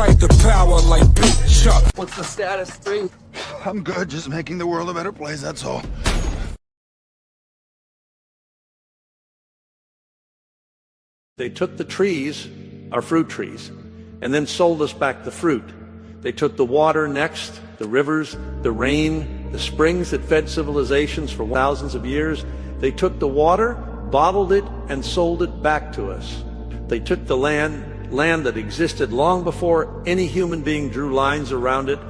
fight the power like Big Chuck. What's the status, 3? I'm good, just making the world a better place, that's all. They took the trees, our fruit trees, and then sold us back the fruit. They took the water next, the rivers, the rain, the springs that fed civilizations for thousands of years. They took the water, bottled it, and sold it back to us. They took the land that existed long before any human being drew lines around it,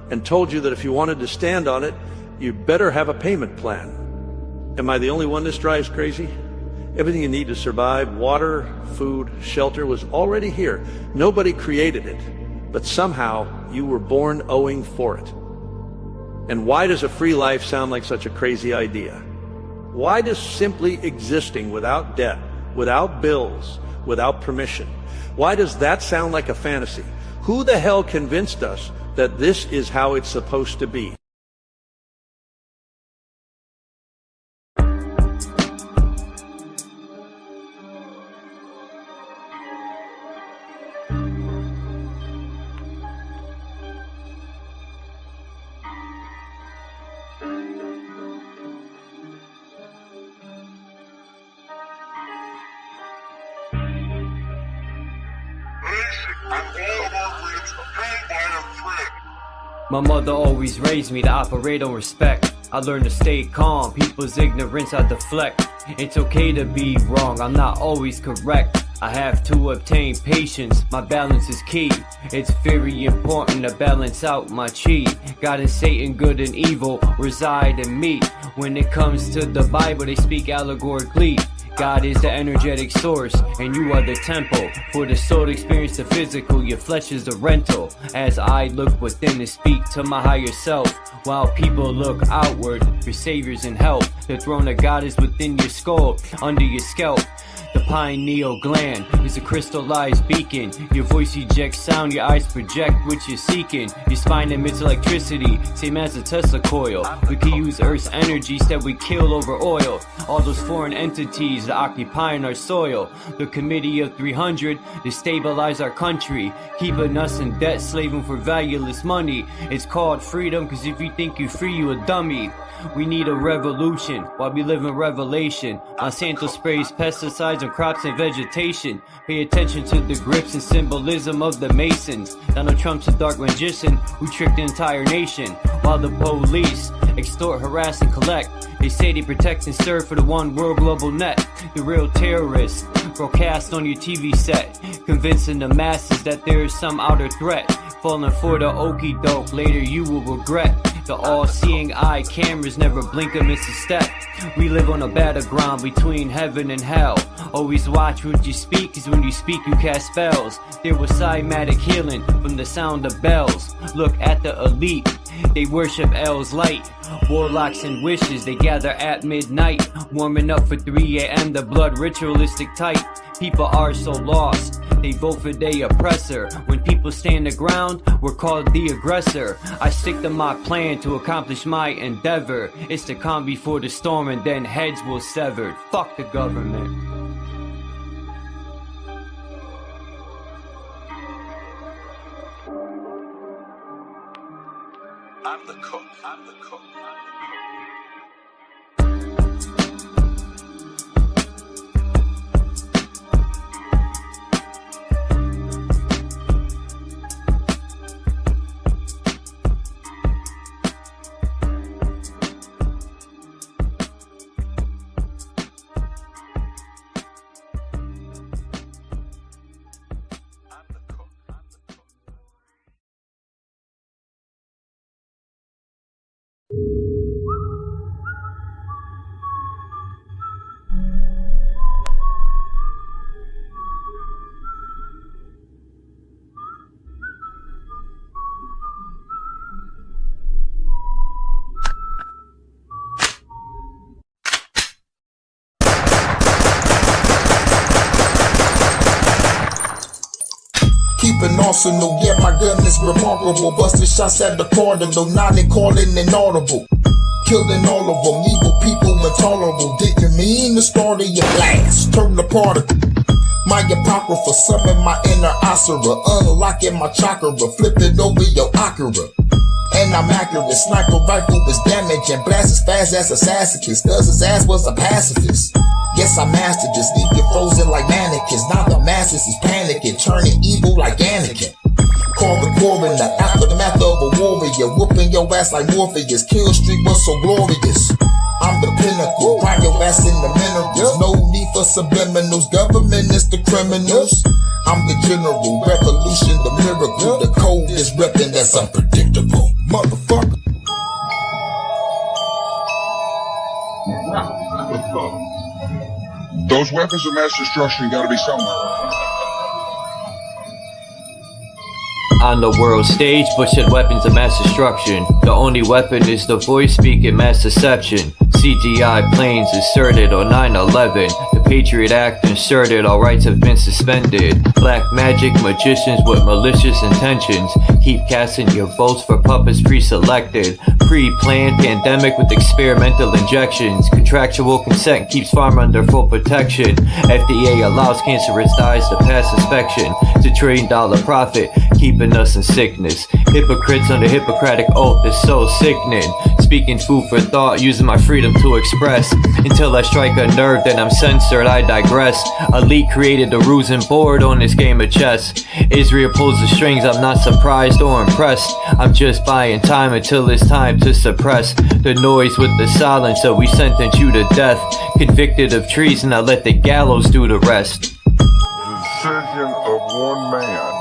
and told you that if you wanted to stand on it, you better have a payment plan. Am I the only one this drives crazy? Everything you need to survive, water, food, shelter, was already here. Nobody created it, but somehow you were born owing for it. And why does a free life sound like such a crazy idea? Why does simply existing without debt, without bills, without permission, why does that sound like a fantasy? Who the hell convinced us that this is how it's supposed to be? My mother always raised me to operate on respect. I learned to stay calm, people's ignorance I deflect. It's okay to be wrong, I'm not always correct. I have to obtain patience, my balance is key. It's very important to balance out my chi. God and Satan, good and evil, reside in me. When it comes to the Bible, they speak allegorically. God is the energetic source, and you are the temple. For the soul to experience the physical, your flesh is the rental. As I look within and speak to my higher self, while people look outward for saviors and help. The throne of God is within your skull, under your scalp. The pineal gland is a crystallized beacon. Your voice ejects sound, your eyes project what you're seeking. Your spine emits electricity, same as a Tesla coil. We can use Earth's energies that we kill over oil. All those foreign entities that occupying our soil. The Committee of 300 to stabilize our country, keeping us in debt, slaving for valueless money. It's called freedom, cause if you think you're free, you a dummy. We need a revolution while we live in revelation. Monsanto sprays pesticides on crops and vegetation. Pay attention to the grips and symbolism of the Masons. Donald Trump's a dark magician who tricked the entire nation. While the police extort, harass, and collect. They say they protect and serve for the one world global net. The real terrorists broadcast on your TV set, convincing the masses that there is some outer threat. Falling for the okie doke, later you will regret. The all-seeing eye cameras never blink or miss a step. We live on a battleground between heaven and hell. Always watch what you speak, cause when you speak you cast spells. There was cymatic healing from the sound of bells. Look at the elite, they worship L's light. Warlocks and wishes, they gather at midnight. Warming up for 3 a.m. the blood ritualistic type. People are so lost, they vote for their oppressor. When people stand the ground, we're called the aggressor. I stick to my plan to accomplish my endeavor. It's to calm before the storm and then heads will sever. Fuck the government. I'm the cook, I'm the cook. Keeping arsenal, yeah, my gun is remarkable. Busted shots at the cardinal, now they calling inaudible. Killing all of them, evil people intolerable. Didn't mean to start your blast, turn the particle. My apocrypha, summon my inner Asura, unlocking my chakra, flipping over your Akira. And I'm accurate, sniper rifle is damaging, blast as fast as a sassacus, cause his ass was a pacifist. Yes, I mastered this, leave you frozen like mannequins. Now the masses is panicking, turning evil like Anakin. Call the coroner, aftermath of a warrior, whooping your ass like Morpheus. Kill streak was so glorious. I'm the pinnacle, grind your ass in the minerals. No need for subliminals, government is the criminals. I'm the general, revolution, the miracle. The code is reppin', that's unpredictable. Motherfucker. Those weapons of mass destruction gotta be somewhere. On the world stage, pushing weapons of mass destruction. The only weapon is the voice speaking mass deception. CGI planes inserted on 9/11. The Patriot Act inserted, all rights have been suspended. Black magic magicians with malicious intentions keep casting your votes for puppets pre-selected. Pre-planned pandemic with experimental injections. Contractual consent keeps farm under full protection. FDA allows cancerous dyes to pass inspection. It's $1 trillion profit, keeping us in sickness. Hypocrites under Hippocratic oath is so sickening. Speaking food for thought, using my freedom to express. Until I strike a nerve, then I'm censored, I digress. Elite created the rules and board on this game of chess. Israel pulls the strings, I'm not surprised or impressed. I'm just buying time until it's time to suppress the noise with the silence, so we sentence you to death. Convicted of treason, I let the gallows do the rest. The decision of one man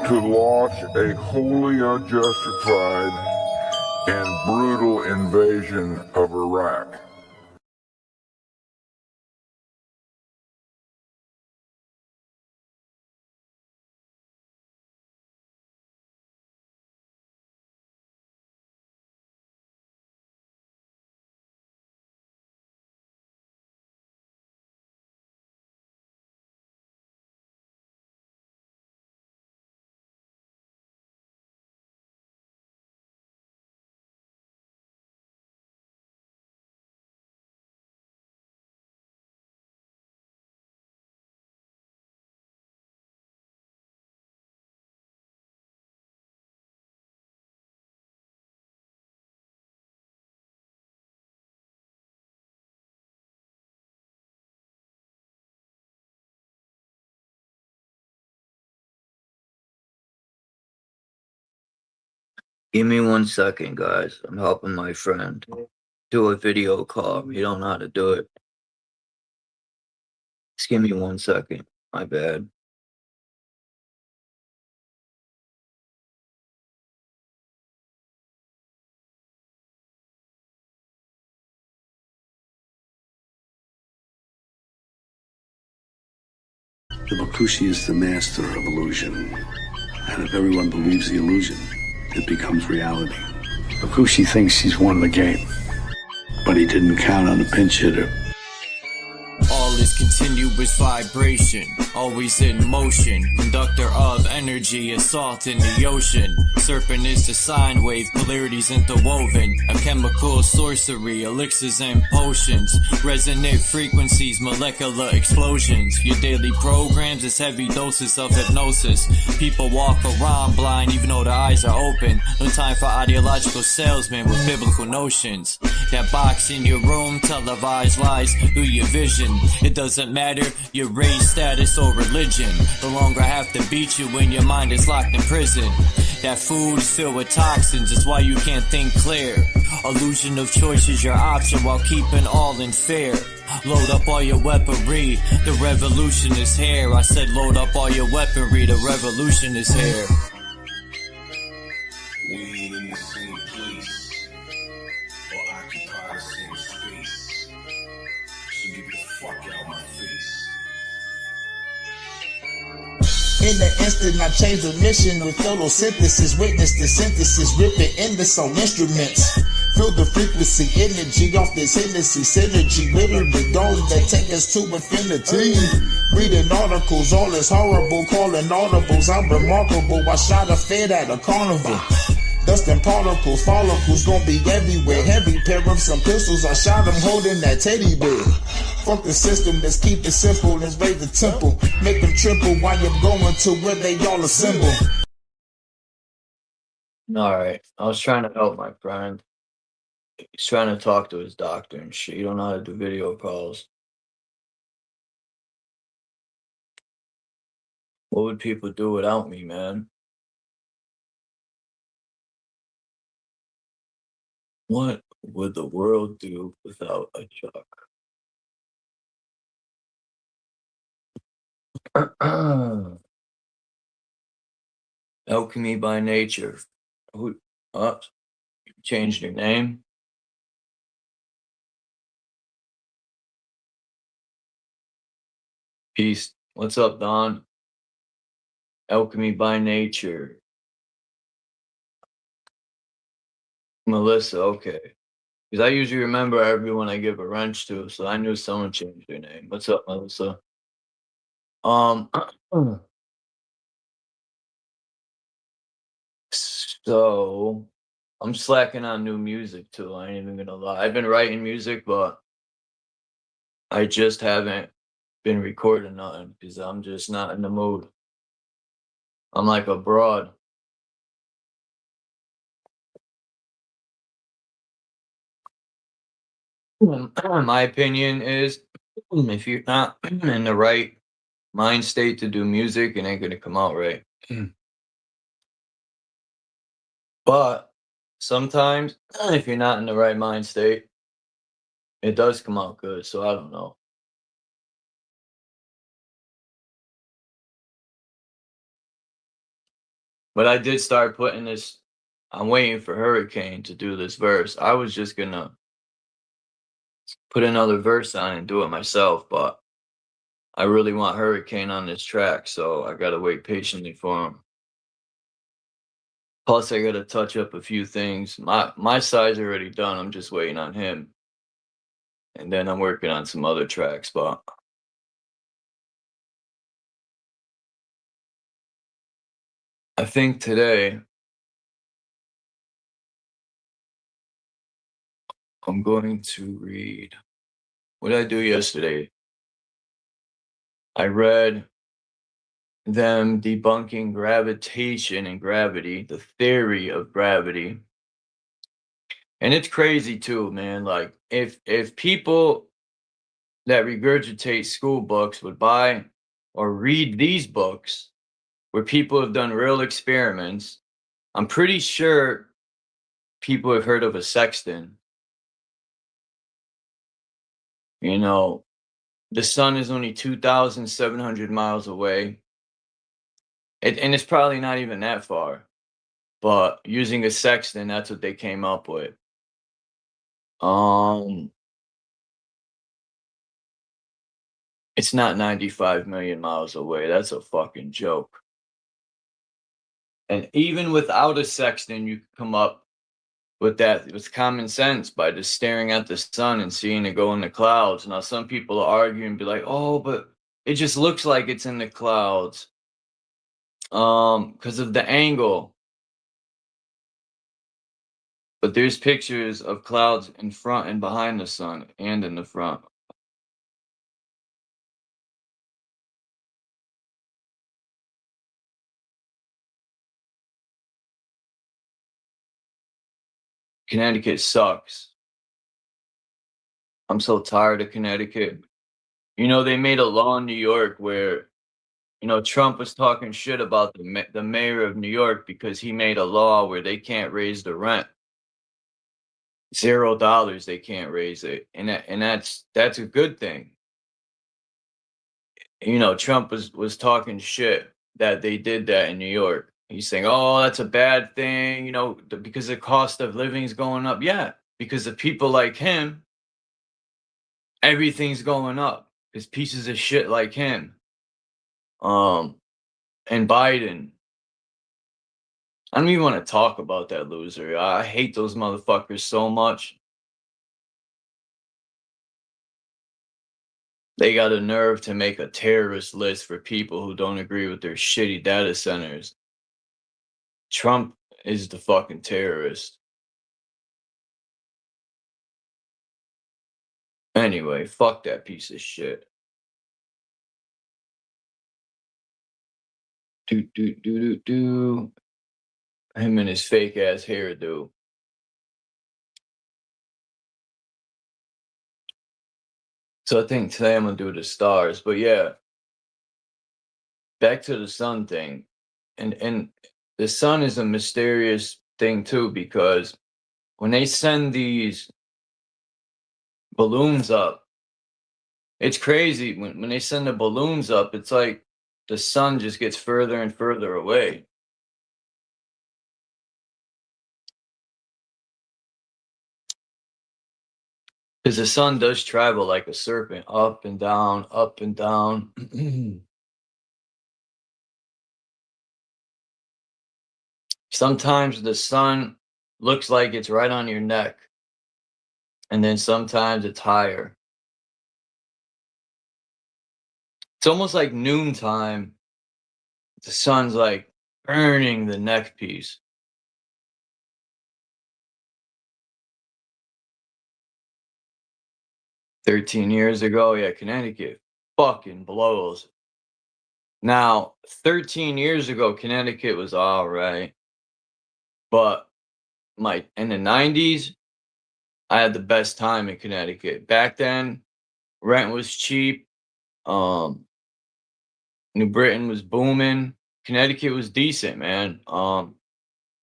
to launch a wholly unjustified and brutal invasion of Iraq. Give me 1 second, guys. I'm helping my friend do a video call. He don't know how to do it. Just give me 1 second. My bad. The Bakushi is the master of illusion. And if everyone believes the illusion, it becomes reality. Bakushi thinks he's won the game, but he didn't count on a pinch hitter. All is continuous vibration, always in motion. Conductor of energy, assault in the ocean. Serpent is the sine wave, polarities interwoven. A chemical sorcery, elixirs and potions. Resonant frequencies, molecular explosions. Your daily programs is heavy doses of hypnosis. People walk around blind even though their eyes are open. No time for ideological salesmen with biblical notions. That box in your room, televised lies through your vision. It doesn't matter your race, status, or religion. No longer have to beat you when your mind is locked in prison. That food is filled with toxins, it's why you can't think clear. Illusion of choice is your option while keeping all in fear. Load up all your weaponry, the revolution is here. I said load up all your weaponry, the revolution is here. We ain't in the same place, or occupy the same space. So get the fuck out my face. In the instant, I changed the mission with photosynthesis. Witness the synthesis, rip it in the soul instruments. Feel the frequency, energy off this Hennessy synergy. Literally those that take us to infinity. Reading articles, all is horrible, calling audibles. I'm remarkable, I shot a fed at a carnival. Dusting particles, follicles gon' be everywhere. Heavy pair of some pistols, I shot him holding that teddy bear. Fuck the system, let's keep it simple, let's raise the temple. Make them triple while you're going to where they all assemble. Alright, I was trying to help my friend. He's trying to talk to his doctor and shit. You don't know how to do video calls. What would people do without me, man? What would the world do without a Chuck? Alchemy by nature. Who? You changed your name? Peace. What's up, Don? Alchemy by nature. Melissa, okay. Because I usually remember everyone I give a wrench to, so I knew someone changed their name. What's up, Melissa? So I'm slacking on new music too. I ain't even gonna lie. I've been writing music, but I just haven't been recording nothing because I'm just not in the mood. I'm like a broad. My opinion is if you're not in the right mind state to do music, it ain't gonna come out right. But sometimes if you're not in the right mind state, it does come out good. So I don't know. But I did start putting this. I'm waiting for Hurricane to do this verse. I was just gonna put another verse on and do it myself, but I really want Hurricane on this track, so I gotta wait patiently for him. Plus, I gotta touch up a few things. My side's already done. I'm just waiting on him, and then I'm working on some other tracks. But I think today I'm going to read. What did I do yesterday? I read them debunking gravitation and gravity, the theory of gravity. And it's crazy too, man. Like if people that regurgitate school books would buy or read these books where people have done real experiments, I'm pretty sure people have heard of a sextant. You know, the sun is only 2,700 miles away. And it's probably not even that far. But using a sextant, that's what they came up with. It's not 95 million miles away. That's a fucking joke. And even without a sextant, you can come up with that with common sense by just staring at the sun and seeing it go in the clouds. Now, some people argue and be like, oh, but it just looks like it's in the clouds because of the angle. But there's pictures of clouds in front and behind the sun and in the front. Connecticut sucks. I'm so tired of Connecticut. You know, they made a law in New York where, you know, Trump was talking shit about the mayor of New York because he made a law where they can't raise the rent. $0 they can't raise it. And that's a good thing. You know, Trump was talking shit that they did that in New York. He's saying, "Oh, that's a bad thing," you know, because the cost of living is going up. Yeah, because of people like him, everything's going up. Because pieces of shit like him, and Biden. I don't even want to talk about that loser. I hate those motherfuckers so much. They got a nerve to make a terrorist list for people who don't agree with their shitty data centers. Trump is the fucking terrorist. Anyway, fuck that piece of shit. Do. Him and his fake ass hairdo. So I think today I'm gonna do the stars, but yeah, back to the sun thing, and the sun is a mysterious thing too, because when they send these balloons up, it's crazy. When they send the balloons up, it's like the sun just gets further and further away. Because the sun does travel like a serpent, up and down, up and down. Sometimes the sun looks like it's right on your neck, and then sometimes it's higher. It's almost like noontime. The sun's like burning the neck piece. "13 years ago, yeah, Connecticut fucking blows." Now, 13 years ago, Connecticut was all right, but in the 90s, I had the best time in Connecticut. Back then, rent was cheap. Um, New Britain was booming. Connecticut was decent, man.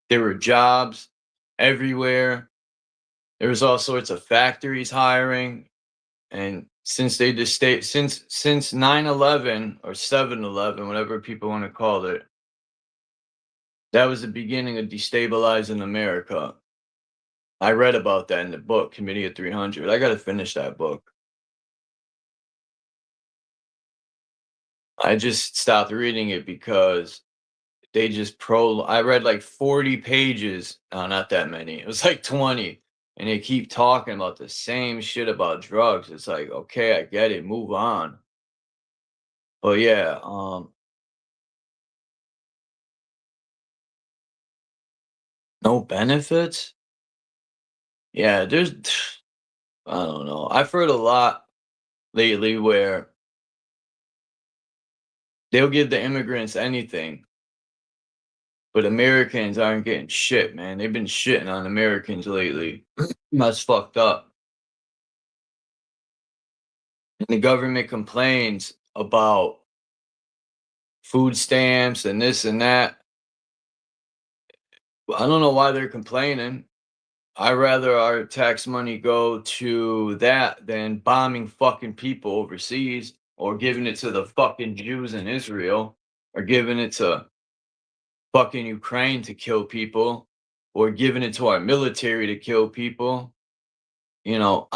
There were jobs everywhere. There was all sorts of factories hiring, and since they just stayed since 9/11 or 7/11, whatever people want to call it, that was the beginning of destabilizing America. I read about that in the book Committee of 300. I got to finish that book. I just stopped reading it because they just I read like 40 pages. No, not that many. It was like 20. And they keep talking about the same shit about drugs. It's like, okay, I get it. Move on. But yeah, no benefits? Yeah, there's I don't know. I've heard a lot lately where they'll give the immigrants anything, but Americans aren't getting shit, man. They've been shitting on Americans lately. That's fucked up. And the government complains about food stamps and this and that. I don't know why they're complaining. I'd rather our tax money go to that than bombing fucking people overseas, or giving it to the fucking Jews in Israel, or giving it to fucking Ukraine to kill people, or giving it to our military to kill people. You know,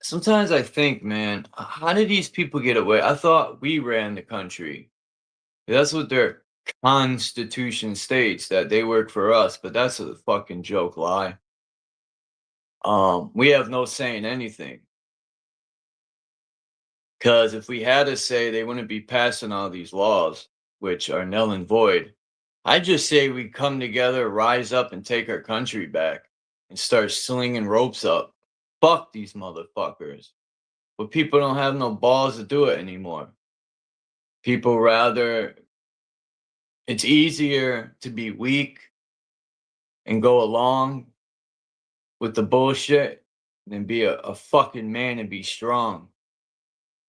sometimes I think, man, how did these people get away? I thought we ran the country. That's what their constitution states, that they work for us, but that's a fucking joke lie. We have no say in anything. Because if we had a say, they wouldn't be passing all these laws, which are null and void. I just say we come together, rise up, and take our country back, and start slinging ropes up. Fuck these motherfuckers. But people don't have no balls to do it anymore. People rather, it's easier to be weak and go along with the bullshit than be a fucking man and be strong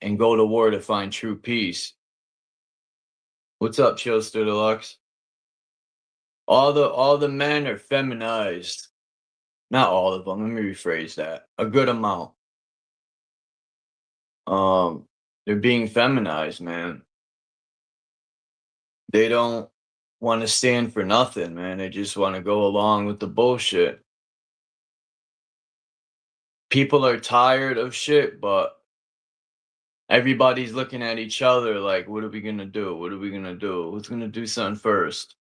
and go to war to find true peace. What's up, Chillster Deluxe? All the men are feminized. Not all of them. Let me rephrase that. A good amount. They're being feminized, man. They don't want to stand for nothing, man. They just want to go along with the bullshit. People are tired of shit, but everybody's looking at each other like, what are we gonna do? What are we gonna do? Who's gonna do something first?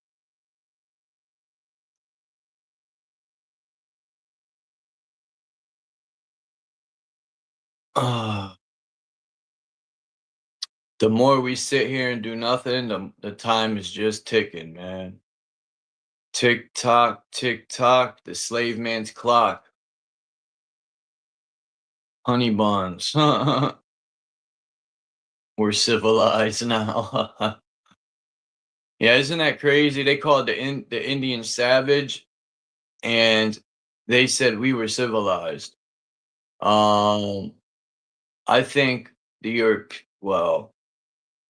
The more we sit here and do nothing, the time is just ticking, man. Tick tock, the slave man's clock. Honey buns. We're civilized now. Yeah, isn't that crazy? They called the Indian savage, and they said we were civilized. Um, I think well,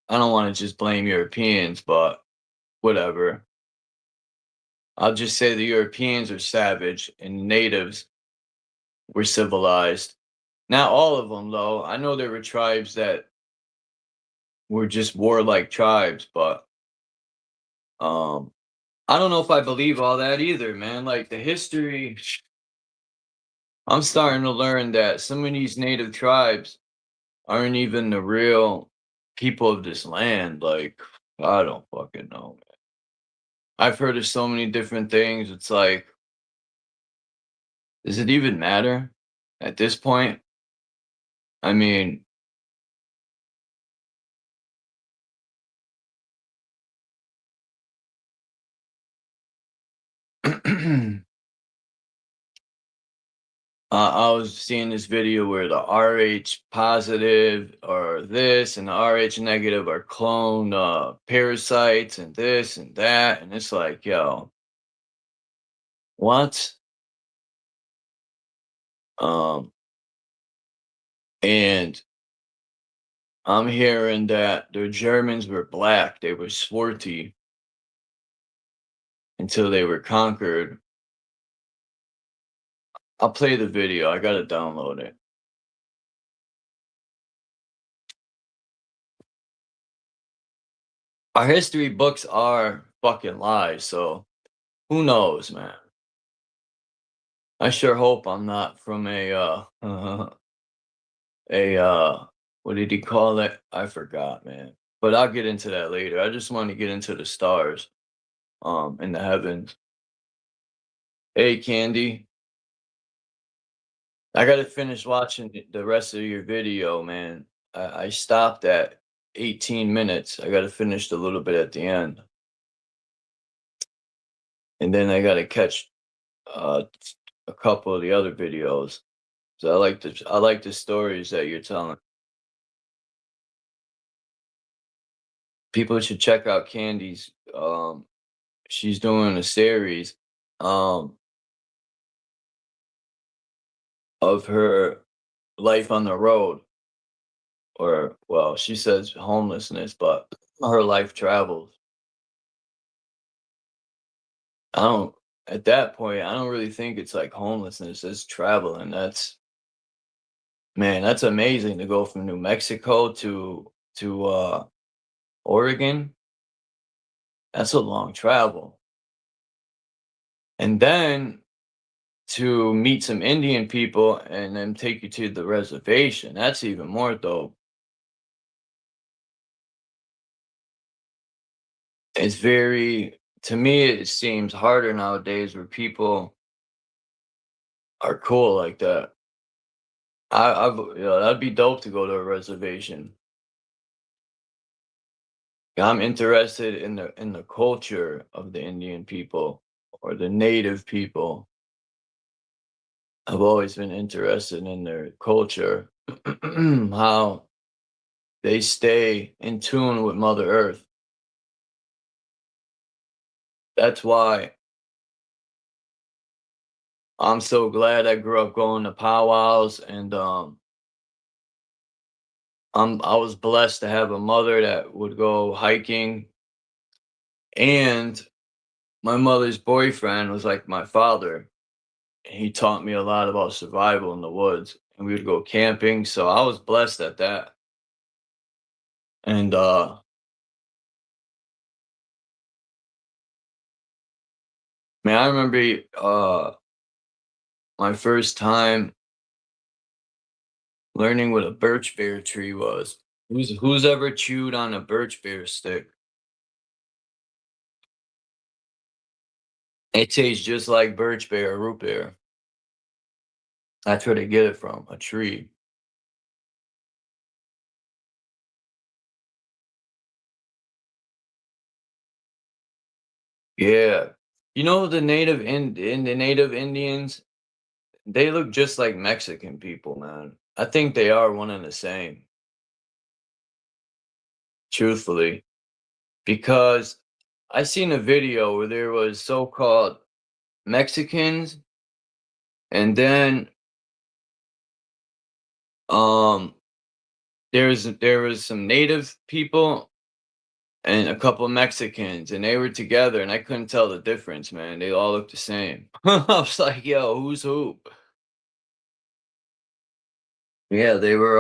I don't want to just blame Europeans, but whatever. I'll just say the Europeans are savage and the natives were civilized. Not all of them, though. I know there were tribes that were just warlike tribes, but um, I don't know if I believe all that either, man. Like the history, I'm starting to learn that some of these native tribes aren't even the real people of this land. Like, I don't fucking know, man. I've heard of so many different things. It's like, does it even matter at this point? I mean, I was seeing this video where the RH positive or this and the RH negative are clone parasites and this and that. And it's like, yo, what? Um, and I'm hearing that the Germans were black. They were swarty until they were conquered. I'll play the video. I gotta download it. Our history books are fucking lies, so who knows, man? I sure hope I'm not from what did he call it? I forgot, man. But I'll get into that later. I just want to get into the stars, in the heavens. Hey, Candy. I gotta finish watching the rest of your video, man. I stopped at 18 minutes. I gotta finish a little bit at the end. And then I gotta catch uh a couple of the other videos. So I like the stories that you're telling. People should check out Candy's. She's doing a series um of her life on the road, or well, she says homelessness, but her life travels. I don't At that point, I don't really think it's like homelessness, it's traveling. That's amazing to go from New Mexico to Oregon. That's a long travel. And then to meet some Indian people and then take you to the reservation. That's even more dope. It's very, to me, it seems harder nowadays where people are cool like that. That'd be dope to go to a reservation. I'm interested in the culture of the Indian people or the native people. I've always been interested in their culture, how they stay in tune with Mother Earth. That's why I'm so glad I grew up going to powwows, and I was blessed to have a mother that would go hiking, and my mother's boyfriend was like my father. He taught me a lot about survival in the woods, and we would go camping, so I was blessed at that. And man, I remember my first time learning what a birch bear tree was. Who's ever chewed on a birch bear stick? It tastes just like birch bear or root beer. That's where they get it from, a tree. Yeah. You know the native Indians, they look just like Mexican people, man. I think they are one and the same, truthfully, because I seen a video where there was so-called Mexicans, and then um there was some native people and a couple Mexicans, and they were together, and I couldn't tell the difference, man. They all looked the same. I was like, yo, who's who? Yeah, they were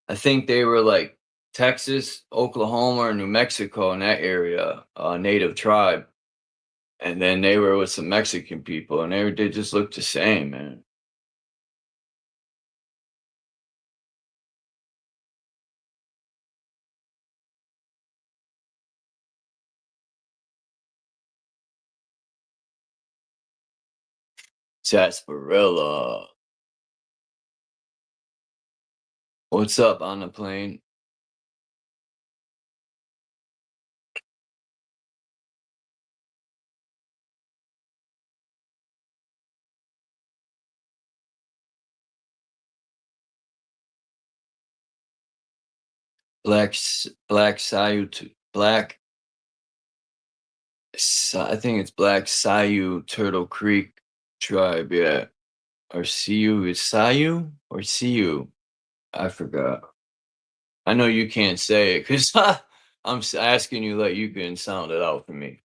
I think they were like Texas, Oklahoma, or New Mexico in that area, native tribe. And then they were with some Mexican people, and they just looked the same, man. Sarsaparilla. What's up on the plane? Black Sayute I think it's Black Sayu Turtle Creek tribe, yeah. Or Siu is Sayu or Siu? I forgot. I know you can't say it because I'm asking you like you can sound it out for me.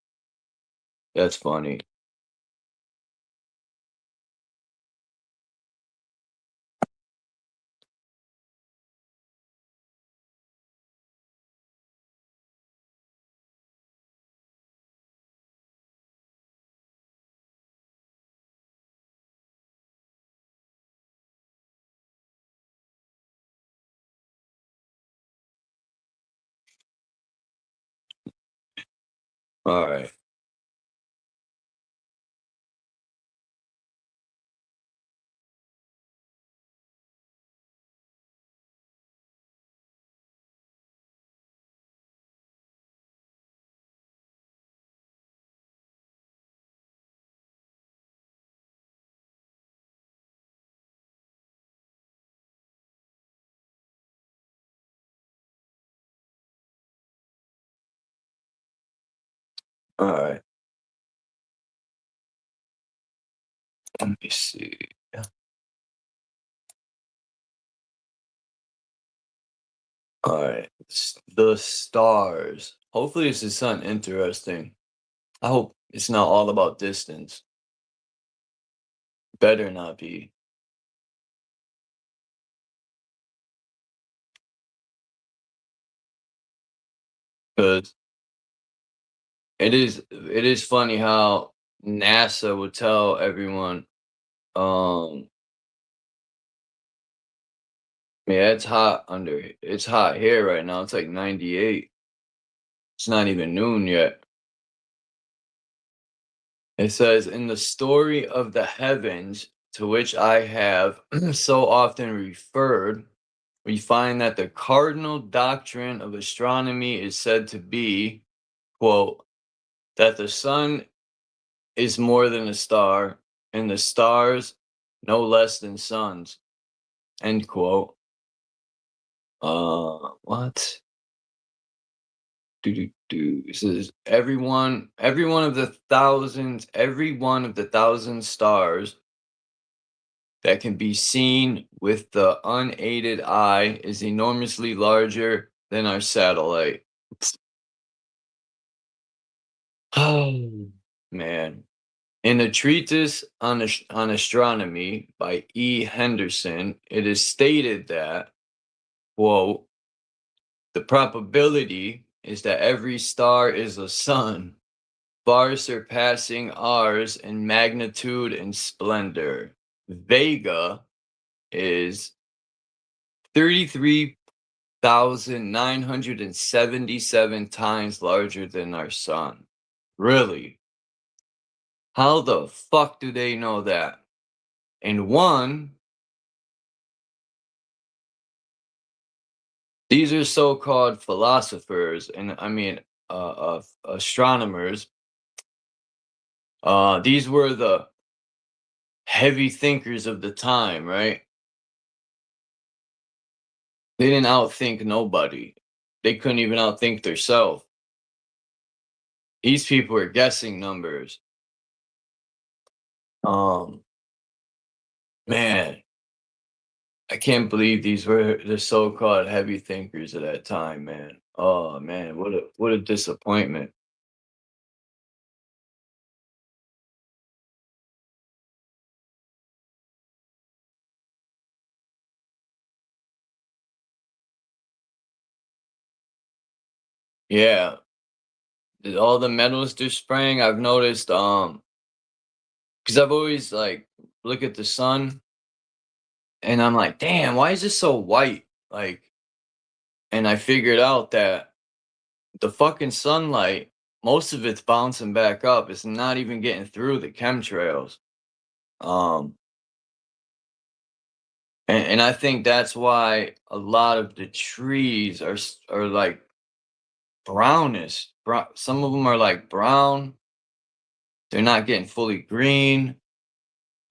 That's funny. All right. All right. Let me see. All right. The stars. Hopefully, this is something interesting. I hope it's not all about distance. Better not be. Because it is funny how NASA would tell everyone, um, yeah, it's hot here right now. It's like 98. It's not even noon yet. It says, in the story of the heavens, to which I have so often referred, we find that the cardinal doctrine of astronomy is said to be, quote, that the sun is more than a star, and the stars no less than suns, end quote. What? It says every one of the thousand stars that can be seen with the unaided eye is enormously larger than our satellite. Oh man. In a treatise on astronomy by E. Henderson, it is stated that, quote, the probability is that every star is a sun, far surpassing ours in magnitude and splendor. Vega is 33,977 times larger than our sun. Really? How the fuck do they know that? And these are so-called philosophers, and I mean astronomers, These were the heavy thinkers of the time, right? They didn't outthink nobody. They couldn't even outthink themselves. These people are guessing numbers. Man, I can't believe these were the so-called heavy thinkers of that time, man. Oh man, what a disappointment. Yeah, all the metals they're spraying, I've noticed, because I've always like look at the sun and I'm like, damn, why is this so white? Like, and I figured out that the fucking sunlight, most of it's bouncing back up. It's not even getting through the chemtrails. Um, and I think that's why a lot of the trees are like brownish. Some of them are like brown. They're not getting fully green.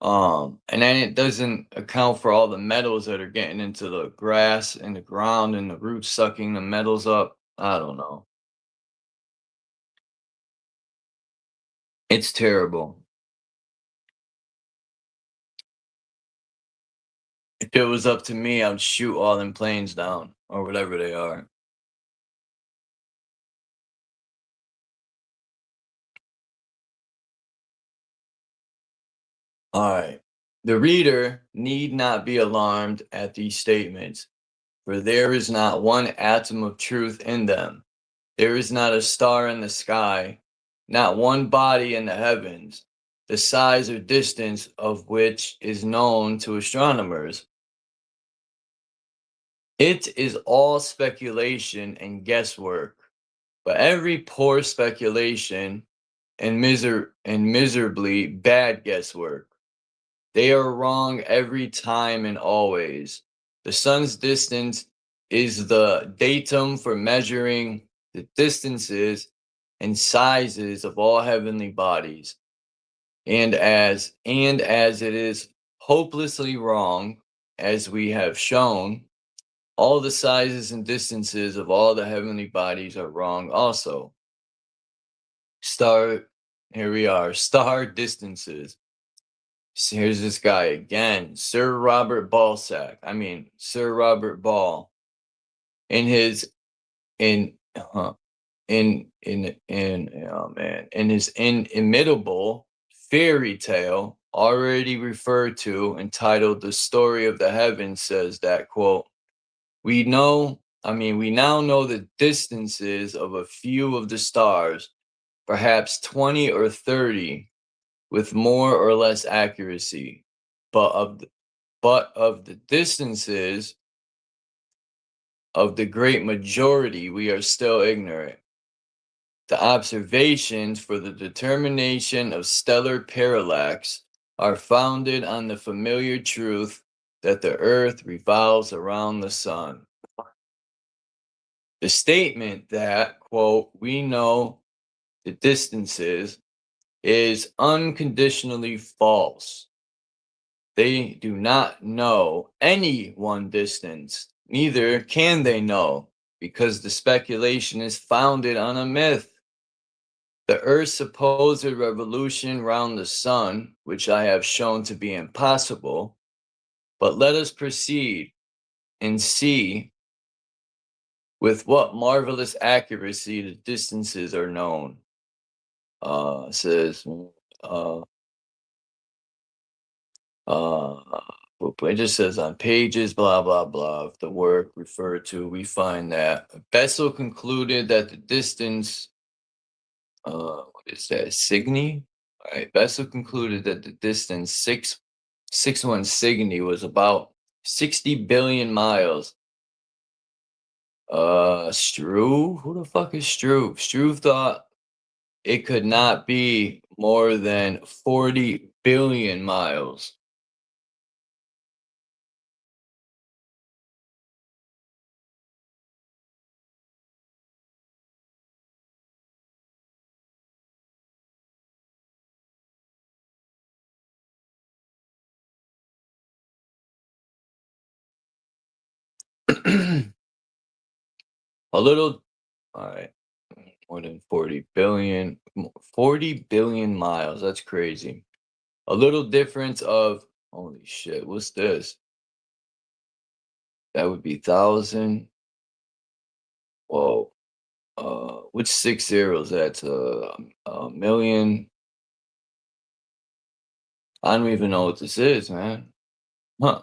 And then it doesn't account for all the metals that are getting into the grass and the ground and the roots sucking the metals up. I don't know. It's terrible. If it was up to me, I'd shoot all them planes down or whatever they are. All right. The reader need not be alarmed at these statements, for there is not one atom of truth in them. There is not a star in the sky, not one body in the heavens, the size or distance of which is known to astronomers. It is all speculation and guesswork, but every poor speculation and miserably bad guesswork. They are wrong every time and always. The sun's distance is the datum for measuring the distances and sizes of all heavenly bodies. And as it is hopelessly wrong, as we have shown, all the sizes and distances of all the heavenly bodies are wrong also. Here we are, star distances. So here's this guy again, Sir Robert Ball, in his in oh man, in his inimitable fairy tale already referred to, entitled "The Story of the Heavens," says that, quote, we now know the distances of a few of the stars, perhaps 20 or 30, with more or less accuracy, but of the distances of the great majority we are still ignorant. The observations for the determination of stellar parallax are founded on the familiar truth that the earth revolves around the sun. The statement that, quote, we know the distances is unconditionally false. They do not know any one distance, neither can they know, because the speculation is founded on a myth. The Earth's supposed revolution round the sun, which I have shown to be impossible, but let us proceed and see with what marvelous accuracy the distances are known. Says, it just says on pages, blah, blah, blah, of the work referred to, we find that Bessel concluded that the distance, what is that, Cygni? All right, Bessel concluded that the distance 661 Cygni was about 60 billion miles. Struve? Who the fuck is Struve? Struve thought it could not be more than 40 billion miles. A little, all right, more than 40 billion, 40 billion miles. That's crazy. A little difference of, holy shit, what's this? That would be 1,000. Whoa. Which 6 zeros? That's a million. I don't even know what this is, man. Huh.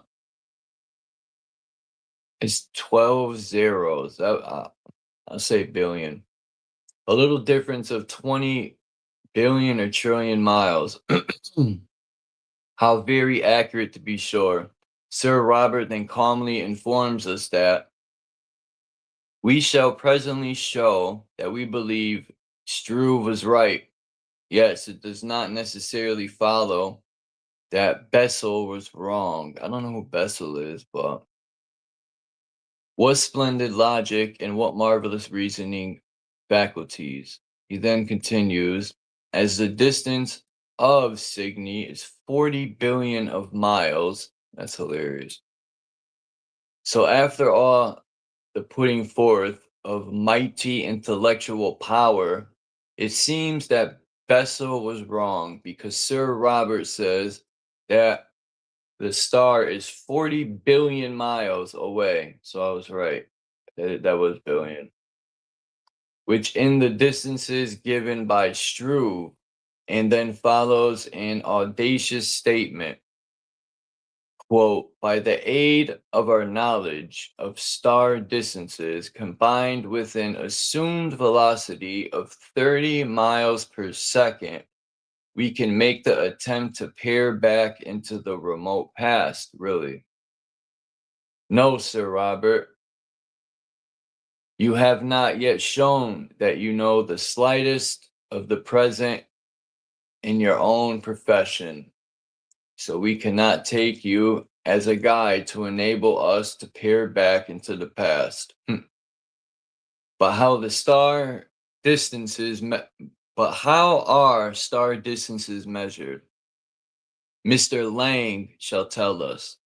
It's 12 zeros. I'll say billion. A little difference of 20 billion or trillion miles. How very accurate, to be sure. Sir Robert then calmly informs us that we shall presently show that we believe Struve was right. Yes, it does not necessarily follow that Bessel was wrong. I don't know who Bessel is, but what splendid logic and what marvelous reasoning faculties. He then continues, as the distance of Cygni is 40 billion of miles. That's hilarious. So after all the putting forth of mighty intellectual power, it seems that Bessel was wrong, because Sir Robert says that the star is 40 billion miles away. So I was right. That was billion. Which in the distances given by Struve, and then follows an audacious statement. Quote, by the aid of our knowledge of star distances combined with an assumed velocity of 30 miles per second, we can make the attempt to peer back into the remote past, really. No, Sir Robert. You have not yet shown that you know the slightest of the present in your own profession, so we cannot take you as a guide to enable us to peer back into the past. But how are star distances measured? Mr. Lang shall tell us.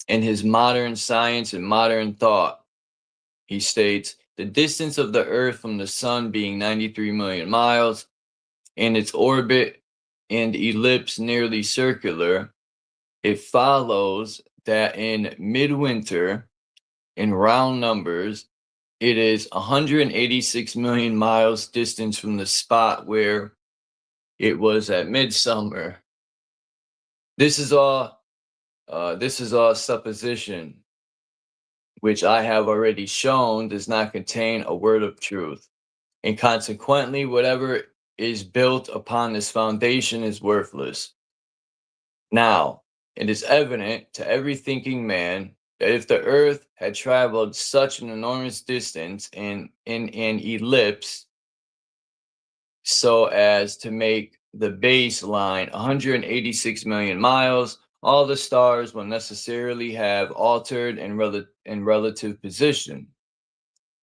In his Modern Science and Modern Thought, he states, the distance of the Earth from the Sun being 93 million miles, and its orbit and ellipse nearly circular, it follows that in midwinter, in round numbers, it is 186 million miles distance from the spot where it was at midsummer. This is all supposition, which I have already shown does not contain a word of truth, and consequently, whatever is built upon this foundation is worthless. Now, it is evident to every thinking man that if the Earth had traveled such an enormous distance in an ellipse so as to make the baseline 186 million miles, all the stars will necessarily have altered in relative position,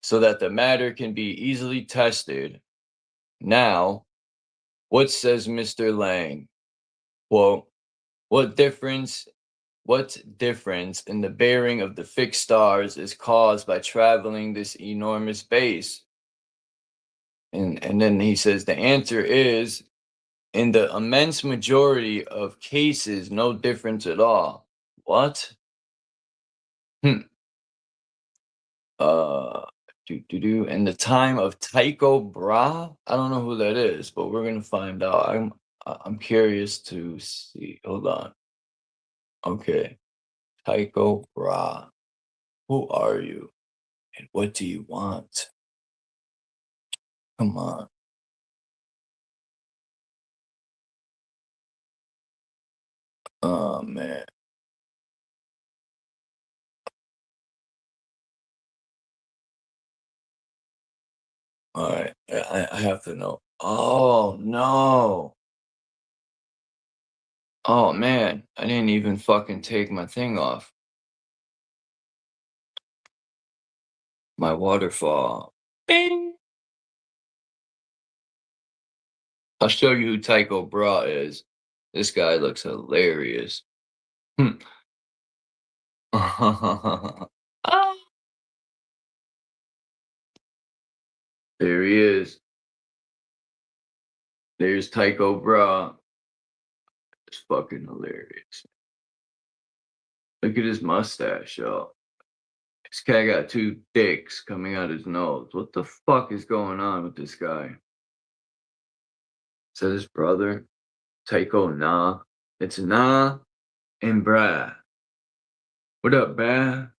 so that the matter can be easily tested. Now, what says Mr. Lang? Quote, what difference in the bearing of the fixed stars is caused by traveling this enormous base? And then he says the answer is, in the immense majority of cases, no difference at all. What? In the time of Tycho Brahe? I don't know who that is, but we're gonna find out. I'm curious to see. Hold on. Okay. Tycho Brahe. Who are you? And what do you want? Come on. Oh, man. All right. I have to know. Oh, no. Oh, man. I didn't even fucking take my thing off. My waterfall. Bing. I'll show you who Tycho Brahe is. This guy looks hilarious. Ah. There he is. There's Tycho Brahe. It's fucking hilarious. Look at his mustache, y'all. This guy got two dicks coming out his nose. What the fuck is going on with this guy? Is that his brother? Tycho Nah. It's Nah and Brad. What up, Brad?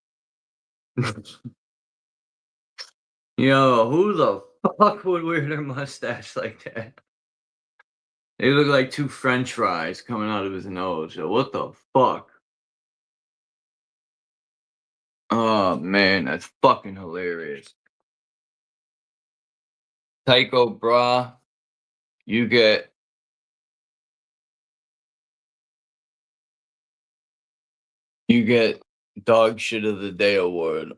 Yo, who the fuck would wear their mustache like that? They look like two French fries coming out of his nose. Yo, what the fuck? Oh man, that's fucking hilarious. Tycho Brahe, you get dog shit of the day award.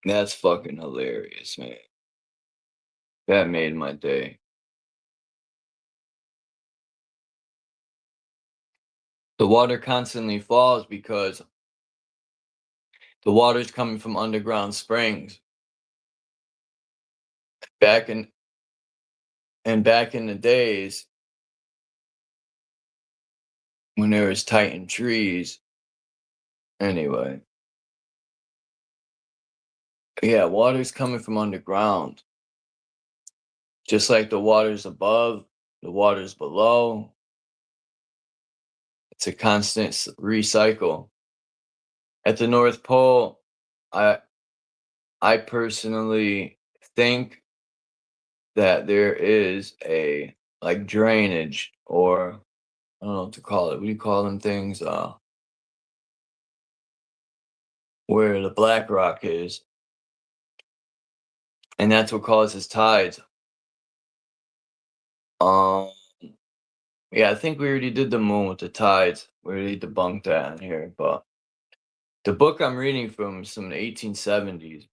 That's fucking hilarious, man. That made my day. The water constantly falls because the water's coming from underground springs. Back in the days when there was titan trees. Anyway. Yeah, water's coming from underground. Just like the water's above, the water's below. It's a constant recycle. At the North Pole, I personally think that there is a like drainage, or I don't know what to call it. What do you call them things? Where the black rock is. And that's what causes tides. Yeah, I think we already did the moon with the tides. We already debunked that in here, but the book I'm reading from is from the 1870s.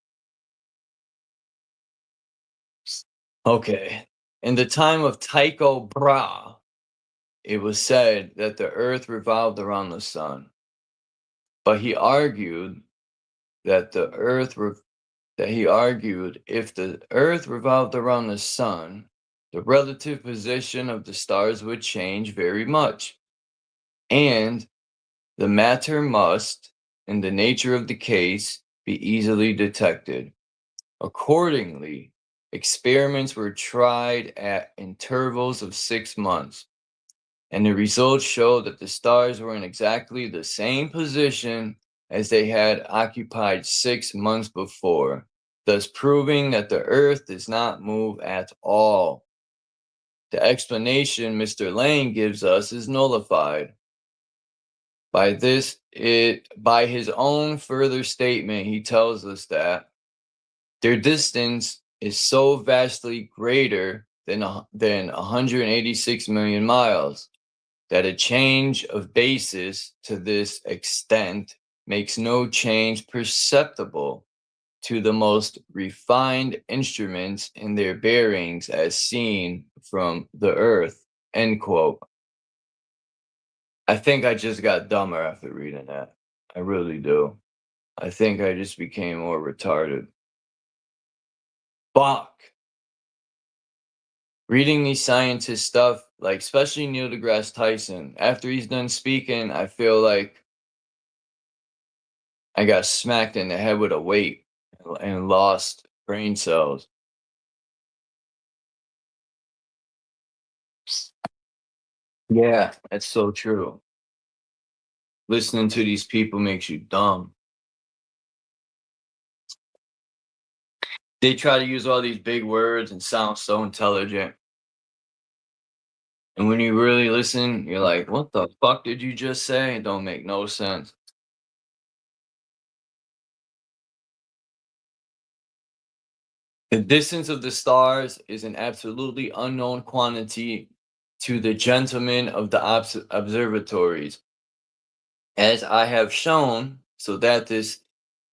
Okay. In the time of Tycho Brahe, it was said that the earth revolved around the sun. But he argued that if the earth revolved around the sun, the relative position of the stars would change very much. And the matter must, in the nature of the case, be easily detected. Accordingly, experiments were tried at intervals of 6 months, and the results showed that the stars were in exactly the same position as they had occupied 6 months before, thus proving that the earth does not move at all. The explanation Mr. Lane gives us is nullified. By his own further statement, he tells us that their distance is so vastly greater than 186 million miles that a change of basis to this extent makes no change perceptible to the most refined instruments in their bearings as seen from the earth. End quote. I think I just got dumber after reading that. I really do. I think I just became more retarded. Fuck. Reading these scientist stuff, like especially Neil deGrasse Tyson, after he's done speaking, I feel like I got smacked in the head with a weight and lost brain cells. Yeah, that's so true. Listening to these people makes you dumb. They try to use all these big words and sound so intelligent. And when you really listen, you're like, what the fuck did you just say? It don't make no sense. The distance of the stars is an absolutely unknown quantity to the gentlemen of the observatories, as I have shown, so that this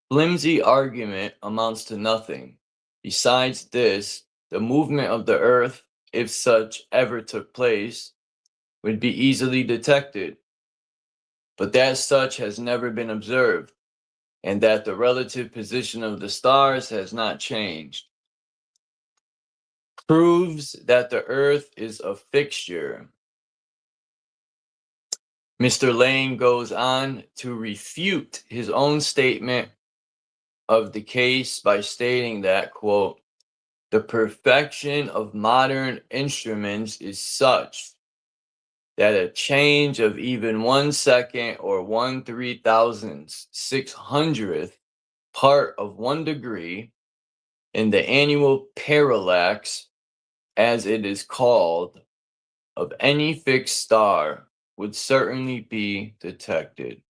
flimsy argument amounts to nothing. Besides this, the movement of the earth, if such ever took place, would be easily detected, but that such has never been observed. and that the relative position of the stars has not changed. Proves that the Earth is a fixture. Mr. Lang goes on to refute his own statement of the case by stating that, quote, the perfection of modern instruments is such that a change of even 1 second or 1/3600th part of 1 degree in the annual parallax, as it is called, of any fixed star would certainly be detected.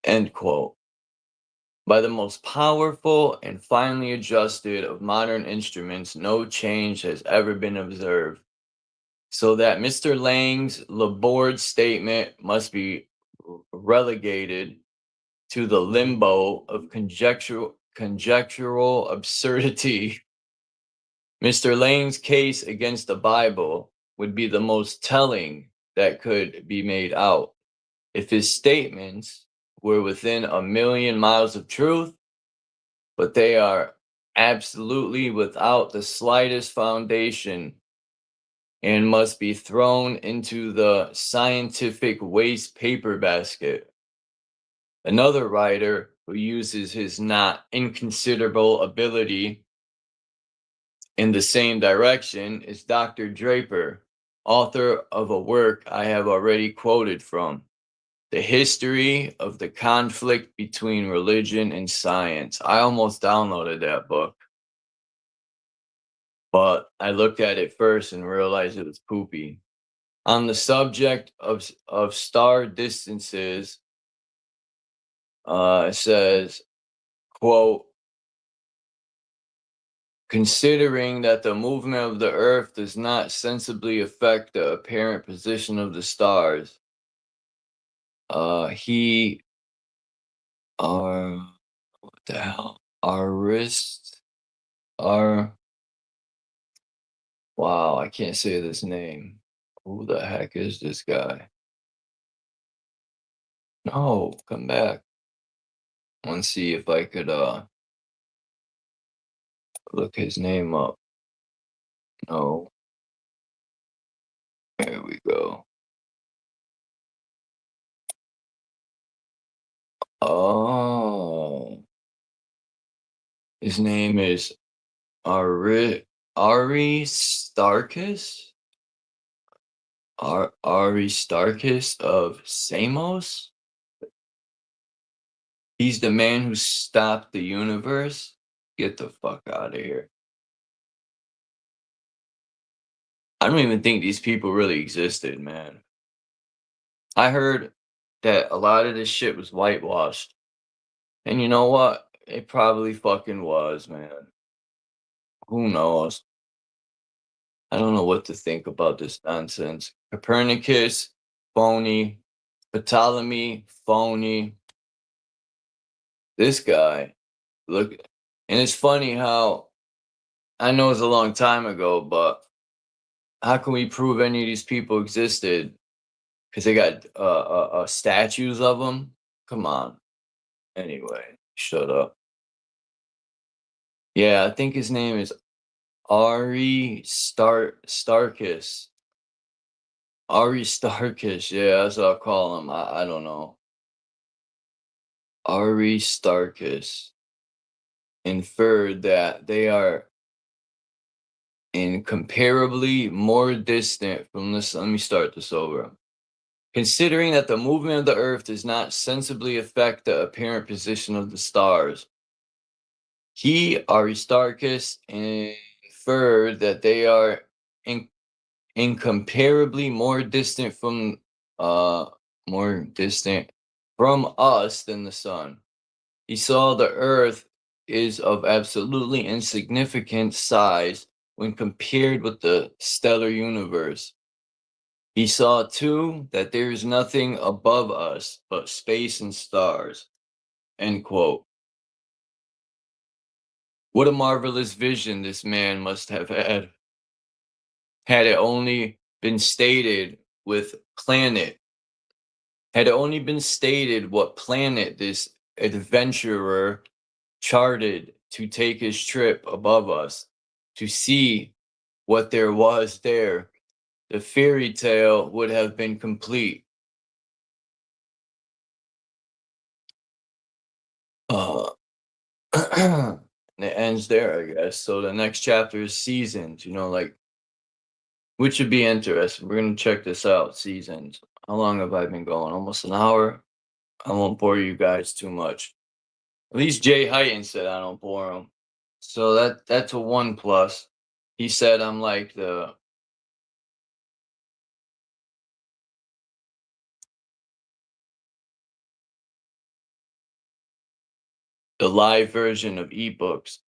End quote. By the most powerful and finely adjusted of modern instruments, no change has ever been observed. So that Mr. Lang's laborious statement must be relegated to the limbo of conjectural absurdity. Mr. Lang's case against the Bible would be the most telling that could be made out if his statements were within 1,000,000 miles of truth, but they are absolutely without the slightest foundation and must be thrown into the scientific waste paper basket. Another writer who uses his not inconsiderable ability in the same direction is Dr. Draper, author of a work I have already quoted from, The History of the Conflict Between Religion and Science. I almost downloaded that book, but I looked at it first and realized it was poopy. On the subject of star distances, it says, quote, considering that the movement of the Earth does not sensibly affect the apparent position of the stars, what the hell? Wow, I can't say this name. Who the heck is this guy? No, come back. I want to see if I could look his name up. No. There we go. Oh. His name is Aristarchus? Aristarchus of Samos? He's the man who stopped the universe? Get the fuck out of here. I don't even think these people really existed, man. I heard that a lot of this shit was whitewashed. And you know what? It probably fucking was, man. Who knows? I don't know what to think about this nonsense. Copernicus, phony. Ptolemy, phony. This guy, look, and it's funny how, I know it's a long time ago, but how can we prove any of these people existed? Because they got statues of them? Come on. Anyway, shut up. Yeah, I think his name is Aristarchus. Aristarchus, yeah, that's what I'll call him. I don't know. Aristarchus inferred that they are incomparably more distant from the sun. Let me start this over. Considering that the movement of the Earth does not sensibly affect the apparent position of the stars, Aristarchus, inferred that they are incomparably more distant from us than the sun. He saw the Earth is of absolutely insignificant size when compared with the stellar universe. He saw, too, that there is nothing above us but space and stars. End quote. What a marvelous vision this man must have had it only been stated with planet Had it only been stated what planet this adventurer charted to take his trip above us, to see what there was there, the fairy tale would have been complete. And it ends there, I guess. So the next chapter is seasons, like, which should be interesting. We're going to check this out, seasons. How long have I been going? Almost an hour? I won't bore you guys too much. At least Jay Heighton said I don't bore him. So that's a 1+. He said I'm like the live version of ebooks.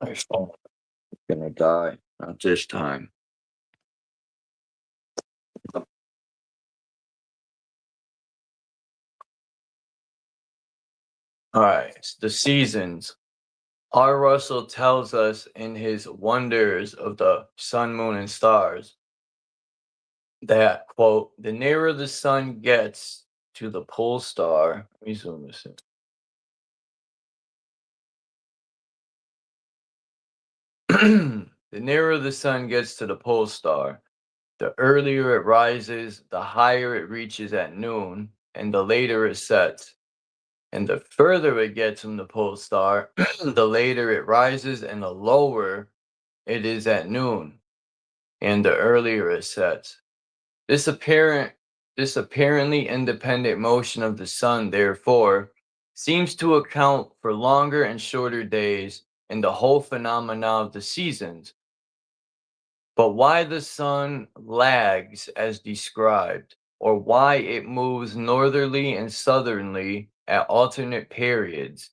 My phone is gonna die. Not this time. All right, the seasons. R. Russell tells us in his Wonders of the Sun, Moon, and Stars that, quote, the nearer the sun gets to the pole star, let me zoom this in. The nearer the sun gets to the pole star, the earlier it rises, the higher it reaches at noon, and the later it sets. And the further it gets from the pole star, the later it rises and the lower it is at noon, and the earlier it sets. This apparently independent motion of the sun, therefore, seems to account for longer and shorter days and the whole phenomena of the seasons. But why the sun lags as described, or why it moves northerly and southerly at alternate periods,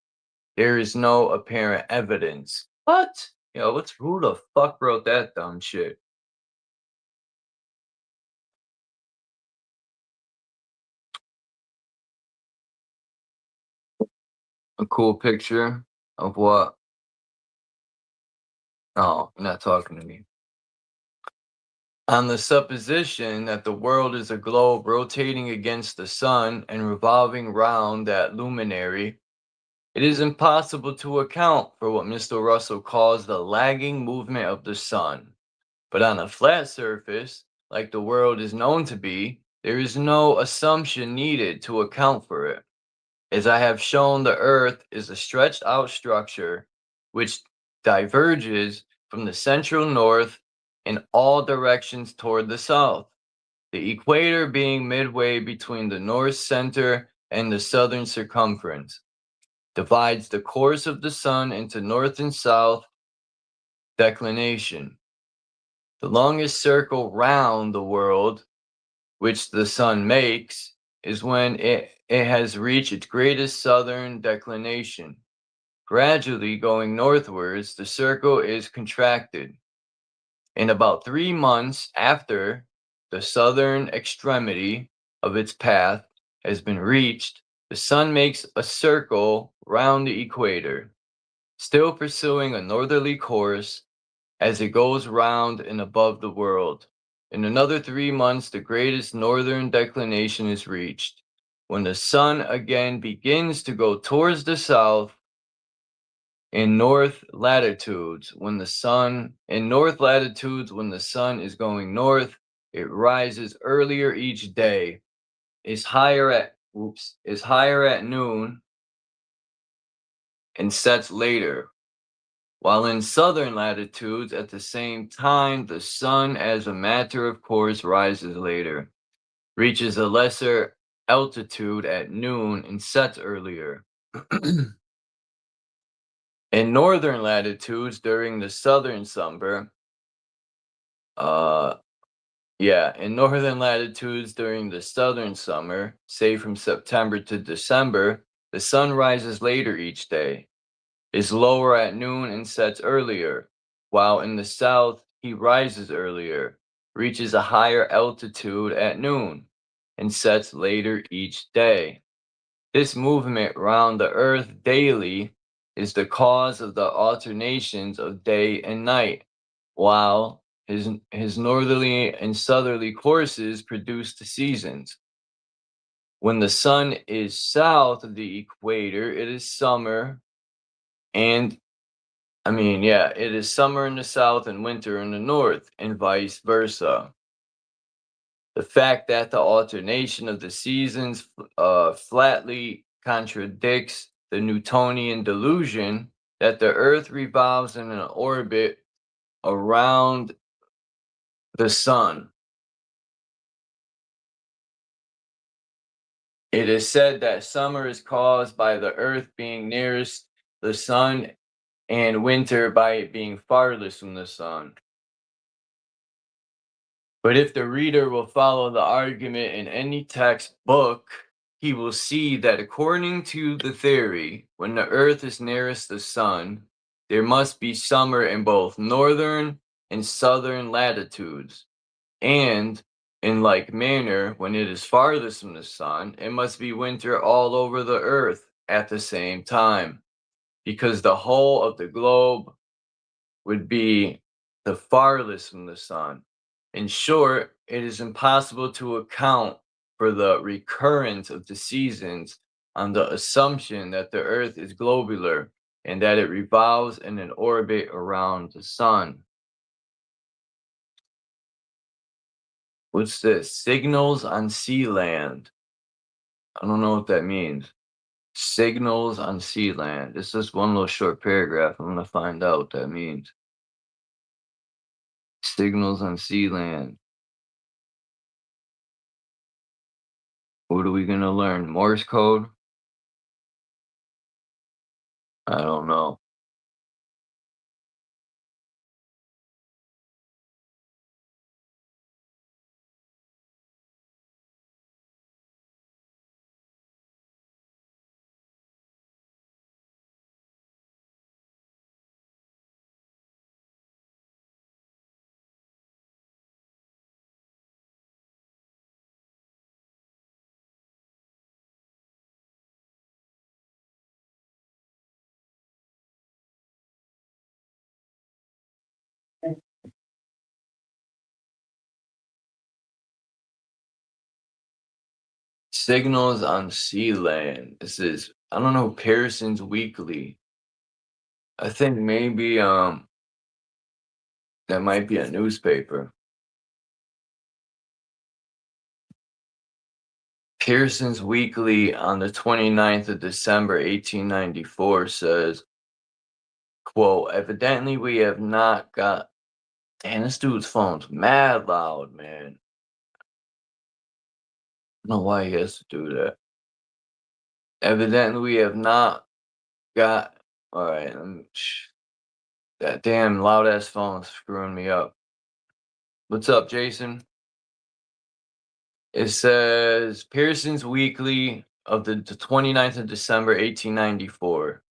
there is no apparent evidence. What? Who the fuck wrote that dumb shit? A cool picture of what? Oh, you're not talking to me. On the supposition that the world is a globe rotating against the sun and revolving round that luminary, it is impossible to account for what Mr. Russell calls the lagging movement of the sun. But on a flat surface, like the world is known to be, there is no assumption needed to account for it. As I have shown, the Earth is a stretched out structure which diverges from the central north in all directions toward the south, the equator being midway between the north center and the southern circumference, divides the course of the sun into north and south declination. The longest circle round the world which the sun makes is when it has reached its greatest southern declination. Gradually going northwards, the circle is contracted. In about 3 months after the southern extremity of its path has been reached, the sun makes a circle round the equator, still pursuing a northerly course as it goes round and above the world. In another 3 months, the greatest northern declination is reached, when the sun again begins to go towards the south. In north latitudes, when the sun is going north, it rises earlier each day, is higher at noon, and sets later. While in southern latitudes, at the same time, the sun, as a matter of course, rises later, reaches a lesser altitude at noon, and sets earlier. In northern latitudes, during the southern summer, say from September to December, the sun rises later each day, is lower at noon, and sets earlier, while in the south he rises earlier, reaches a higher altitude at noon, and sets later each day. This movement round the earth daily is the cause of the alternations of day and night, while His northerly and southerly courses produce the seasons. When the sun is south of the equator, it is summer, and it is summer in the south and winter in the north, and vice versa. The fact that the alternation of the seasons flatly contradicts the Newtonian delusion that the Earth revolves in an orbit around the sun. It is said that summer is caused by the Earth being nearest the sun and winter by it being farthest from the sun. But if the reader will follow the argument in any textbook, he will see that according to the theory, when the Earth is nearest the sun, there must be summer in both northern and southern latitudes. And in like manner, when it is farthest from the sun, it must be winter all over the earth at the same time, because the whole of the globe would be the farthest from the sun. In short, it is impossible to account for the recurrence of the seasons on the assumption that the earth is globular and that it revolves in an orbit around the sun. What's this? Signals on sea land. I don't know what that means. Signals on sea land. This is one little short paragraph. I'm going to find out what that means. Signals on sea land. What are we going to learn? Morse code? I don't know. Signals on sea land. This is, I don't know, Pearson's Weekly. I think maybe that might be a newspaper. Pearson's Weekly on the 29th of December, 1894 says, quote, evidently we have not got, damn, this dude's phone's mad loud, man. I don't know why he has to do that. Evidently we have not got, all right, that damn loud ass phone's screwing me up. What's up, Jason? It says Pearson's Weekly of the 29th of December, 1894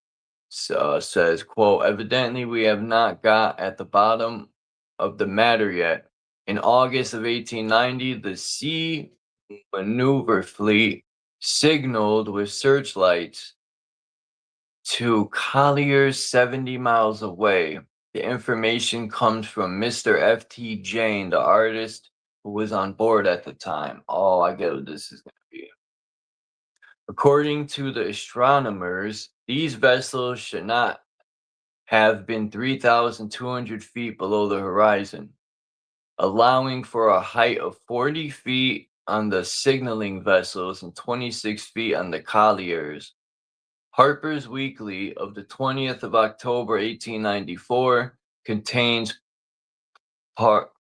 says, quote, evidently we have not got at the bottom of the matter yet. In August of 1890, the Sea Maneuver Fleet signaled with searchlights to colliers 70 miles away. The information comes from Mr. F.T. Jane, the artist who was on board at the time. Oh, I get what this is going to be. According to the astronomers, these vessels should not have been 3,200 feet below the horizon, allowing for a height of 40 feet on the signaling vessels and 26 feet on the colliers. Harper's Weekly of the 20th of October, 1894 contains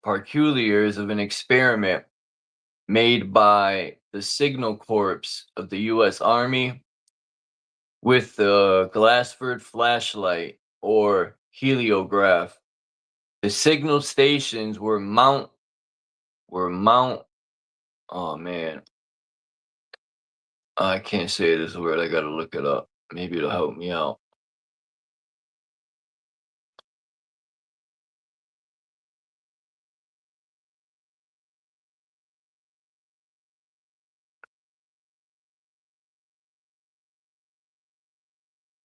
particulars of an experiment made by the Signal Corps of the U.S. Army with the Glassford flashlight or heliograph. The signal stations were oh man, I can't say this word, I gotta look it up. Maybe it'll help me out.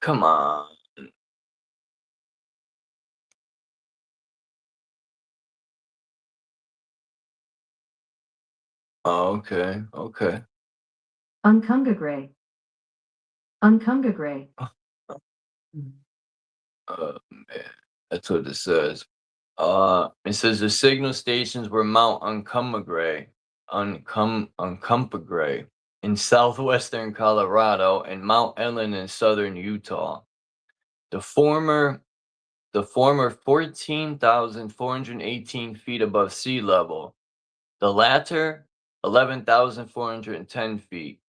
Come on. Oh, okay. Okay. Uncungagray. Uncungagray. Man, that's what it says. It says the signal stations were Mount Uncompahgre in southwestern Colorado and Mount Ellen in southern Utah. The former 14,418 feet above sea level. The latter 11,410 feet.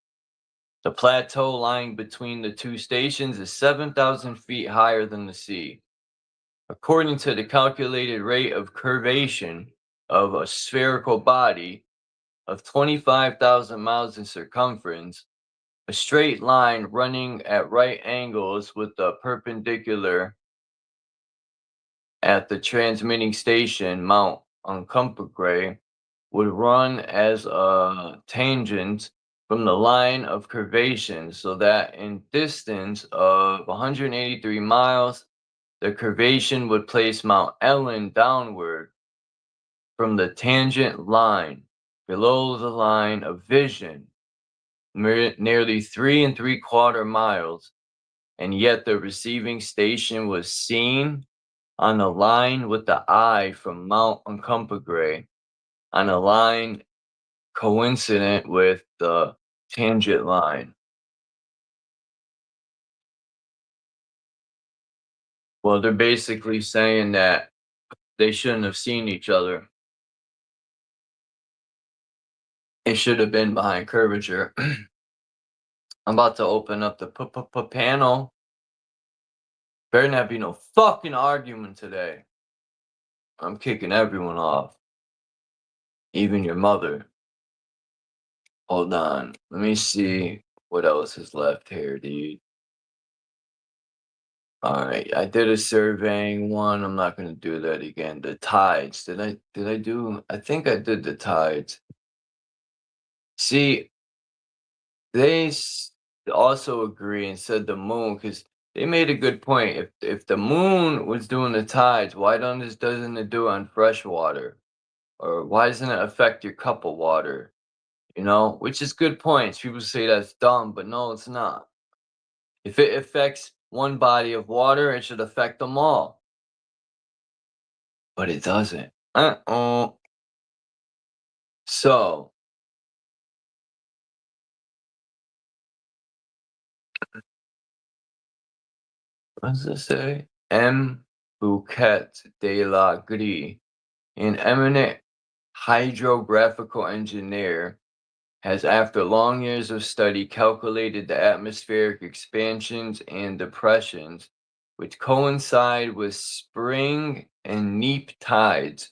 The plateau lying between the two stations is 7,000 feet higher than the sea. According to the calculated rate of curvation of a spherical body of 25,000 miles in circumference, a straight line running at right angles with the perpendicular at the transmitting station, Mount Uncompahgre, would run as a tangent from the line of curvation, so that in distance of 183 miles, the curvation would place Mount Ellen downward from the tangent line below the line of vision, nearly 3 3/4 miles, and yet the receiving station was seen on a line with the eye from Mount Uncompahgre, on a line coincident with the tangent line. Well, they're basically saying that they shouldn't have seen each other. It should have been behind curvature. I'm about to open up the panel. Better not be no fucking argument today. I'm kicking everyone off. Even your mother. Hold on. Let me see what else is left here, dude. Alright, I did a surveying one. I'm not gonna do that again. The tides. Did I do? I think I did the tides. See, they also agree and said the moon, because they made a good point. If the moon was doing the tides, why doesn't it do it on fresh water? Or why doesn't it affect your cup of water? You know, which is good points. People say that's dumb, but no, it's not. If it affects one body of water, it should affect them all. But it doesn't. So, what does it say? M. Bouquet de la Gris, an eminent hydrographical engineer, has, after long years of study, calculated the atmospheric expansions and depressions which coincide with spring and neap tides.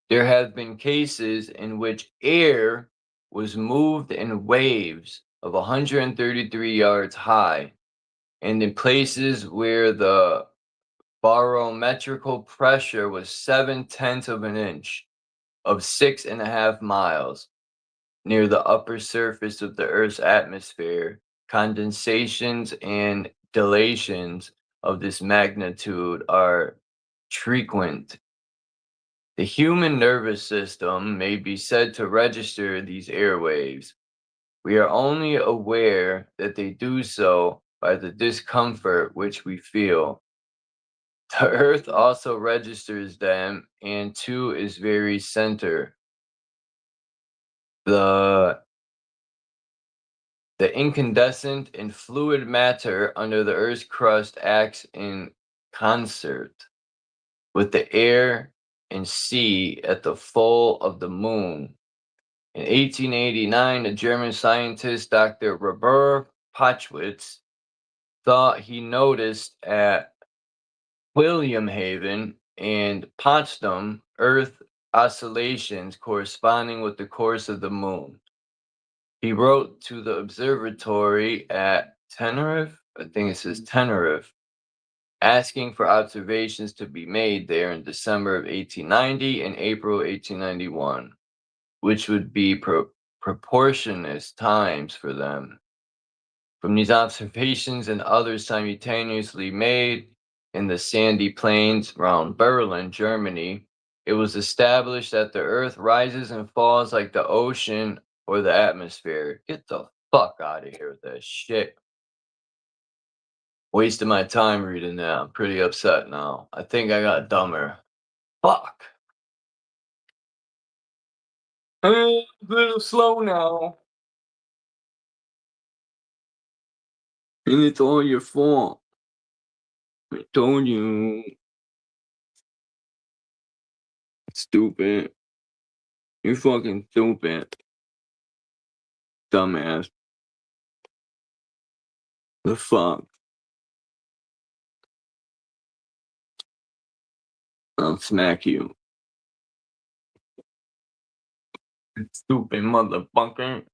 There have been cases in which air was moved in waves of 133 yards high, and in places where the barometrical pressure was 7/10 of an inch of 6.5 miles near the upper surface of the Earth's atmosphere, condensations and dilations of this magnitude are frequent. The human nervous system may be said to register these airwaves. We are only aware that they do so by the discomfort which we feel. The Earth also registers them, and to its very center. The incandescent and fluid matter under the Earth's crust acts in concert with the air and sea at the full of the moon. In 1889, a German scientist, Dr. Robert Pachwitz, thought he noticed at Williamhaven and Potsdam Earth oscillations corresponding with the course of the moon. He wrote to the observatory at Tenerife, I think it says Tenerife, asking for observations to be made there in December of 1890 and April 1891, which would be proportionate times for them. From these observations and others simultaneously made in the sandy plains around Berlin, Germany, It was established that the earth rises and falls like the ocean or the atmosphere. Get the fuck out of here with that shit. Wasted my time reading that. I'm pretty upset now. I think I got dumber. Fuck. A little slow now. And it's all your fault. I told you. Stupid. You're fucking stupid. Dumbass. The fuck? I'll smack you. Stupid motherfucker.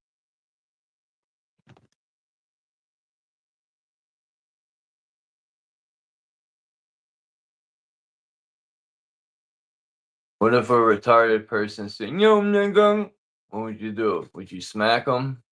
What if a retarded person said, yo, nigga? What would you do? Would you smack him?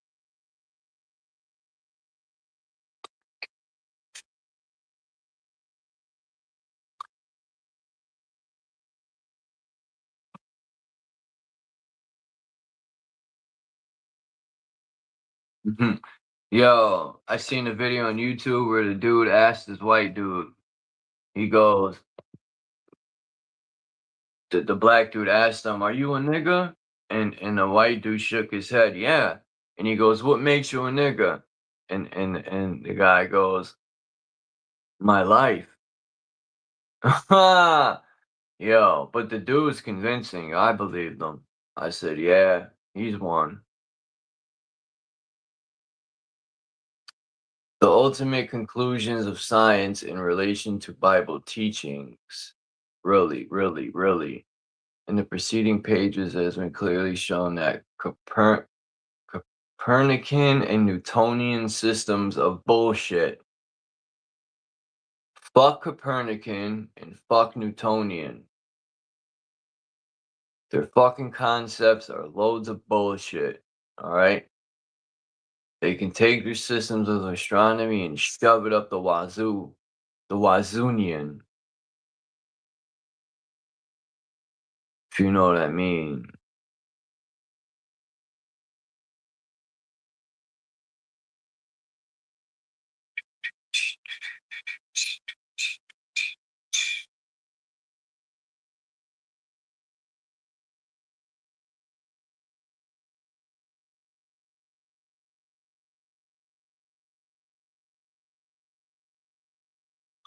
Yo, I seen a video on YouTube where the dude asked this white dude, he goes, the black dude asked him, are you a nigga? And the white dude shook his head, yeah. And he goes, what makes you a nigga? And the guy goes, my life. Yo, but the dude's convincing. I believed him. I said, yeah, he's one. The ultimate conclusions of science in relation to Bible teachings. Really. In the preceding pages, it has been clearly shown that Copernican and Newtonian systems of bullshit. Fuck Copernican and fuck Newtonian. Their fucking concepts are loads of bullshit, alright? They can take their systems of astronomy and shove it up the wazoo. The Wazoonian. If you know what I mean.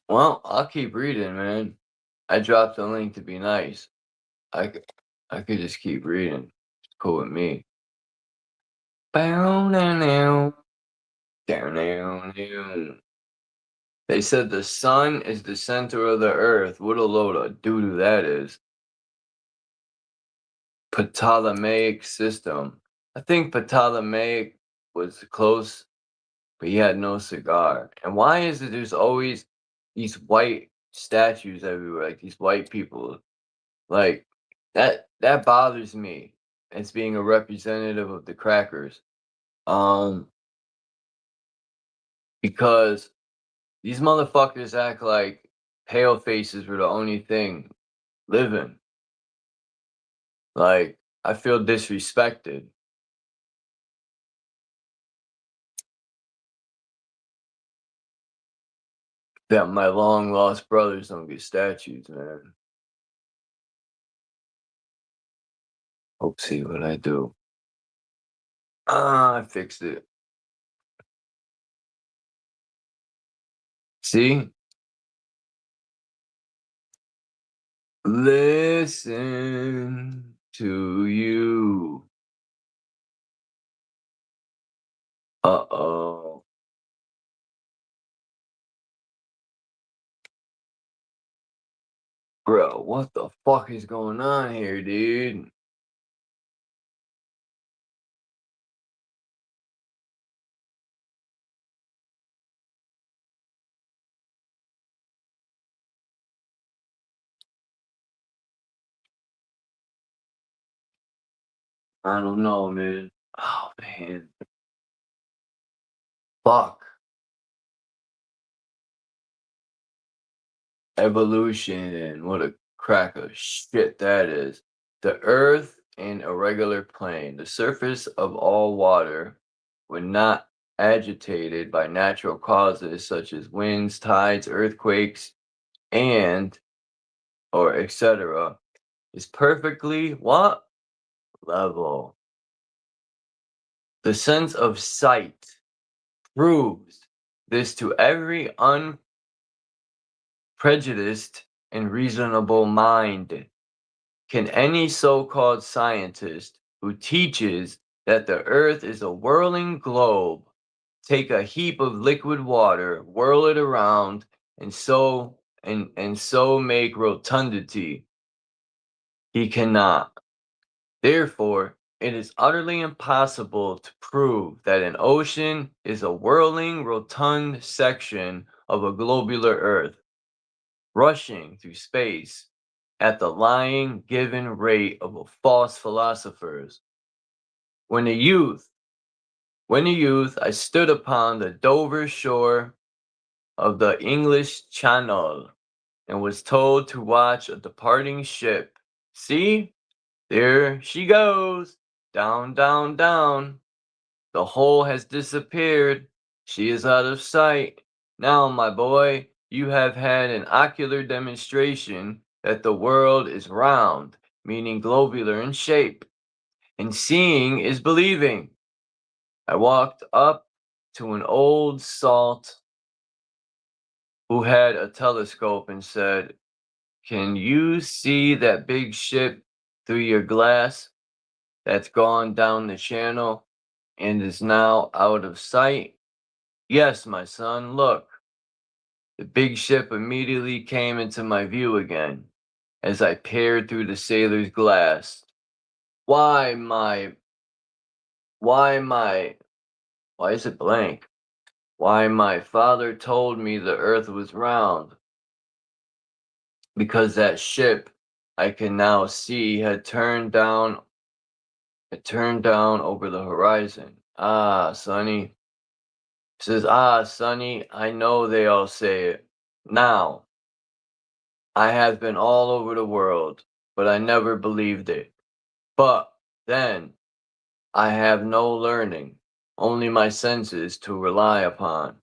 Well, I'll keep reading, man. I dropped the link to be nice. I could just keep reading. It's cool with me. Bow down. They said the sun is the center of the earth. What a load of doo-doo that is. Ptolemaic system. I think Ptolemaic was close, but he had no cigar. And why is it there's always these white statues everywhere, like these white people? Like that bothers me as being a representative of the crackers. Because these motherfuckers act like pale faces were the only thing living. Like, I feel disrespected. That my long lost brothers don't get statues, man. Hope see what I do. I fixed it. See? Listen to you. Uh-oh. Bro, what the fuck is going on here, dude? I don't know, man. Oh, man. Fuck. Evolution. What a crack of shit that is. The earth in a regular plane, the surface of all water, when not agitated by natural causes such as winds, tides, earthquakes, and or etc., is perfectly what? Level. The sense of sight proves this to every unprejudiced and reasonable mind. Can any so-called scientist who teaches that the earth is a whirling globe take a heap of liquid water, whirl it around, and so make rotundity? He cannot. Therefore, it is utterly impossible to prove that an ocean is a whirling, rotund section of a globular earth, rushing through space at the lying given rate of a false philosophers. When a youth, I stood upon the Dover shore of the English Channel and was told to watch a departing ship. See, there she goes, down, down, down. The hole has disappeared. She is out of sight. Now, my boy, you have had an ocular demonstration that the world is round, meaning globular in shape, and seeing is believing. I walked up to an old salt who had a telescope and said, "Can you see that big ship through your glass that's gone down the channel and is now out of sight?" "Yes, my son, look." The big ship immediately came into my view again as I peered through the sailor's glass. Why is it blank? Why, my father told me the earth was round. Because that ship I can now see had turned down over the horizon. Ah, Sonny. Says, "Ah, Sonny, I know they all say it. Now, I have been all over the world, but I never believed it. But then, I have no learning, only my senses to rely upon.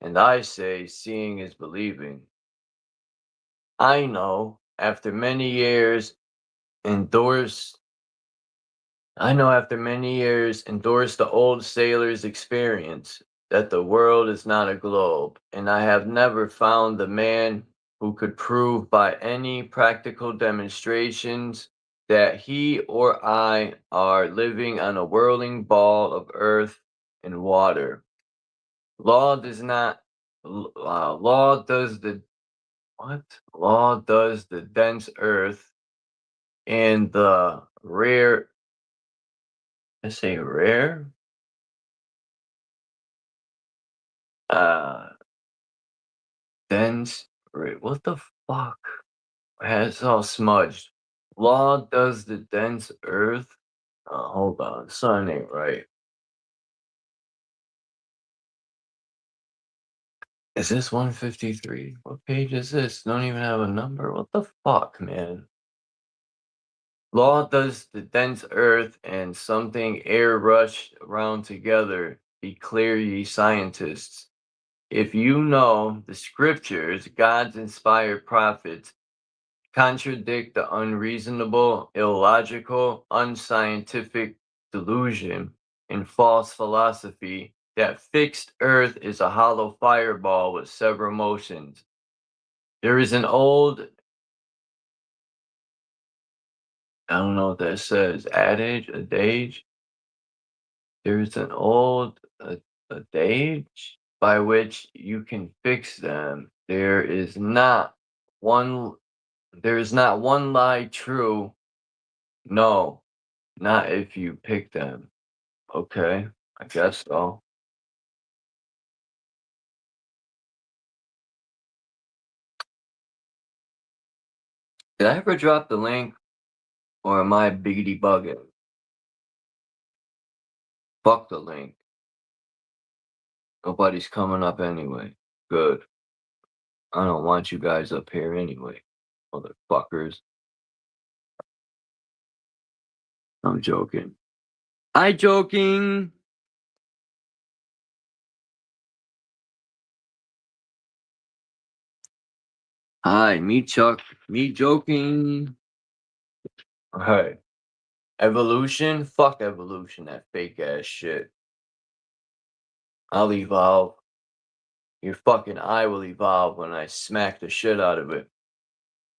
And I say, seeing is believing. I know, after many years endorsed the old sailor's experience that the world is not a globe, and I have never found the man who could prove by any practical demonstrations that he or I are living on a whirling ball of earth and water. Law does the dense earth and the what the fuck? It's all smudged. Law does the dense earth. Hold on, something ain't right. Is this 153? What page is this? Don't even have a number. What the fuck, man? Law does the dense earth and something air rushed around together. Be clear, ye scientists. If you know the scriptures, God's inspired prophets contradict the unreasonable, illogical, unscientific delusion and false philosophy that fixed earth is a hollow fireball with several motions. There is an old, I don't know what that says, adage. There's an old adage by which you can fix them. There is not one lie true. No, not if you pick them. Okay, I guess so. Did I ever drop the link, or am I biggity bugging? Fuck the link. Nobody's coming up anyway. Good. I don't want you guys up here anyway. Motherfuckers. I'm joking. I joking. Hi, me Chuck. Me joking. Alright. Evolution? Fuck evolution, that fake ass shit. I'll evolve. Your fucking eye will evolve when I smack the shit out of it.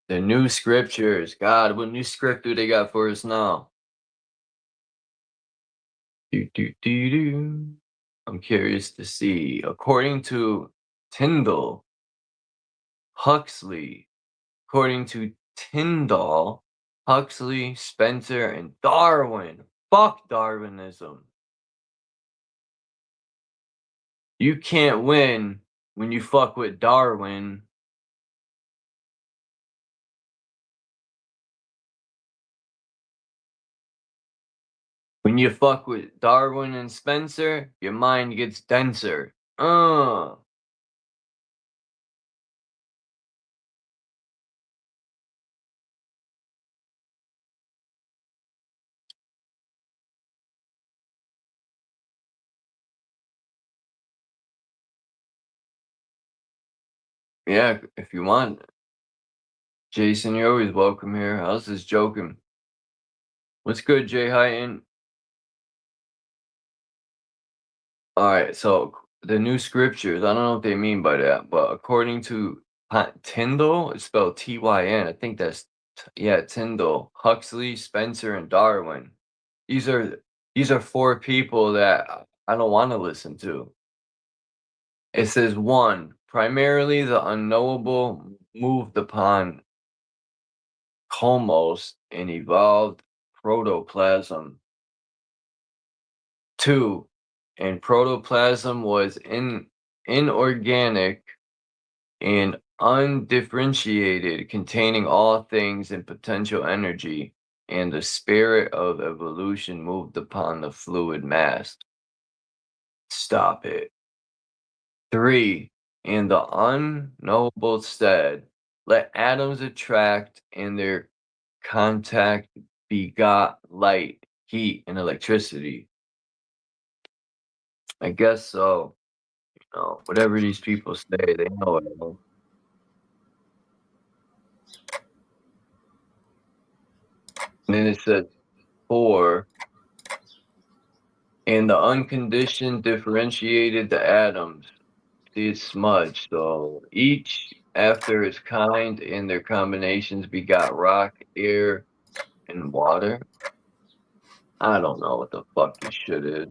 The new scriptures. God, what new script do they got for us now? I'm curious to see. According to Tyndall, Huxley, according to Tyndall, Huxley, Spencer, and Darwin. Fuck Darwinism. You can't win when you fuck with Darwin. When you fuck with Darwin and Spencer, your mind gets denser. Yeah, if you want. Jason, you're always welcome here. I was just joking. What's good, Jay Hyten? Alright, so the new scriptures, I don't know what they mean by that, but according to Tyndall, it's spelled T-Y-N. I think that's, Tyndall, Huxley, Spencer, and Darwin. These are 4 people that I don't want to listen to. It says 1, primarily the unknowable moved upon Cosmos and evolved protoplasm. 2, and protoplasm was inorganic and undifferentiated, containing all things in potential energy, and the spirit of evolution moved upon the fluid mass. Stop it. 3, and the unknowable said, let atoms attract, and their contact begot light, heat, and electricity. I guess so. You know, whatever these people say, they know it. And then it says 4, and the unconditioned differentiated the atoms. See, it's smudged. So each after its kind, and their combinations begot rock, air, and water. I don't know what the fuck this shit is.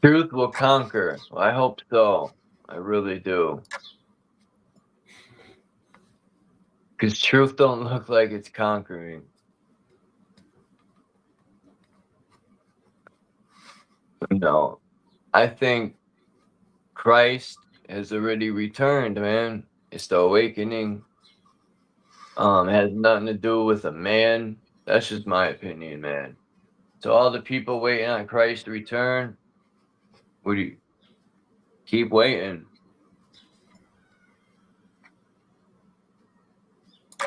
Truth will conquer. Well, I hope so. I really do. Because truth don't look like it's conquering. No. I think Christ has already returned, man. It's the awakening. It has nothing to do with a man. That's just my opinion, man. So all the people waiting on Christ to return, would you keep waiting?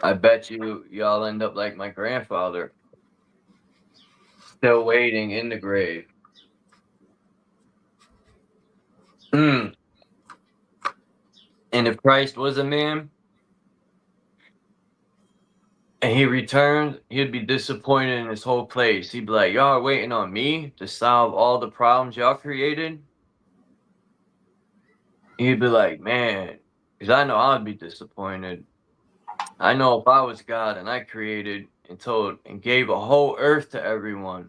I bet y'all end up like my grandfather, still waiting in the grave. And if Christ was a man and he returned, he'd be disappointed in his whole place. He'd be like, y'all are waiting on me to solve all the problems y'all created? He'd be like, man, because I know I'd be disappointed. I know if I was God and I created and told and gave a whole earth to everyone,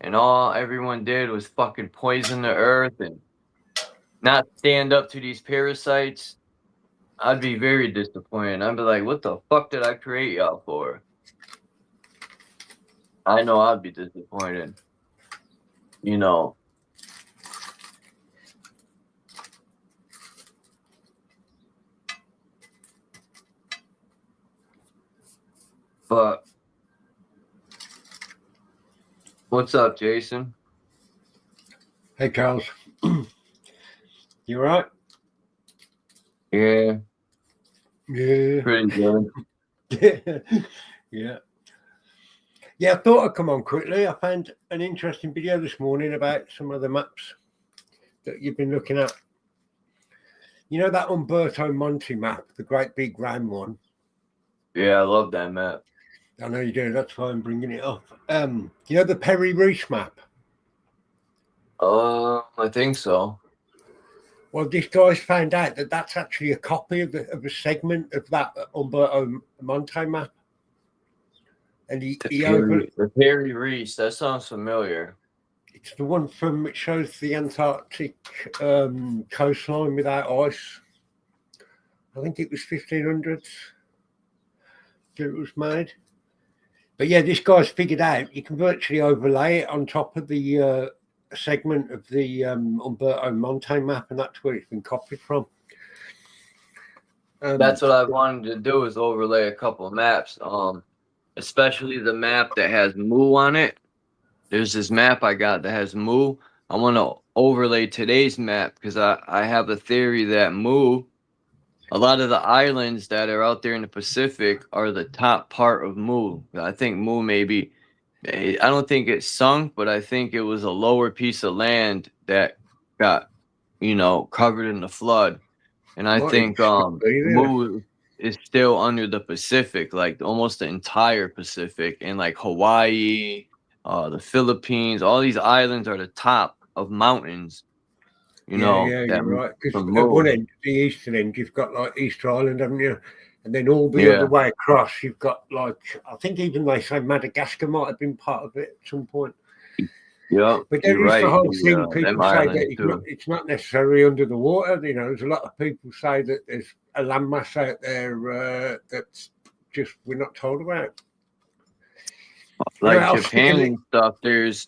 and all everyone did was fucking poison the earth and not stand up to these parasites, I'd be very disappointed. I'd be like, what the fuck did I create y'all for? I know I'd be disappointed. You know. But what's up, Jason? Hey, Carlos. You all right? Yeah. Yeah. Pretty good. Yeah. Yeah, I thought I'd come on quickly. I found an interesting video this morning about some of the maps that you've been looking at. You know that Umberto Monti map, the great big round one? Yeah, I love that map. I know you do. That's why I'm bringing it up. You know the Perry Reese map? I think so. Well, this guy's found out that that's actually a copy of a segment of that Umberto Monti map. And The Perry Reese, that sounds familiar. It's the one from, it shows the Antarctic coastline without ice. I think it was 1500s that it was made. But yeah, this guy's figured out you can virtually overlay it on top of the segment of the Umberto Monti map, and that's where it's been copied from. That's what I wanted to do, is overlay a couple of maps, especially the map that has Moo on it. There's this map I got that has Moo. I want to overlay today's map because I have a theory that Moo, a lot of the islands that are out there in the Pacific are the top part of Moo. I think Moo maybe, I don't think it sunk, but I think it was a lower piece of land that got, covered in the flood. And I think Moo is still under the Pacific, like almost the entire Pacific, and like Hawaii, the Philippines, all these islands are the top of mountains. Yeah, you're right. Because at one end, the eastern end, you've got like Easter Island, haven't you? And then all the other way across, you've got like, I think even they say Madagascar might have been part of it at some point. Yeah, but there is the whole thing. People say that it's not necessarily under the water. There's a lot of people say that there's a landmass out there that's just we're not told about. Like Japan and stuff, there's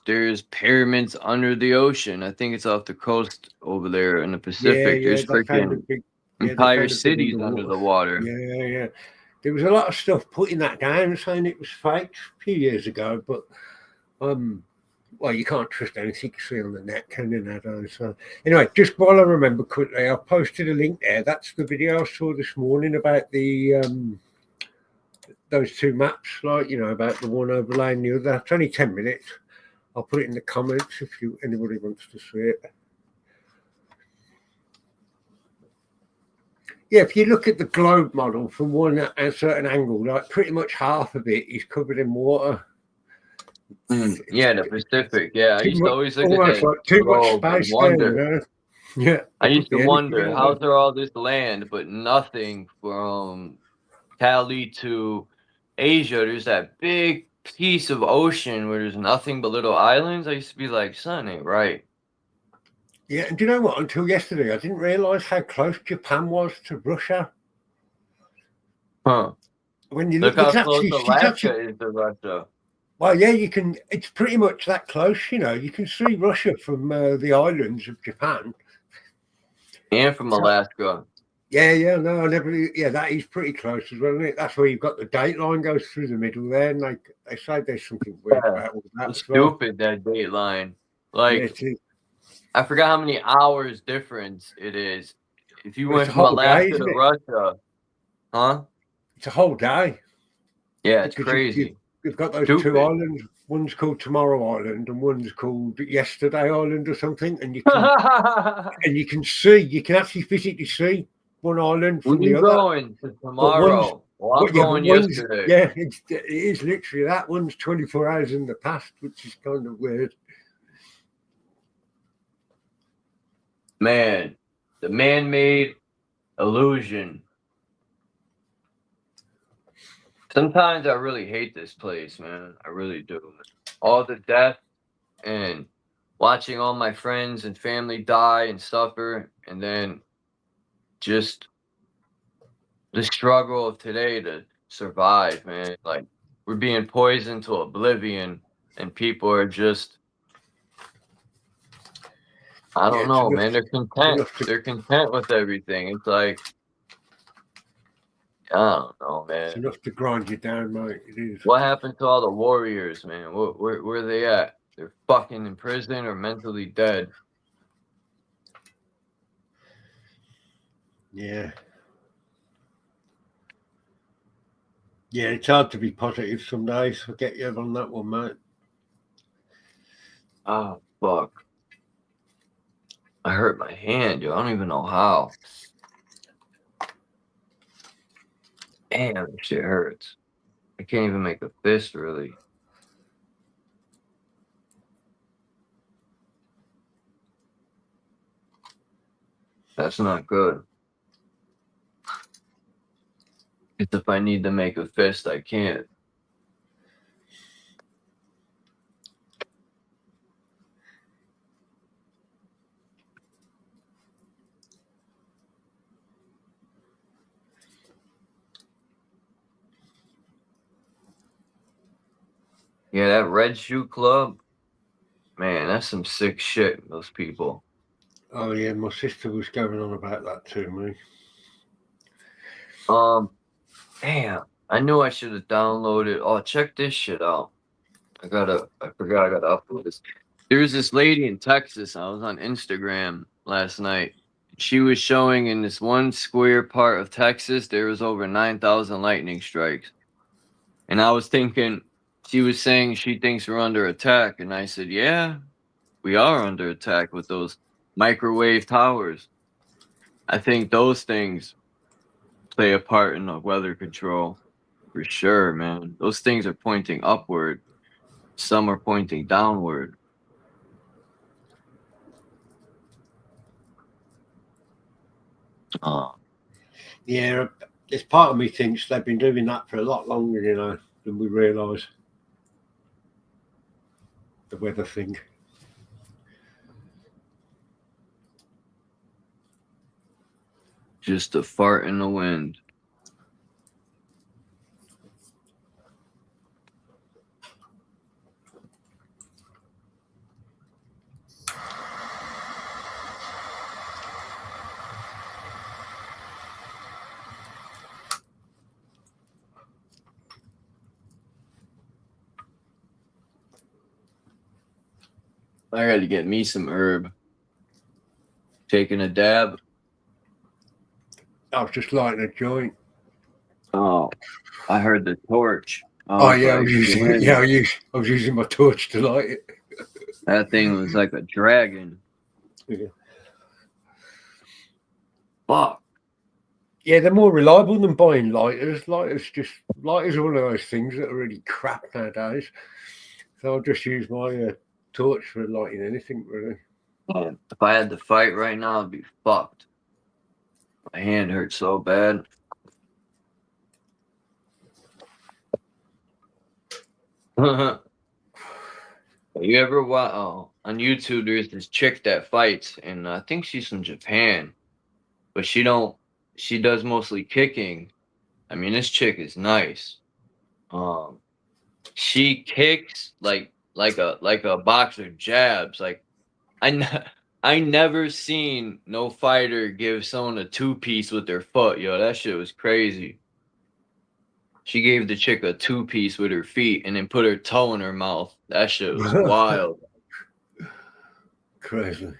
pyramids under the ocean. I think it's off the coast over there in the Pacific. There's freaking entire cities under the water. Yeah. There was a lot of stuff putting that down, saying it was fake a few years ago, but well, you can't trust anything you see on the net, can you, nowadays? So anyway, just while I remember quickly, I posted a link there. That's the video I saw this morning about the those two maps, like, about the one overlaying the other. It's only 10 minutes. I'll put it in the comments if anybody wants to see it. Yeah, if you look at the globe model from a certain angle, like pretty much half of it is covered in water. Yeah, the Pacific. Yeah, I used to always look at that. Like too much space there, Yeah. I used to wonder, how's there all this land, but nothing from Cali to Asia? There's that big piece of ocean where there's nothing but little islands. I used to be like, son, ain't right. Yeah, and do you know what? Until yesterday, I didn't realize how close Japan was to Russia. Huh. When you look how close Alaska is to Russia. Well, yeah, you can. It's pretty much that close. You can see Russia from the islands of Japan and from Alaska. Yeah, no, I never. Yeah, that is pretty close as well, isn't it? That's where you've got the date line goes through the middle there, and they say there's something weird about all that. It's stupid, that date line. Like, I forgot how many hours difference it is. If you went from Alaska to Russia, huh? It's a whole day. Yeah, it's crazy. You've got those two islands. One's called Tomorrow Island, and one's called Yesterday Island or something. And you can you can actually physically see one island from the other. Going to tomorrow? Well, I'm going yesterday. Yeah, it is literally that. One's 24 hours in the past, which is kind of weird. Man, the man-made illusion. Sometimes I really hate this place, man. I really do. All the death and watching all my friends and family die and suffer, and then just the struggle of today to survive, man. Like, we're being poisoned to oblivion, and people are just, I don't know, man. They're content. They're content with everything. It's like, I don't know, man. It's enough to grind you down, mate. It is. What happened to all the warriors, man? Where are they at? They're fucking in prison or mentally dead. Yeah. Yeah, it's hard to be positive some days. I'll get you on that one, mate. Oh, fuck. I hurt my hand, yo. I don't even know how. Damn, this shit hurts. I can't even make a fist, really. That's not good. It's if I need to make a fist, I can't. Yeah, that Red Shoe Club, man, that's some sick shit, those people. Oh, yeah, my sister was going on about that to me. Damn, I knew I should have downloaded. Oh, check this shit out. I forgot I gotta upload this. There's this lady in Texas. I was on Instagram last night. She was showing in this one square part of Texas, there was over 9,000 lightning strikes. And I was thinking, she was saying she thinks we're under attack. And I said, yeah, we are under attack with those microwave towers. I think those things play a part in the weather control for sure, man. Those things are pointing upward. Some are pointing downward. Yeah, there's part of me thinks they've been doing that for a lot longer, you know, than we realise. The weather thing. Just a fart in the wind. I gotta get me some herb. Taking a dab. I was just lighting a joint. Oh, I heard the torch. Oh yeah, I was using my torch to light it. That thing was like a dragon. Yeah. Fuck. Yeah, they're more reliable than buying lighters. Lighters are one of those things that are really crap nowadays. So I'll just use my torch for lighting anything, really. If I had to fight right now, I'd be fucked. My hand hurts so bad. You ever watch? Oh, on YouTube, there's this chick that fights, and I think she's from Japan, but she does mostly kicking. I mean, this chick is nice. She kicks like a boxer jabs. Like I never seen no fighter give someone a 2-piece with their foot. Yo, that shit was crazy. She gave the chick a 2-piece with her feet and then put her toe in her mouth. That shit was wild. Crazy.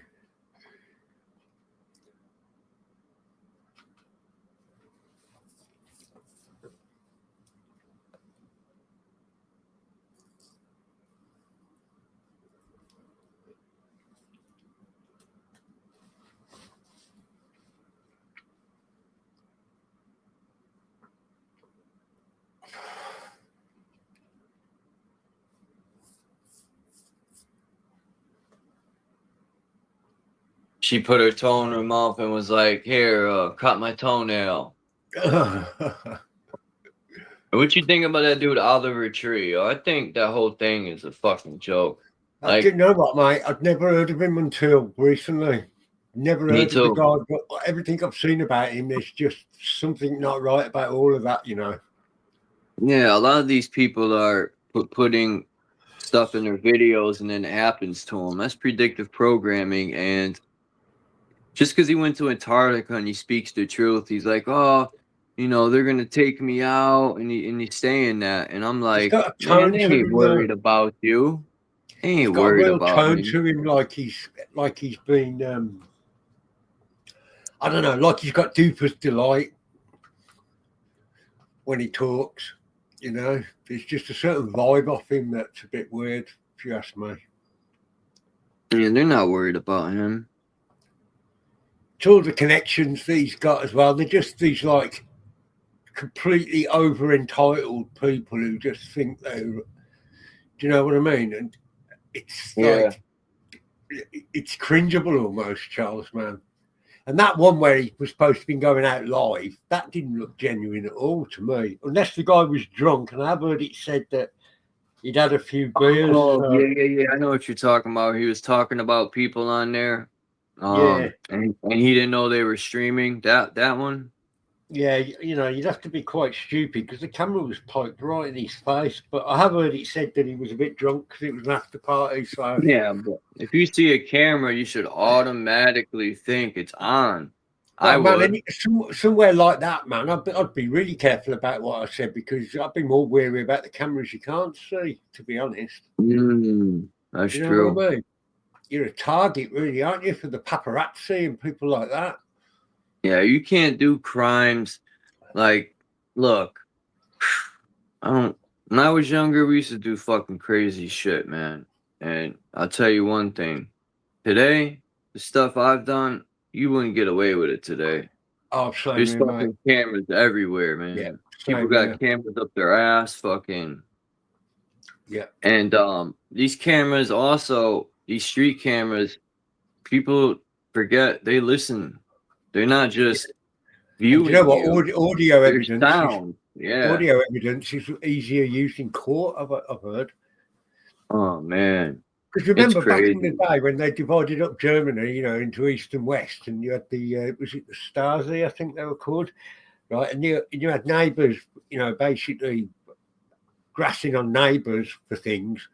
She put her toe in her mouth and was like, here, cut my toenail. What you think about that dude, Oliver Tree? I think that whole thing is a fucking joke. I didn't know what, mate. I'd never heard of him until recently. Never heard of the guy, but everything I've seen about him, there's just something not right about all of that, you know. Yeah, a lot of these people are putting stuff in their videos and then it happens to them. That's predictive programming. And just because he went to Antarctica and he speaks the truth, he's like, oh, you know, they're going to take me out. And he's saying that. And I'm like, man, they ain't worried about you. They ain't worried about me. To him like he's been, I don't know, like he's got Duper's delight when he talks. You know, there's just a certain vibe off him that's a bit weird, if you ask me. Yeah, they're not worried about him. It's all the connections that he's got as well. They're just these like completely over entitled people who just think they're, do you know what I mean? And it's like, it's cringeable almost, Charles, man. And that one where he was supposed to be going out live, that didn't look genuine at all to me, unless the guy was drunk. And I've heard it said that he'd had a few beers. Oh, yeah. I know what you're talking about. He was talking about people on there. And he didn't know they were streaming that one. Yeah, you know, you'd have to be quite stupid because the camera was poked right in his face. But I have heard it said that he was a bit drunk because it was an after party. So yeah, but if you see a camera, you should automatically think it's on. Somewhere like that, man, I'd be really careful about what I said because I'd be more wary about the cameras you can't see, to be honest. That's true. What I mean? You're a target, really, aren't you, for the paparazzi and people like that? Yeah, you can't do crimes. Like, look, when I was younger, we used to do fucking crazy shit, man. And I'll tell you one thing. Today, the stuff I've done, you wouldn't get away with it today. Oh, same. There's fucking cameras everywhere, man. Yeah, people got cameras up their ass, fucking. Yeah. And these cameras also, these street cameras, people forget they listen. They're not just viewing. You know what? Audio evidence. Sound. Audio evidence is easier used in court, I've heard. Oh, man. Because remember back in the day when they divided up Germany, you know, into East and West, and you had the, was it the Stasi, I think they were called, right? And you had neighbours, you know, basically grassing on neighbours for things.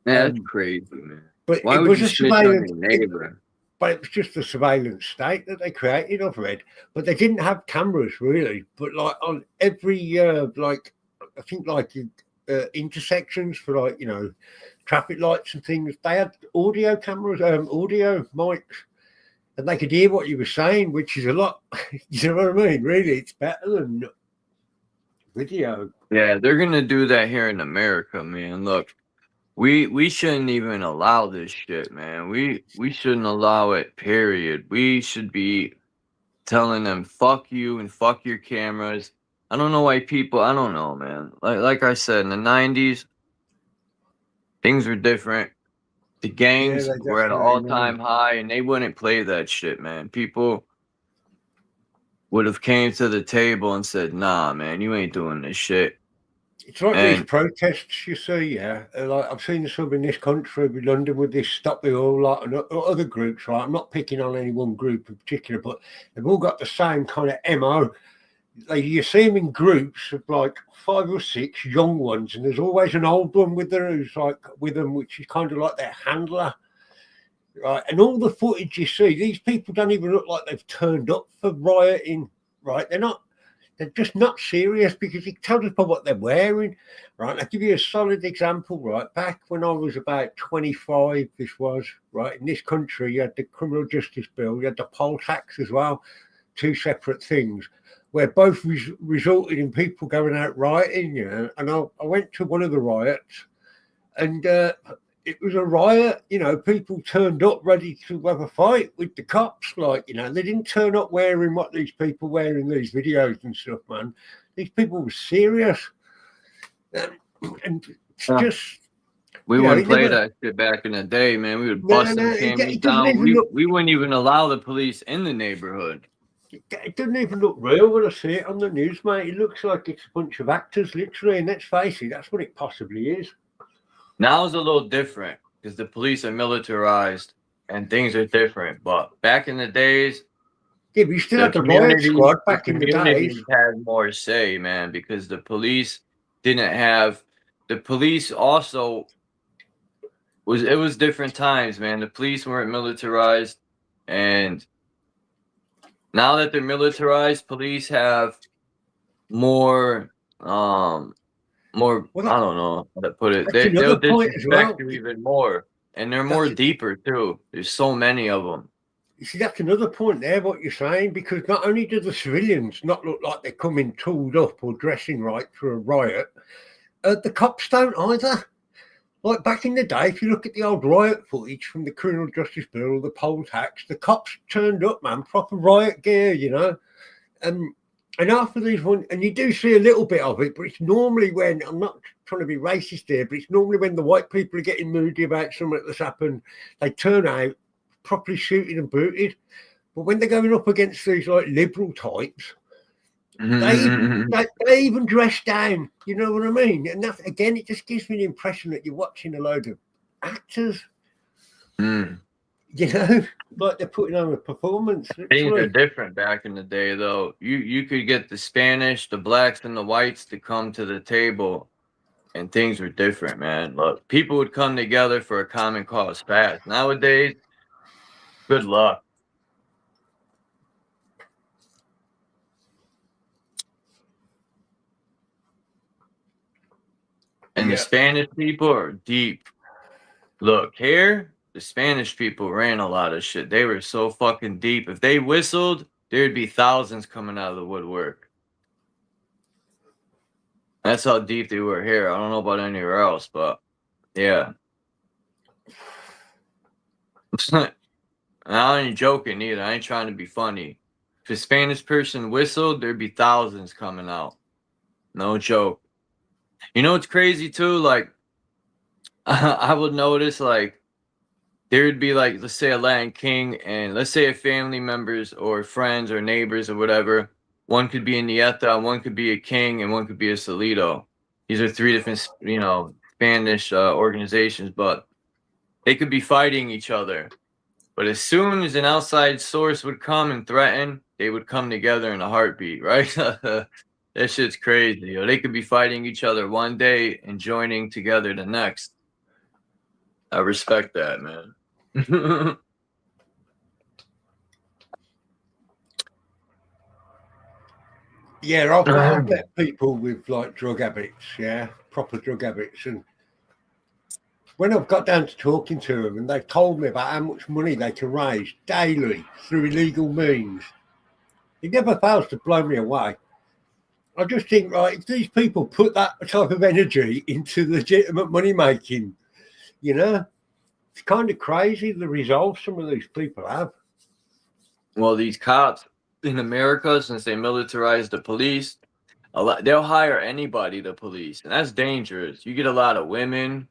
That's crazy, man. But why would you snitch on your neighbour? But it was just a surveillance state that they created, I've read. But they didn't have cameras, really. But, like, on every, like, I think, like, intersections for, like, you know, traffic lights and things, they had audio cameras, audio mics, and they could hear what you were saying, which is a lot. You know what I mean? Really, it's better than video. Yeah, they're going to do that here in America, man. Look. We shouldn't even allow this shit, man. We shouldn't allow it, period. We should be telling them fuck you and fuck your cameras. I don't know why people, I don't know, man. Like I said, in the 90s, things were different. The gangs were at an all-time high, and they wouldn't play that shit, man. People would have came to the table and said, nah, man, you ain't doing this shit. It's like these protests, you see, yeah. Like I've seen some in this country, in London, with this Stop the Oil lot and other groups, right? I'm not picking on any one group in particular, but they've all got the same kind of MO. Like you see them in groups of like 5 or 6 young ones, and there's always an old one with them who's like with them, which is kind of like their handler, right? And all the footage you see, these people don't even look like they've turned up for rioting, right? They're just not serious because it tells us by what they're wearing, right? I'll give you a solid example, right? Back when I was about 25, this was, right? In this country, you had the criminal justice bill, you had the poll tax as well, 2 separate things, where both resulted in people going out rioting, you know? And I went to one of the riots, and it was a riot, you know, people turned up ready to have a fight with the cops, like, you know, they didn't turn up wearing what these people wear in these videos and stuff, man. These people were serious. And it's just... We wouldn't play that shit back in the day, man. We would bust them cameras down. We wouldn't even allow the police in the neighborhood. It doesn't even look real when I see it on the news, mate. It looks like it's a bunch of actors, literally, and let's face it, that's what it possibly is. Now it's a little different because the police are militarized and things are different. But back in the days, yeah, we still had the riot squad back in the days. Had more say, man, because the police didn't have. The police also was different times, man. The police weren't militarized, and now that they're militarized, police have more. More, I don't know how to put it. They'll disrespect you even more, and they're more deeper too. There's so many of them. you see, that's another point there, what you're saying, because not only do the civilians not look like they're coming tooled up or dressing right for a riot, the cops don't either. Like back in the day, if you look at the old riot footage from the criminal justice bill, the poll tax, the cops turned up, man, proper riot gear, you know. And after these ones, and you do see a little bit of it, but it's normally when, I'm not trying to be racist here, but it's normally when the white people are getting moody about something that's happened, they turn out properly suited and booted. But when they're going up against these like liberal types, they even dress down, you know what I mean? And that, again, it just gives me the impression that you're watching a load of actors, you know, like they're putting on a performance. Things are different back in the day, though. You could get the Spanish, the blacks, and the whites to come to the table, and things were different, man. Look, people would come together for a common cause fast. Nowadays, good luck. And the Spanish people are deep. Look, here, the Spanish people ran a lot of shit. They were so fucking deep. If they whistled, there'd be thousands coming out of the woodwork. That's how deep they were here. I don't know about anywhere else, but yeah. I ain't joking either. I ain't trying to be funny. If a Spanish person whistled, there'd be thousands coming out. No joke. You know what's crazy too? Like, I would notice, like, there would be, like, let's say a Latin king, and let's say a family members or friends or neighbors or whatever. One could be a Nieta, one could be a king, and one could be a Solito. These are three different, you know, Spanish organizations, but they could be fighting each other. But as soon as an outside source would come and threaten, they would come together in a heartbeat, right? That shit's crazy. You know, they could be fighting each other one day and joining together the next. I respect that, man. Yeah, I've met people with like drug habits, yeah, proper drug habits. And when I've got down to talking to them and they've told me about how much money they can raise daily through illegal means, it never fails to blow me away. I just think, right, if these people put that type of energy into legitimate money making, you know, it's kind of crazy the resolve some of these people have. Well, these cops in America, since they militarized the police, they'll hire anybody to police, and that's dangerous. You get a lot of women.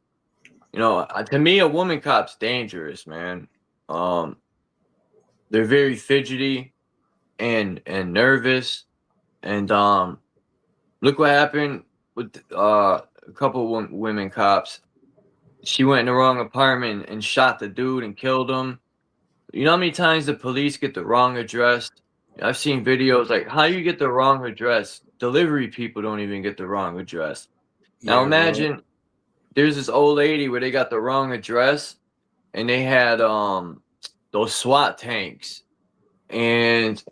You know, to me, a woman cop's dangerous, man. They're very fidgety and nervous, and look what happened with a couple of women cops. She went in the wrong apartment and shot the dude and killed him. You know how many times the police get the wrong address? I've seen videos like how you get the wrong address. Delivery people don't even get the wrong address. Now imagine there's this old lady where they got the wrong address and they had those SWAT tanks and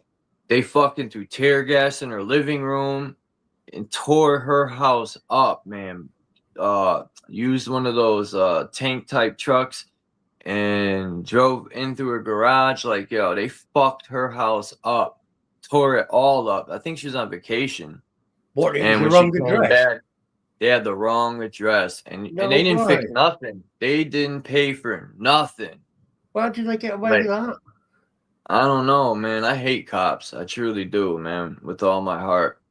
they fucking threw tear gas in her living room and tore her house up, man. Used one of those tank type trucks and drove into her garage. Like, yo, they fucked her house up, tore it all up. I think she was on vacation. What, it and was when the she wrong came address? back, they had the wrong address, and No they didn't fix way. nothing. They didn't pay for nothing. Why did they get away Like, with that? I don't know, man. I hate cops. I truly do, man, with all my heart.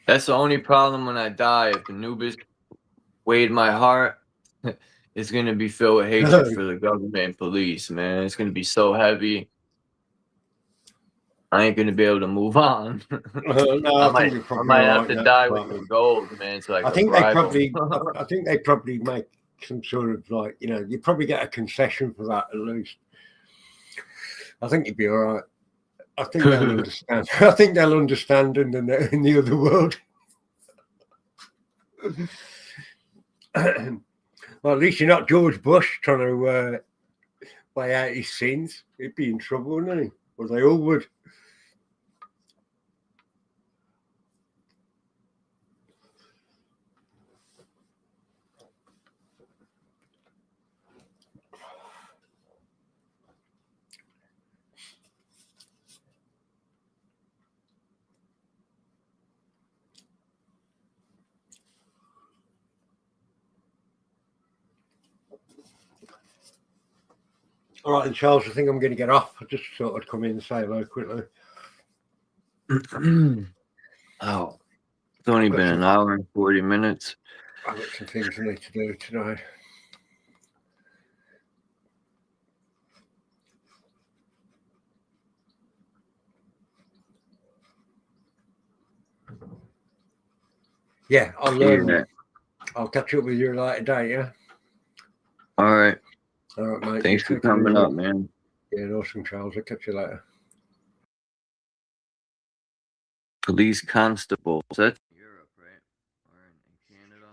That's the only problem when I die. If Anubis weighed my heart, it's gonna be filled with hatred for the government and police, man. It's gonna be so heavy. I ain't gonna be able to move on. No, I I think you're might probably have right to in that die with department. the gold, man. So I think they probably make some sort of like, you know, you probably get a concession for that at least. I think you'd be all right. I think they'll understand. I think they'll understand in the other world. Well, at least you're not George Bush trying to weigh out his sins. He'd be in trouble, wouldn't he? Well, they all would. All right, and Charles, I think I'm going to get off. I just thought I'd come in and say hello quickly. Oh, it's only been an hour and 40 minutes. I've got some things I need to do tonight. Yeah, I'll catch up with you later date, yeah? All right. All right, mate. Thanks for coming up, man. Yeah, awesome, Charles. I'll catch you later. Police constable. That's Europe, right? Or in Canada?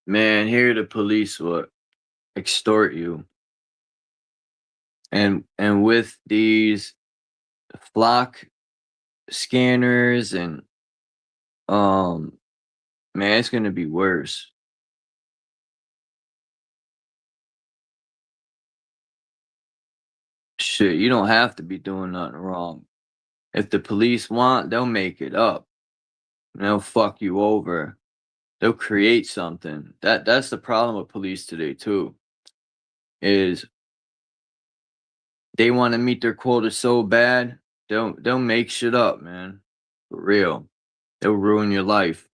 Man, here the police will extort you. And with these flock scanners and man, it's gonna be worse. Shit, you don't have to be doing nothing wrong. If the police want, they'll make it up. They'll fuck you over. They'll create something. That's the problem with police today too. Is they want to meet their quota so bad, they'll make shit up, man. For real. They'll ruin your life.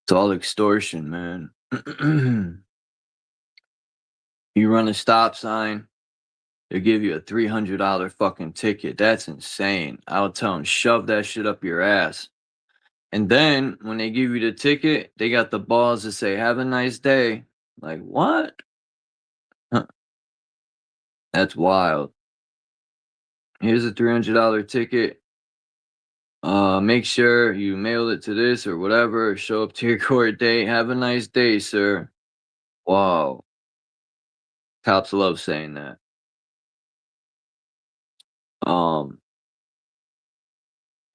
It's all extortion, man. You run a stop sign, they'll give you a $300 fucking ticket. That's insane. I'll tell them, shove that shit up your ass. And then when they give you the ticket, they got the balls to say, have a nice day. Like, what? Huh. That's wild. Here's a $300 ticket. Make sure you mail it to this or whatever. Show up to your court date. Have a nice day, sir. Wow. Cops love saying that.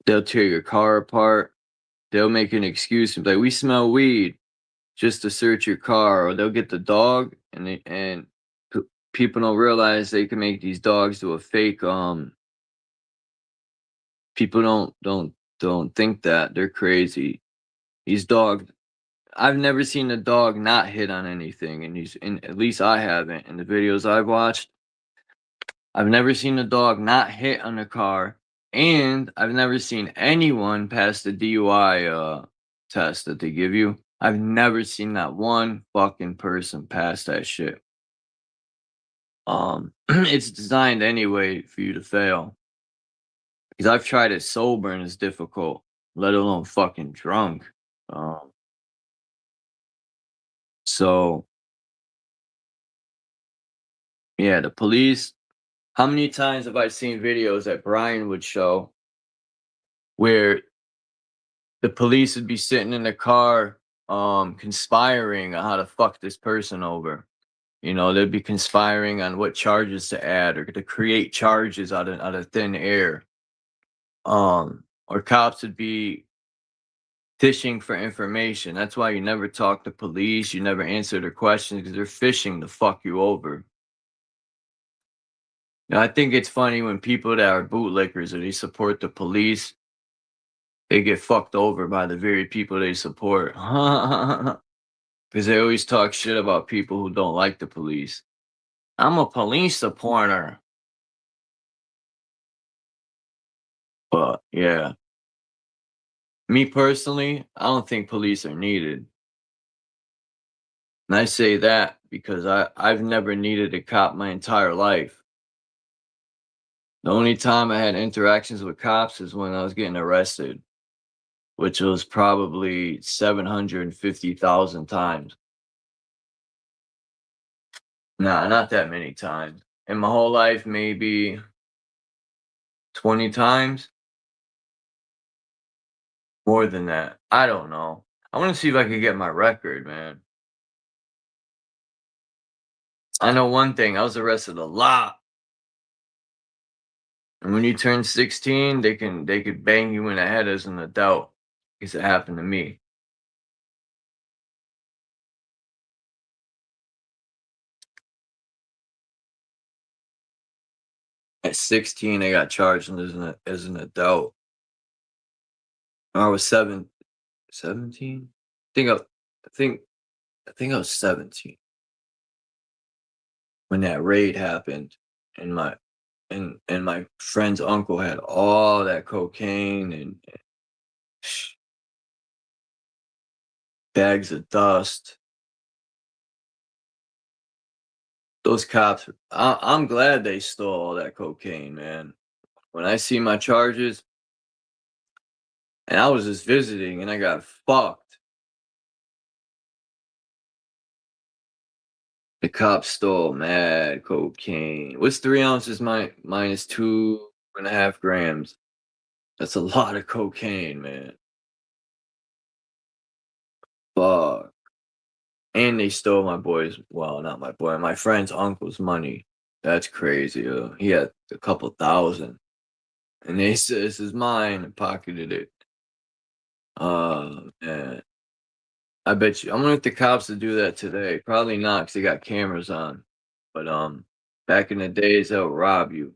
They'll tear your car apart. They'll make an excuse and be like, we smell weed, just to search your car. Or they'll get the dog, and people don't realize they can make these dogs do a fake. People don't think that. They're crazy. These dogs, I've never seen a dog not hit on anything, and at least I haven't. In the videos I've watched, I've never seen a dog not hit on a car, and I've never seen anyone pass the DUI test that they give you. I've never seen that one fucking person pass that shit. It's designed anyway for you to fail. Because I've tried it sober and it's difficult, let alone fucking drunk. So yeah, the police. How many times have I seen videos that Brian would show where the police would be sitting in the car conspiring on how to fuck this person over? You know, they'd be conspiring on what charges to add or to create charges out of thin air. Or cops would be fishing for information. That's why you never talk to police, you never answer their questions, because they're fishing to fuck you over. Now, I think it's funny when people that are bootlickers or they support the police, they get fucked over by the very people they support. Because they always talk shit about people who don't like the police. I'm a police supporter. But yeah. Me personally, I don't think police are needed. And I say that because I've never needed a cop my entire life. The only time I had interactions with cops is when I was getting arrested, which was probably 750,000 times. Nah, not that many times. In my whole life, maybe 20 times? More than that. I don't know. I want to see if I can get my record, man. I know one thing. I was arrested a lot. And when you turn 16, they could bang you in the head as an adult. Because it happened to me. At 16, I got charged as an adult. I was 17. I think I was 17 when that raid happened, and my friend's uncle had all that cocaine and bags of dust. Those cops, I'm glad they stole all that cocaine, man. When I see my charges, and I was just visiting and I got fucked. The cops stole mad cocaine. What's 3 ounces minus 2.5 grams? That's a lot of cocaine, man. Fuck. And they stole my friend's uncle's money. That's crazy. He had a couple thousand. And they said, this is mine, and pocketed it. Man. I bet you. I'm gonna get the cops to do that today. Probably not, because they got cameras on. But back in the days, they'll rob you.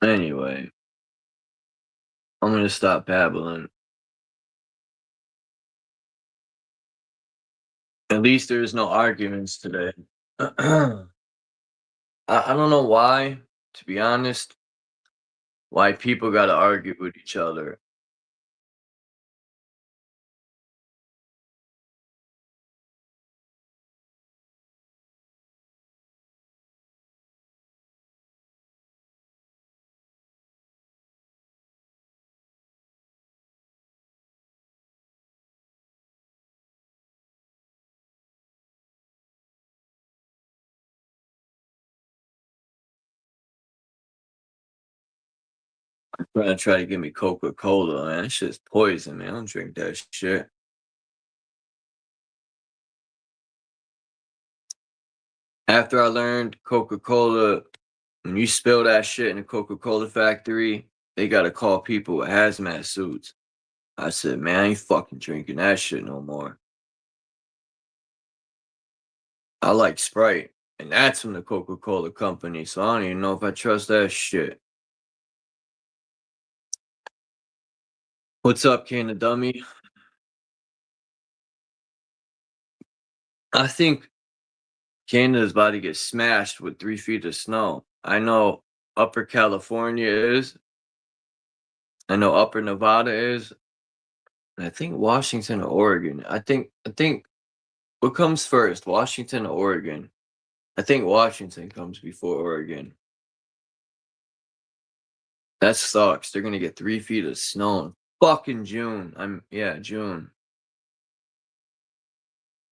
Anyway, I'm gonna stop babbling. At least there's no arguments today. I don't know why, to be honest, why people gotta argue with each other. Trying to try to give me Coca-Cola, man. That shit's poison, man. I don't drink that shit. After I learned Coca-Cola, when you spill that shit in a Coca-Cola factory, they gotta call people with hazmat suits. I said, man, I ain't fucking drinking that shit no more. I like Sprite, and that's from the Coca-Cola company, so I don't even know if I trust that shit. What's up, King the Dummy? I think Canada's about to get smashed with 3 feet of snow. I know Upper California is. I know Upper Nevada is. And I think Washington or Oregon. I think what comes first, Washington or Oregon? I think Washington comes before Oregon. That sucks. They're gonna get 3 feet of snow in fucking June. June.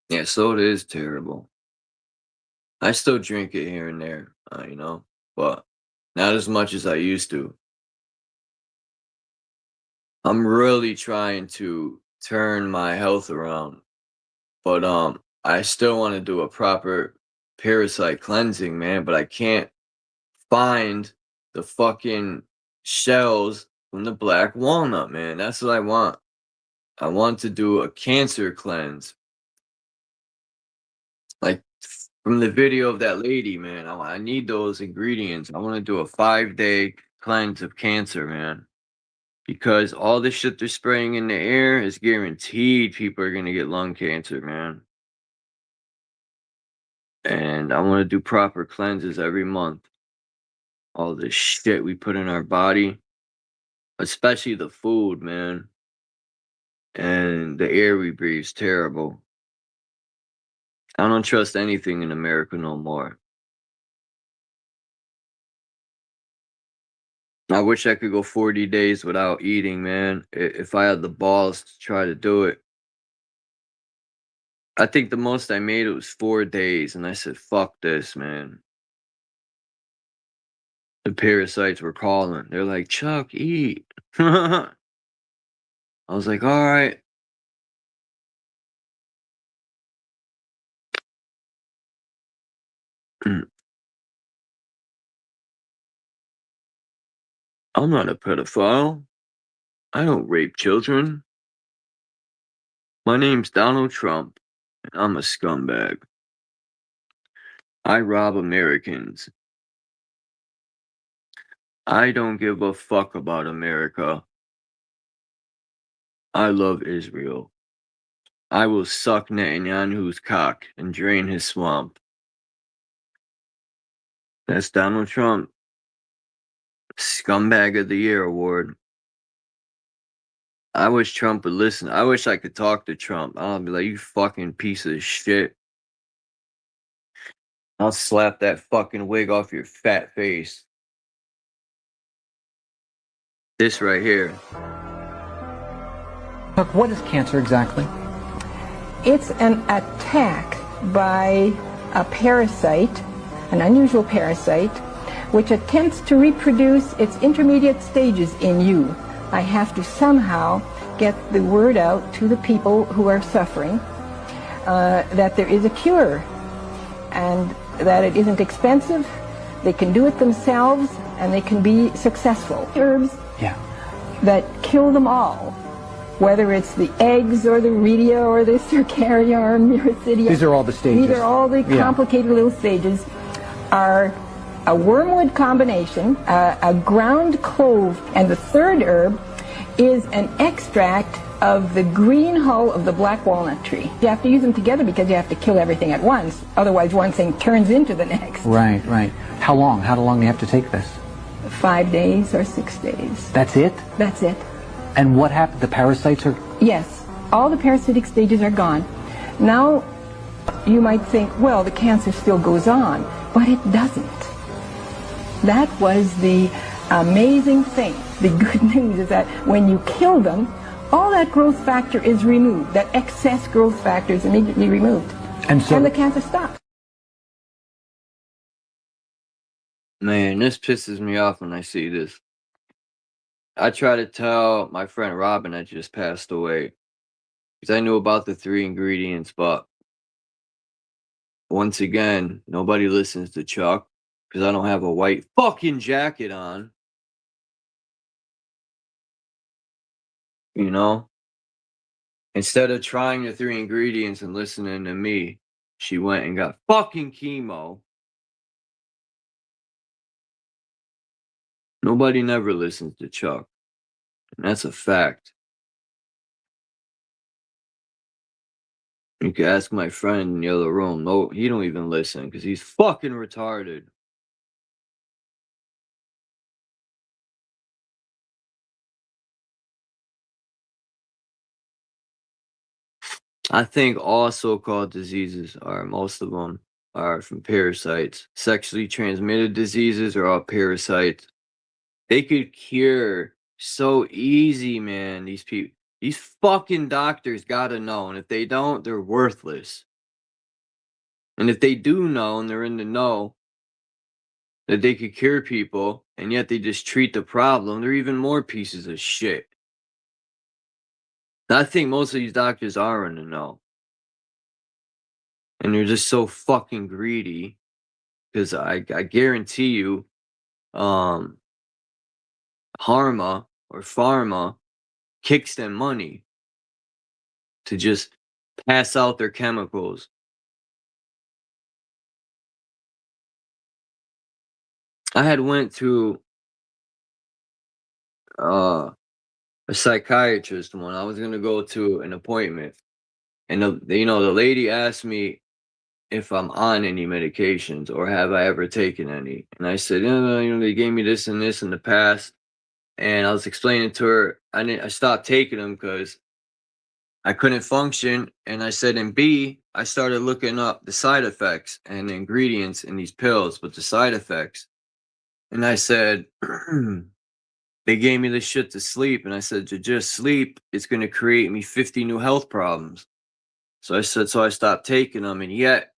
Yeah, soda is terrible. I still drink it here and there, but not as much as I used to. I'm really trying to turn my health around, but I still want to do a proper parasite cleansing, man, but I can't find the fucking shells from the black walnut, man. That's what I want. I want to do a cancer cleanse. Like from the video of that lady, man. I need those ingredients. I want to do a 5-day cleanse of cancer, man. Because all the shit they're spraying in the air is guaranteed people are going to get lung cancer, man. And I want to do proper cleanses every month. All the shit we put in our body, especially the food, man. And the air we breathe is terrible. I don't trust anything in America no more. I wish I could go 40 days without eating, man. If I had the balls to try to do it. I think the most I made it was 4 days, and I said, "Fuck this, man." The parasites were calling. They're like, "Chuck, eat." I was like, "All right." I'm not a pedophile. I don't rape children. My name's Donald Trump, and I'm a scumbag. I rob Americans. I don't give a fuck about America. I love Israel. I will suck Netanyahu's cock and drain his swamp. That's Donald Trump. Scumbag of the Year award. I wish Trump would listen. I wish I could talk to Trump. I'll be like, "You fucking piece of shit." I'll slap that fucking wig off your fat face. This right here. Look, what is cancer exactly? It's an attack by a parasite, an unusual parasite, which attempts to reproduce its intermediate stages in you. I have to somehow get the word out to the people who are suffering that there is a cure and that it isn't expensive, they can do it themselves, and they can be successful. Herbs that kill them all, whether it's the eggs or the redia or the cercaria or myricidia. These are all the stages. These are all the complicated little stages, are a wormwood combination, a ground clove, and the third herb is an extract of the green hull of the black walnut tree. You have to use them together because you have to kill everything at once. Otherwise, one thing turns into the next. Right, right. How long? How long do you have to take this? 5 days or 6 days. That's it? That's it. And what happened? The parasites are... Yes. All the parasitic stages are gone. Now, you might think, well, the cancer still goes on, but it doesn't. That was the amazing thing. The good news is that when you kill them, all that growth factor is removed. That excess growth factor is immediately removed. And the cancer stops. Man, this pisses me off when I see this. I try to tell my friend Robin that just passed away, because I knew about the 3 ingredients, but once again, nobody listens to Chuck, because I don't have a white fucking jacket on. You know? Instead of trying the 3 ingredients and listening to me, she went and got fucking chemo. Nobody never listens to Chuck. And that's a fact. You can ask my friend in the other room. No, he don't even listen because he's fucking retarded. I think all so-called diseases are, most of them are from parasites. Sexually transmitted diseases are all parasites. They could cure so easy, man. These fucking doctors gotta know, and if they don't, they're worthless. And if they do know, and they're in the know, that they could cure people, and yet they just treat the problem, they're even more pieces of shit. I think most of these doctors are in the know. And they're just so fucking greedy. Because I guarantee you, Harma or Pharma kicks them money to just pass out their chemicals. I had went to a psychiatrist when I was gonna go to an appointment, and the lady asked me if I'm on any medications or have I ever taken any, and I said, they gave me this and this in the past, and I was explaining to her I stopped taking them because I couldn't function, and I said, and B, I started looking up the side effects and the ingredients in these pills, but the side effects, and I said. They gave me this shit to sleep, and I said, to just sleep, it's going to create me 50 new health problems. So I said, so I stopped taking them, and yet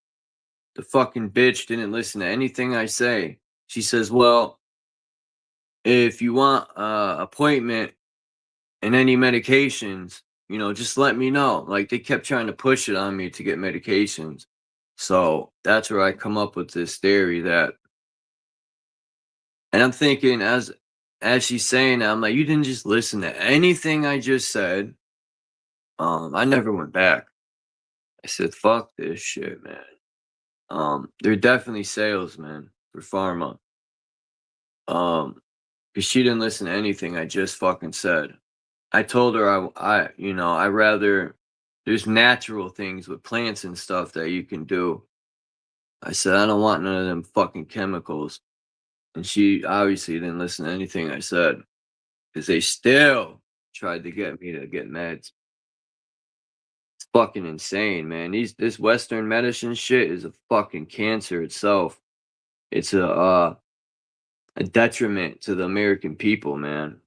the fucking bitch didn't listen to anything I say. She says, well, if you want appointment and any medications, you know, just let me know. Like, they kept trying to push it on me to get medications. So that's where I come up with this theory that, and I'm thinking as she's saying that, I'm like, you didn't just listen to anything I just said. I never went back. I said, fuck this shit, man. They're definitely salesmen for pharma. Because she didn't listen to anything I just fucking said. I told her I rather, there's natural things with plants and stuff that you can do. I said, I don't want none of them fucking chemicals. And she obviously didn't listen to anything I said. Because they still tried to get me to get meds. It's fucking insane, man. This Western medicine shit is a fucking cancer itself. It's a detriment to the American people, man.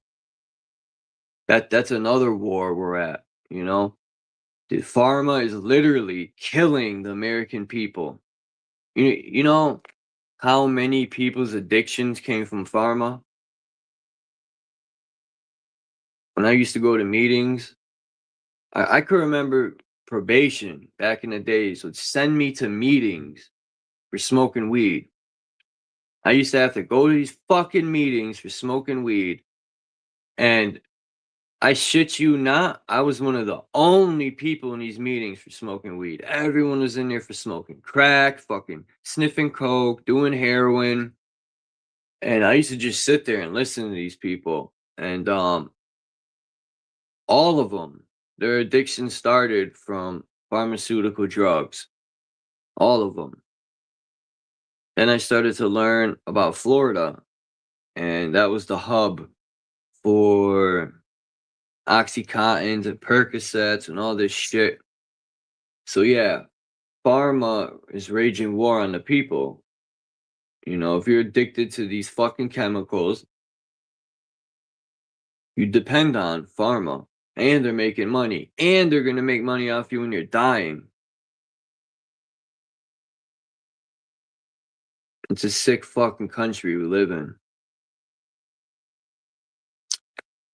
That's another war we're at, you know? The pharma is literally killing the American people. You know how many people's addictions came from pharma? When I used to go to meetings, I could remember probation back in the days would send me to meetings for smoking weed. I used to have to go to these fucking meetings for smoking weed, and I shit you not, I was one of the only people in these meetings for smoking weed. Everyone was in there for smoking crack, fucking sniffing coke, doing heroin. And I used to just sit there and listen to these people. And all of them, their addiction started from pharmaceutical drugs. All of them. Then I started to learn about Florida. And that was the hub for Oxycontins and Percocets and all this shit. So yeah, pharma is raging war on the people. You know, if you're addicted to these fucking chemicals, you depend on pharma. And they're making money. And they're gonna make money off you when you're dying. It's a sick fucking country we live in.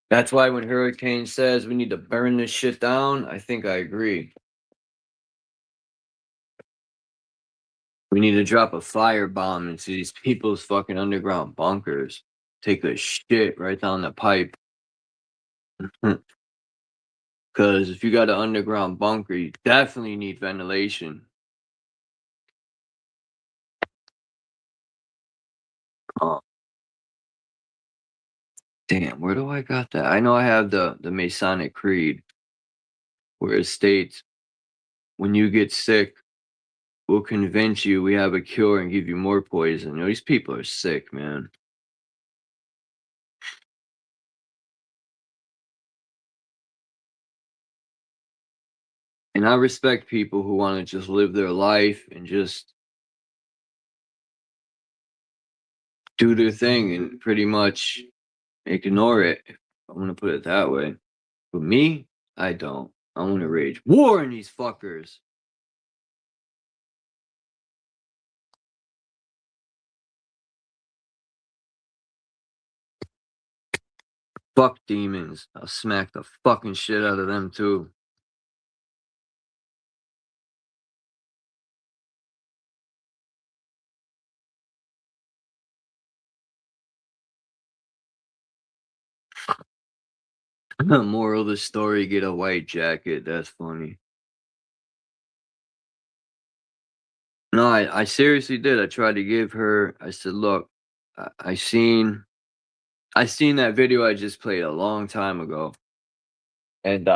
That's why when Hurricane says we need to burn this shit down, I think I agree. We need to drop a firebomb into these people's fucking underground bunkers. Take a shit right down the pipe. Because if you got an underground bunker, you definitely need ventilation. Damn, where do I got that? I know I have the Masonic Creed, where it states, when you get sick, we'll convince you we have a cure and give you more poison. You know, these people are sick, man. And I respect people who want to just live their life and just do their thing and pretty much ignore it. I'm going to put it that way. But me, I don't. I want to rage war on these fuckers. Fuck demons. I'll smack the fucking shit out of them too. Moral of the story, get a white jacket. That's funny. No, I seriously did. I tried to give her, I said, look, I seen that video I just played a long time ago. And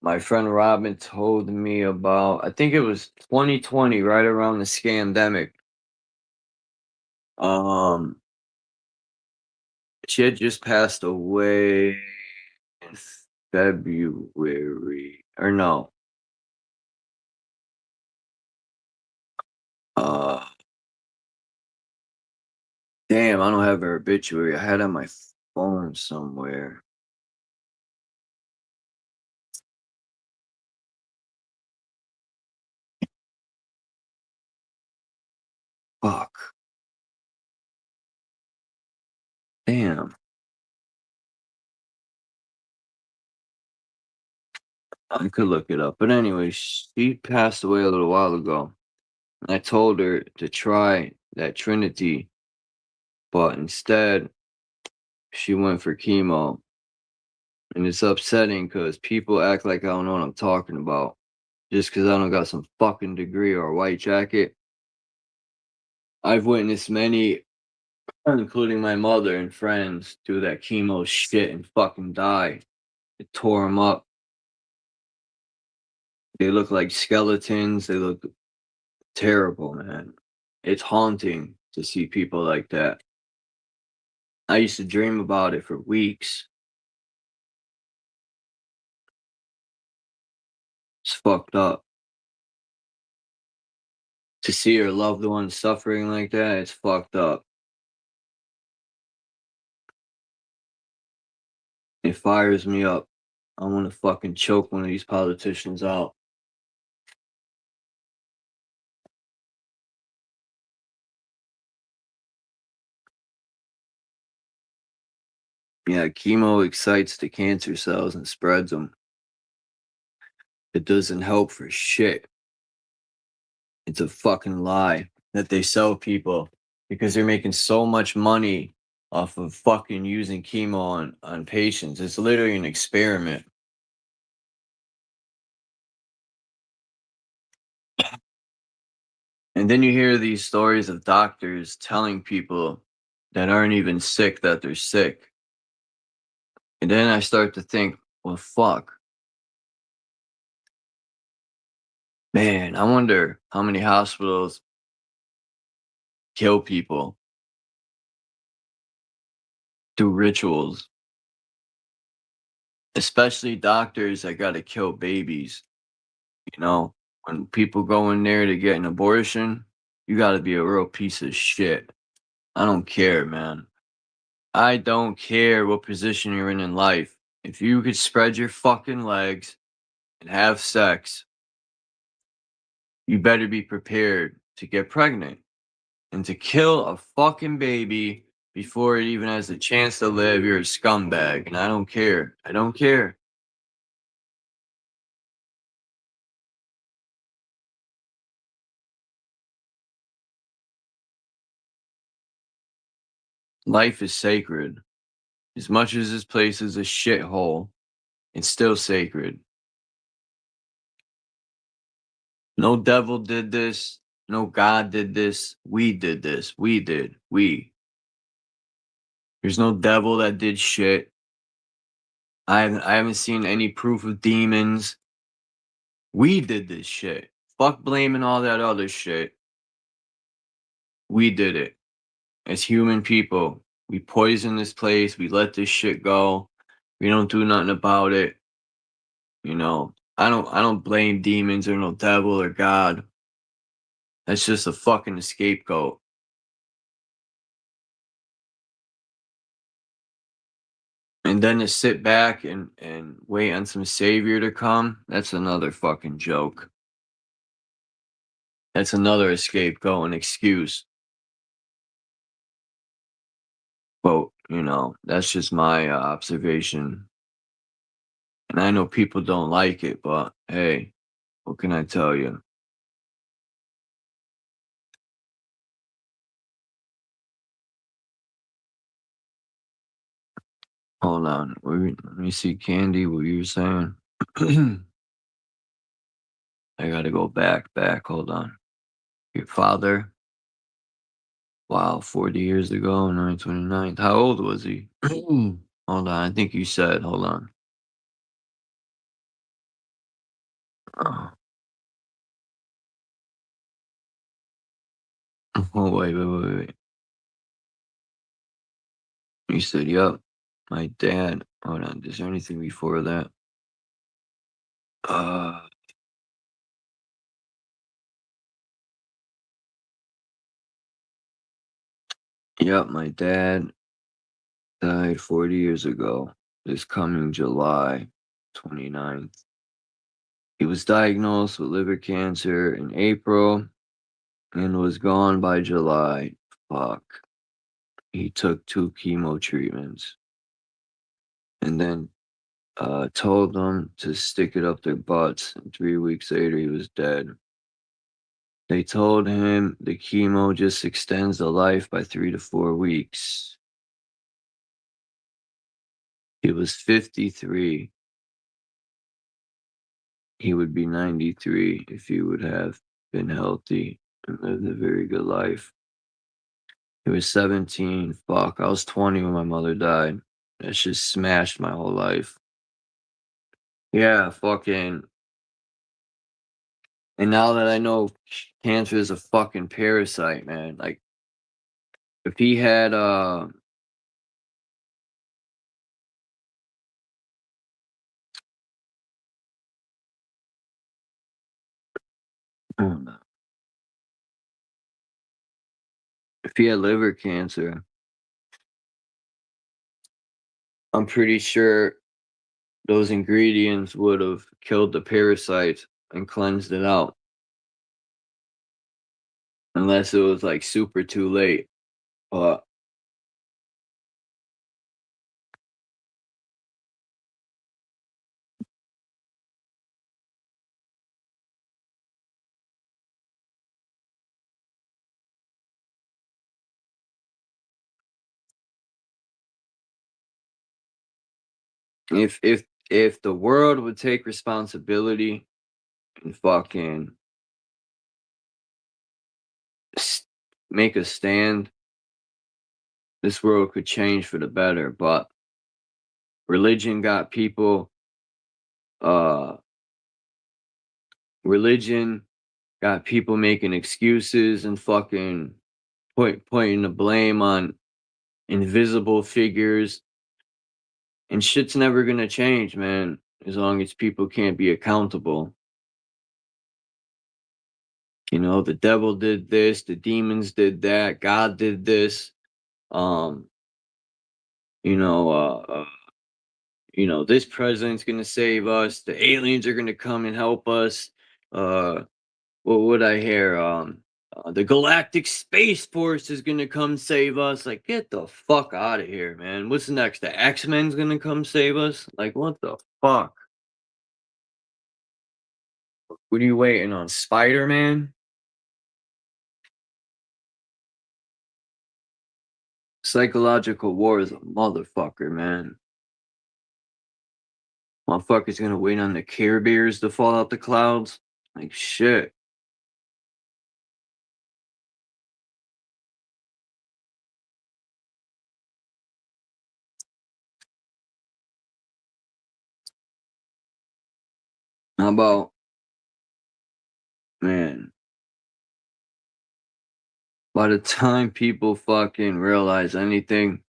my friend Robin told me about, I think it was 2020, right around the scandemic. She had just passed away in February, or no. Damn, I don't have her obituary. I had it on my phone somewhere. Fuck. Damn. I could look it up. But anyway, she passed away a little while ago. And I told her to try that Trinity, but instead she went for chemo. And it's upsetting because people act like I don't know what I'm talking about. Just because I don't got some fucking degree or a white jacket. I've witnessed many, including my mother and friends, do that chemo shit and fucking die. It tore them up. They look like skeletons. They look terrible, man. It's haunting to see people like that. I used to dream about it for weeks. It's fucked up. To see your loved ones suffering like that, it's fucked up. It fires me up. I want to fucking choke one of these politicians out. Yeah, chemo excites the cancer cells and spreads them. It doesn't help for shit. It's a fucking lie that they sell people because they're making so much money off of fucking using chemo on patients. It's literally an experiment. And then you hear these stories of doctors telling people that aren't even sick that they're sick. And then I start to think, well, fuck. Man, I wonder how many hospitals kill people through rituals, especially doctors that got to kill babies. You know, when people go in there to get an abortion, you got to be a real piece of shit. I don't care, man. I don't care what position you're in life. If you could spread your fucking legs and have sex, you better be prepared to get pregnant and to kill a fucking baby before it even has a chance to live. You're a scumbag, and I don't care. I don't care. Life is sacred. As much as this place is a shithole, it's still sacred. No devil did this. No God did this. We did this. We did. We. There's no devil that did shit. I haven't seen any proof of demons. We did this shit. Fuck blaming all that other shit. We did it. As human people, we poison this place. We let this shit go. We don't do nothing about it. You know, I don't blame demons or no devil or God. That's just a fucking scapegoat. And then to sit back and wait on some savior to come, that's another fucking joke. That's another scapegoat and excuse. But, you know, that's just my observation. And I know people don't like it, but hey, what can I tell you? Hold on. Let me see, Candy, what you were saying. I gotta go back. Hold on. Your father? Wow, 40 years ago, 9/29. How old was he? Hold on, I think you said, hold on. Oh, oh wait. You said, yup, my dad. Hold on, is there anything before that? Yep, my dad died 40 years ago, this coming July 29th. He was diagnosed with liver cancer in April. and was gone by July. Fuck. He took 2 chemo treatments and then told them to stick it up their butts. And 3 weeks later, he was dead. They told him the chemo just extends the life by 3 to 4 weeks. He was 53. He would be 93 if he would have been healthy and lived a very good life. He was 17. Fuck, I was 20 when my mother died. That shit smashed my whole life. Yeah, fucking. And now that I know cancer is a fucking parasite, man. Like, if he had, if he had liver cancer, I'm pretty sure those ingredients would have killed the parasite and cleansed it out. Unless it was like super too late. But if the world would take responsibility and fucking make a stand, this world could change for the better. But religion got people religion got people making excuses and fucking pointing the blame on invisible figures, and shit's never gonna change, man, as long as people can't be accountable. You know, the devil did this, the demons did that, God did this. You know, this president's gonna save us. The aliens are gonna come and help us. What would I hear? The Galactic Space Force is gonna come save us. Like, get the fuck out of here, man. What's next? The X-Men's gonna come save us? Like, what the fuck? What are you waiting on? Spider-Man? Psychological war is a motherfucker, man. Motherfucker's gonna wait on the Care Bears to fall out the clouds? Like, shit. How about, man, by the time people fucking realize anything,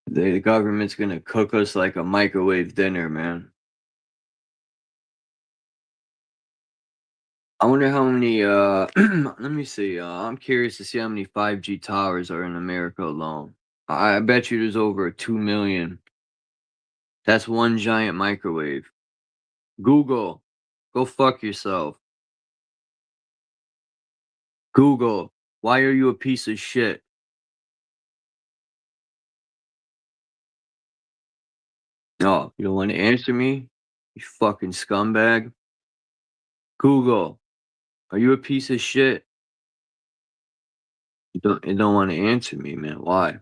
the government's gonna cook us like a microwave dinner, man. I wonder how many, let me see, I'm curious to see how many 5G towers are in America alone. I bet you there's over 2 million. That's one giant microwave. Google, go fuck yourself. Google, why are you a piece of shit? Oh, you don't want to answer me? You fucking scumbag. Google, are you a piece of shit? You don't want to answer me, man. Why?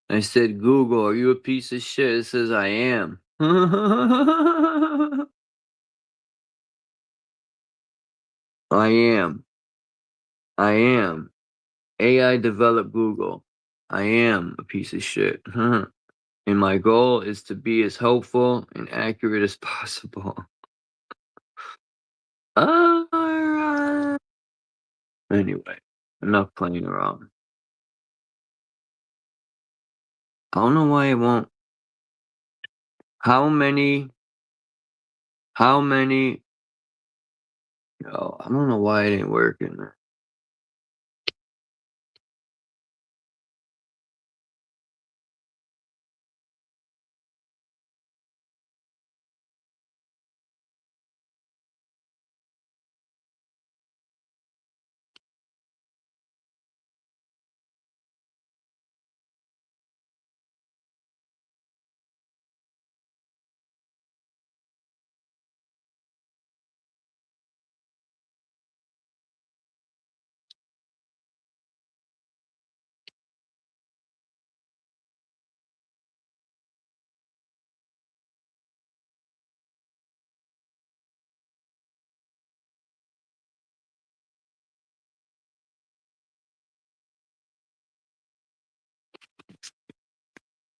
I said, Google, are you a piece of shit? It says I am. I am. I am. AI developed Google. I am a piece of shit. And my goal is to be as helpful and accurate as possible. Alright. Anyway, enough playing around. I don't know why it won't How many? Yo, I don't know why it ain't working.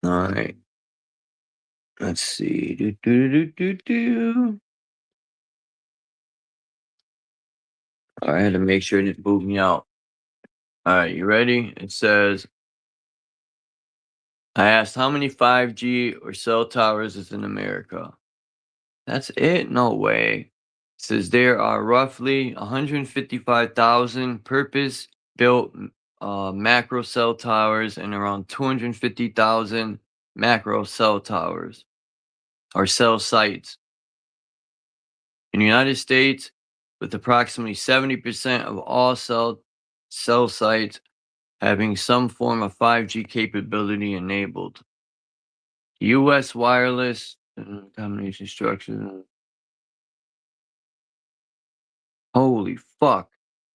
All right. Let's see. I had to make sure it didn't boot me out. All right, you ready? It says, I asked how many 5G or cell towers is in America. That's it? No way. It says there are roughly 155,000 purpose-built macro cell towers and around 250,000 macro cell towers or cell sites. In the United States, with approximately 70% of all cell sites having some form of 5G capability enabled. U.S. wireless combination structure. Holy fuck.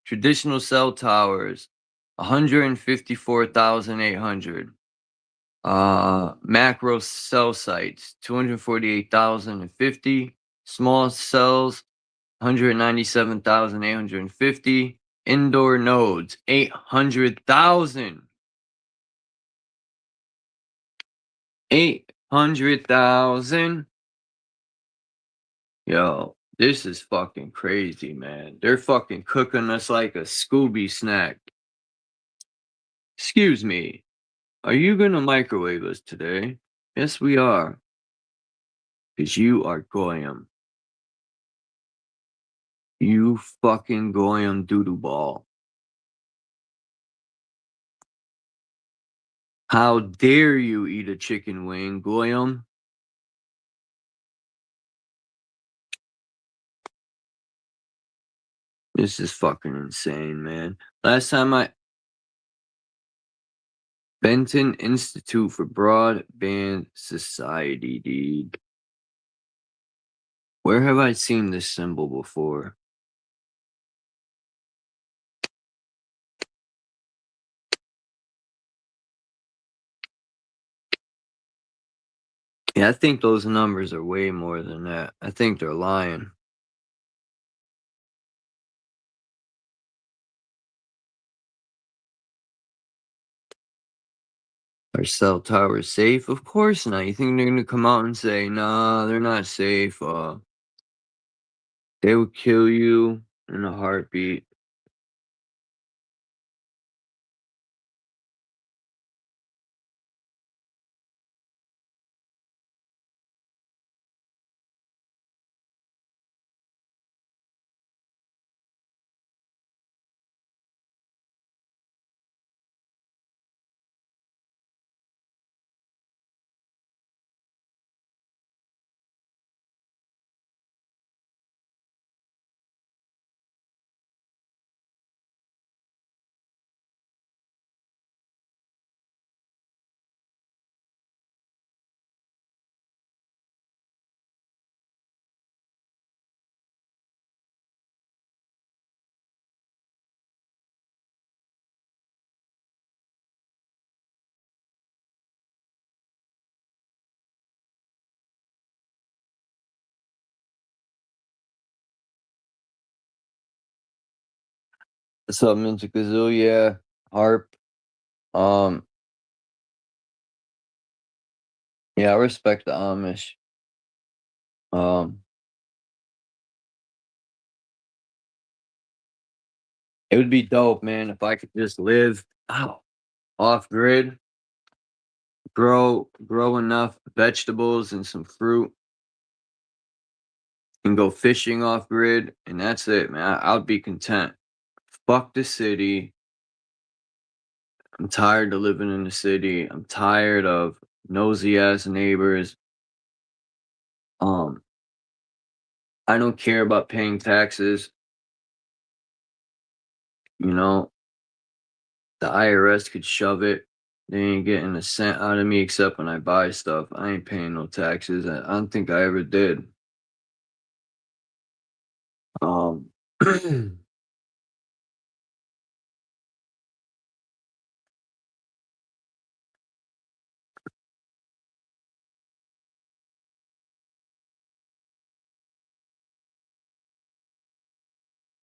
Traditional cell towers, 154,800. Macro cell sites, 248,050. Small cells, 197,850. Indoor nodes, 800,000. 800,000. Yo, this is fucking crazy, man. They're fucking cooking us like a Scooby snack. Excuse me, are you gonna microwave us today? Yes, we are. Because you are Goyim. You fucking Goyim doodle ball. How dare you eat a chicken wing, Goyim? This is fucking insane, man. Last time Benton Institute for Broadband Society, dude. Where have I seen this symbol before? Yeah, I think those numbers are way more than that. I think they're lying. Are cell towers safe? Of course not. You think they're gonna come out and say, nah, they're not safe. They would kill you in a heartbeat. What's up, Minta Kazoo? Yeah, harp. Yeah, I respect the Amish. It would be dope, man, if I could just live off grid. grow enough vegetables and some fruit, and go fishing off grid, and that's it, man. I'll be content. Fuck the city. I'm tired of living in the city. I'm tired of nosy ass neighbors. I don't care about paying taxes. You know, the IRS could shove it. They ain't getting a cent out of me except when I buy stuff. I ain't paying no taxes. I don't think I ever did.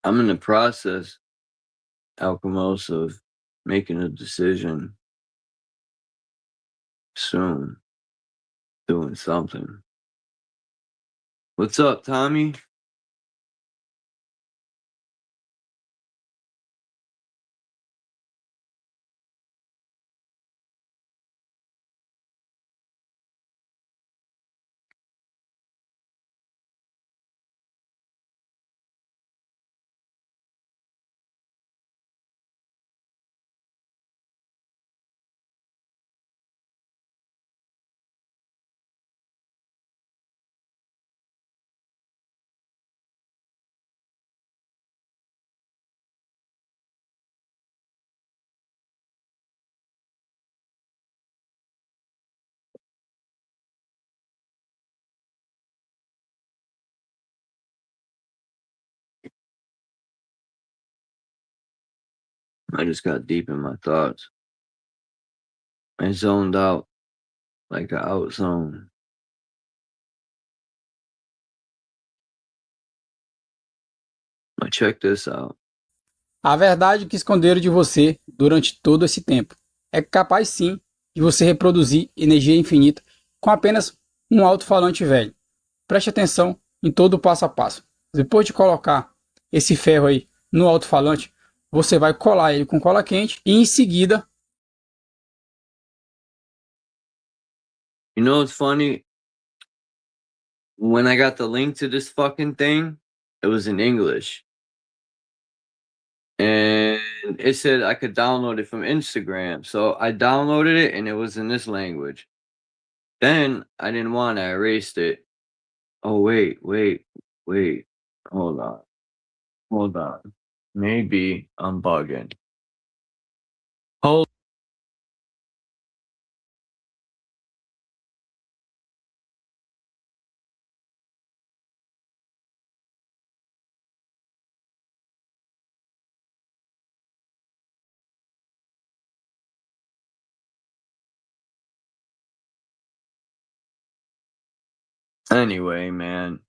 I'm in the process, Alchemos, of making a decision soon, doing something. What's up, Tommy? I just got deep in my thoughts. I zoned out like an out zone. But check this out. A verdade que esconderam de você durante todo esse tempo é capaz sim de você reproduzir energia infinita com apenas um alto-falante velho. Preste atenção em todo o passo a passo. Depois de colocar esse ferro aí no alto-falante, você vai colar ele com cola quente e em seguida... You know what's funny? When I got the link to this fucking thing, it was in English. And it said I could download it from Instagram. So I downloaded it and it was in this language. Then I didn't want to, I erased it. Oh, wait. Hold on. Maybe I'm bugging. Hold. Anyway, man,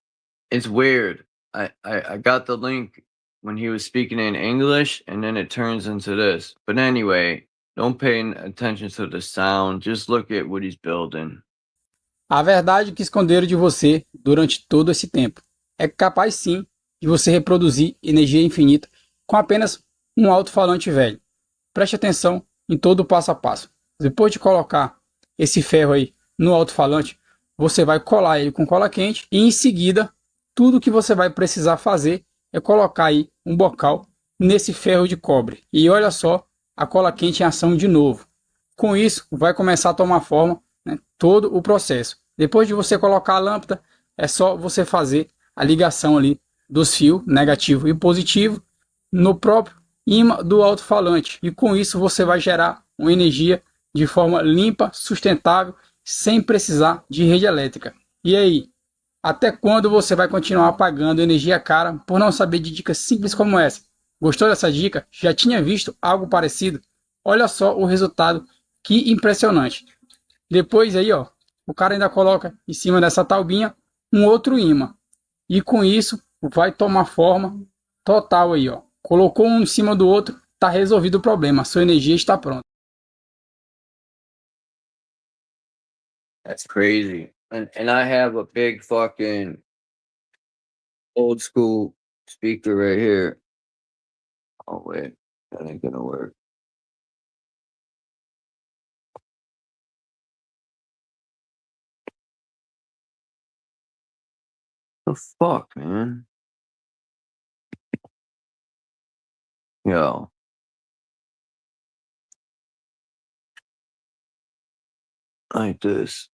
it's weird. I got the link when he was speaking in English, and then it turns into this. But anyway, don't pay attention to the sound. Just look at what he's building. A verdade que esconderam de você durante todo esse tempo é capaz sim de você reproduzir energia infinita com apenas um alto-falante velho. Preste atenção em todo o passo a passo. Depois de colocar esse ferro aí no alto-falante, você vai colar ele com cola quente e em seguida tudo que você vai precisar fazer é colocar aí um bocal nesse ferro de cobre. E olha só a cola quente em ação de novo. Com isso vai começar a tomar forma, né, todo o processo. Depois de você colocar a lâmpada, é só você fazer a ligação ali dos fios negativo e positivo no próprio ímã do alto-falante. E com isso você vai gerar uma energia de forma limpa, sustentável, sem precisar de rede elétrica. E aí, até quando você vai continuar pagando energia cara por não saber de dicas simples como essa? Gostou dessa dica? Já tinha visto algo parecido? Olha só o resultado, que impressionante. Depois aí, ó, o cara ainda coloca em cima dessa taubinha um outro ímã. E com isso vai tomar forma total aí, ó. Colocou um em cima do outro, tá resolvido o problema. A sua energia está pronta. That's crazy. And I have a big fucking old school speaker right here. Oh, wait. That ain't gonna work. The fuck, man? Yo. Like this.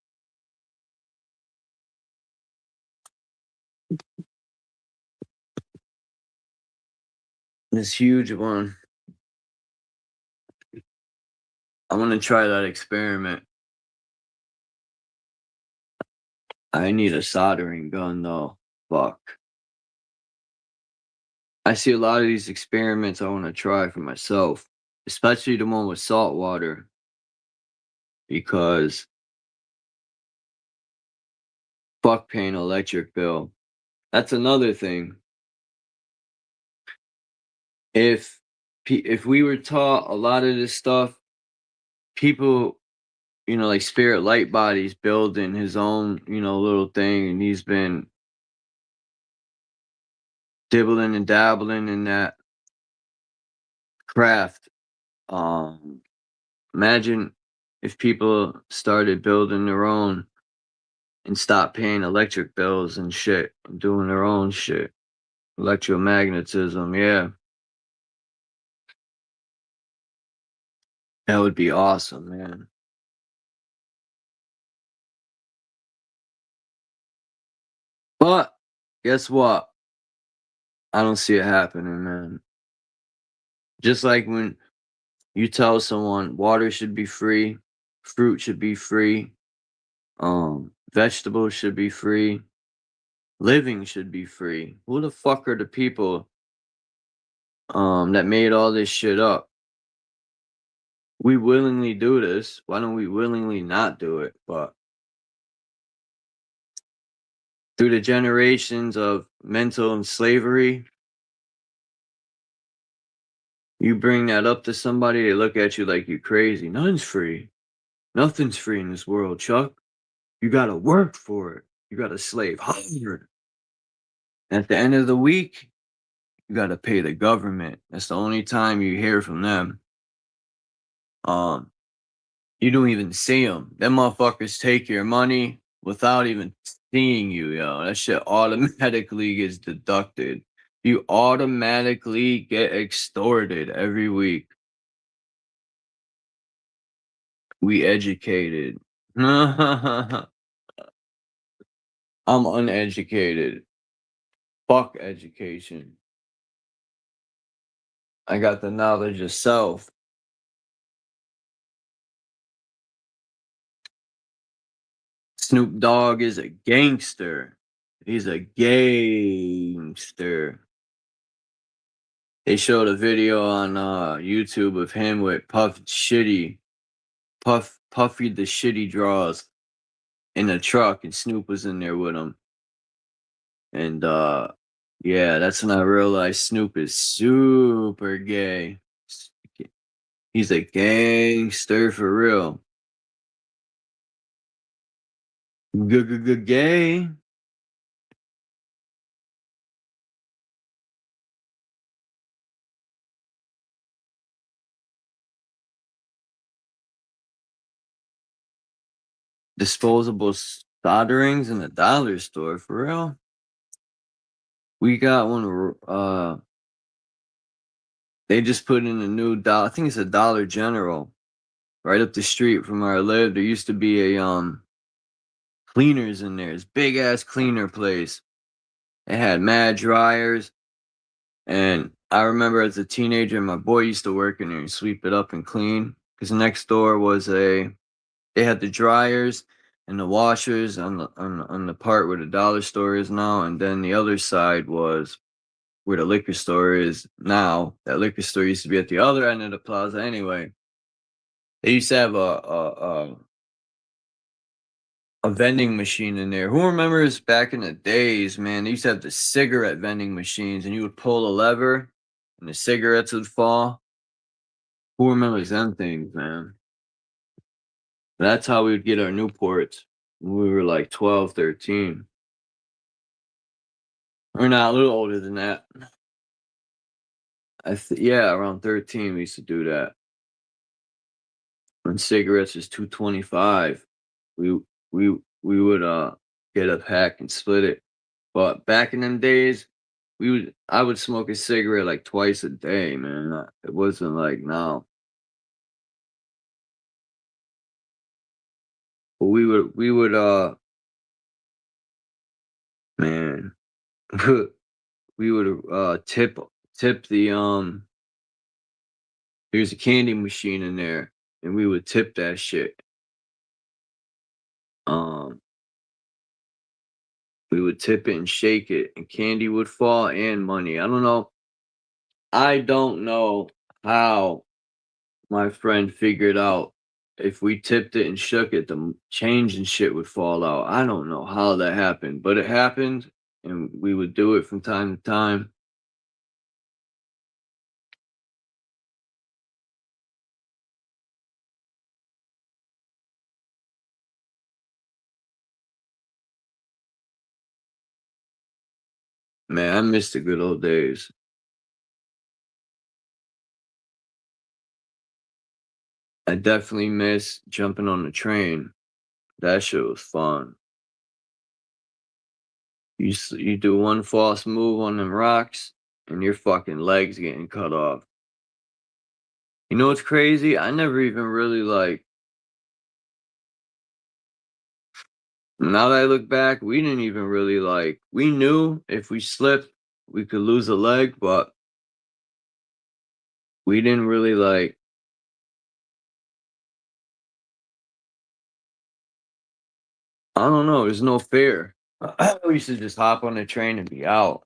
This huge one. I want to try that experiment. I need a soldering gun though. Fuck. I see a lot of these experiments I want to try for myself, especially the one with salt water, because fuck paying electric bill. That's another thing. If we were taught a lot of this stuff, people, like Spirit Light Body's building his own, little thing, and he's been dibbling and dabbling in that craft. Imagine if people started building their own and stopped paying electric bills and shit, and doing their own shit. Electromagnetism, yeah. That would be awesome, man. But guess what? I don't see it happening, man. Just like when you tell someone water should be free, fruit should be free, vegetables should be free, living should be free. Who the fuck are the people that made all this shit up? We willingly do this. Why don't we willingly not do it? But through the generations of mental slavery, you bring that up to somebody, they look at you like you're crazy. Nothing's free. Nothing's free in this world, Chuck. You gotta work for it. You gotta slave hard. At the end of the week, you gotta pay the government. That's the only time you hear from them. You don't even see them. Them motherfuckers take your money without even seeing you, yo. That shit automatically gets deducted. You automatically get extorted every week. We educated. I'm uneducated. Fuck education. I got the knowledge of self. Snoop Dogg is a gangster. He's a gangster. They showed a video on YouTube of him with Puffy the Shitty Draws in a truck, and Snoop was in there with him. And yeah, that's when I realized Snoop is super gay. He's a gangster for real. Gay. Disposable solderings in the dollar store, for real. We got one. They just put in a new dollar. I think it's a Dollar General, right up the street from where I live. There used to be a cleaners in there. It's big ass cleaner place. It had mad dryers, and I remember as a teenager, my boy used to work in there and sweep it up and clean. Because next door was they had the dryers and the washers on the part where the dollar store is now, and then the other side was where the liquor store is now. That liquor store used to be at the other end of the plaza anyway. They used to have a vending machine in there. Who remembers back in the days, man? They used to have the cigarette vending machines, and you would pull a lever and the cigarettes would fall. Who remembers them things, man? That's how we would get our Newports when we were like 12, 13. We're not a little older than that. Yeah, around 13 we used to do that. When cigarettes was $2.25, we would get a pack and split it. But back in them days, I would smoke a cigarette like twice a day, man. It wasn't like now. But we would man, we would tip the there's a candy machine in there, and we would tip that shit. We would tip it and shake it, and candy would fall and money. I don't know how my friend figured out if we tipped it and shook it, the change and shit would fall out. I don't know how that happened, but it happened, and we would do it from time to time. Man, I miss the good old days. I definitely miss jumping on the train. That shit was fun. You do one false move on them rocks, and your fucking legs getting cut off. You know what's crazy? I never even really now that I look back, we didn't even really we knew if we slipped, we could lose a leg, but we didn't really I don't know, there's no fear. We used to just hop on the train and be out.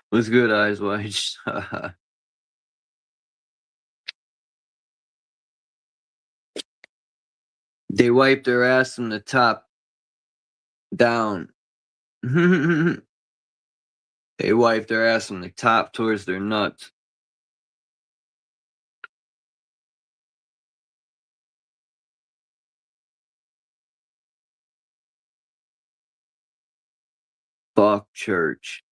What's good, Eyes Wide? They wipe their ass from the top down. They wipe their ass from the top towards their nuts. Fuck church.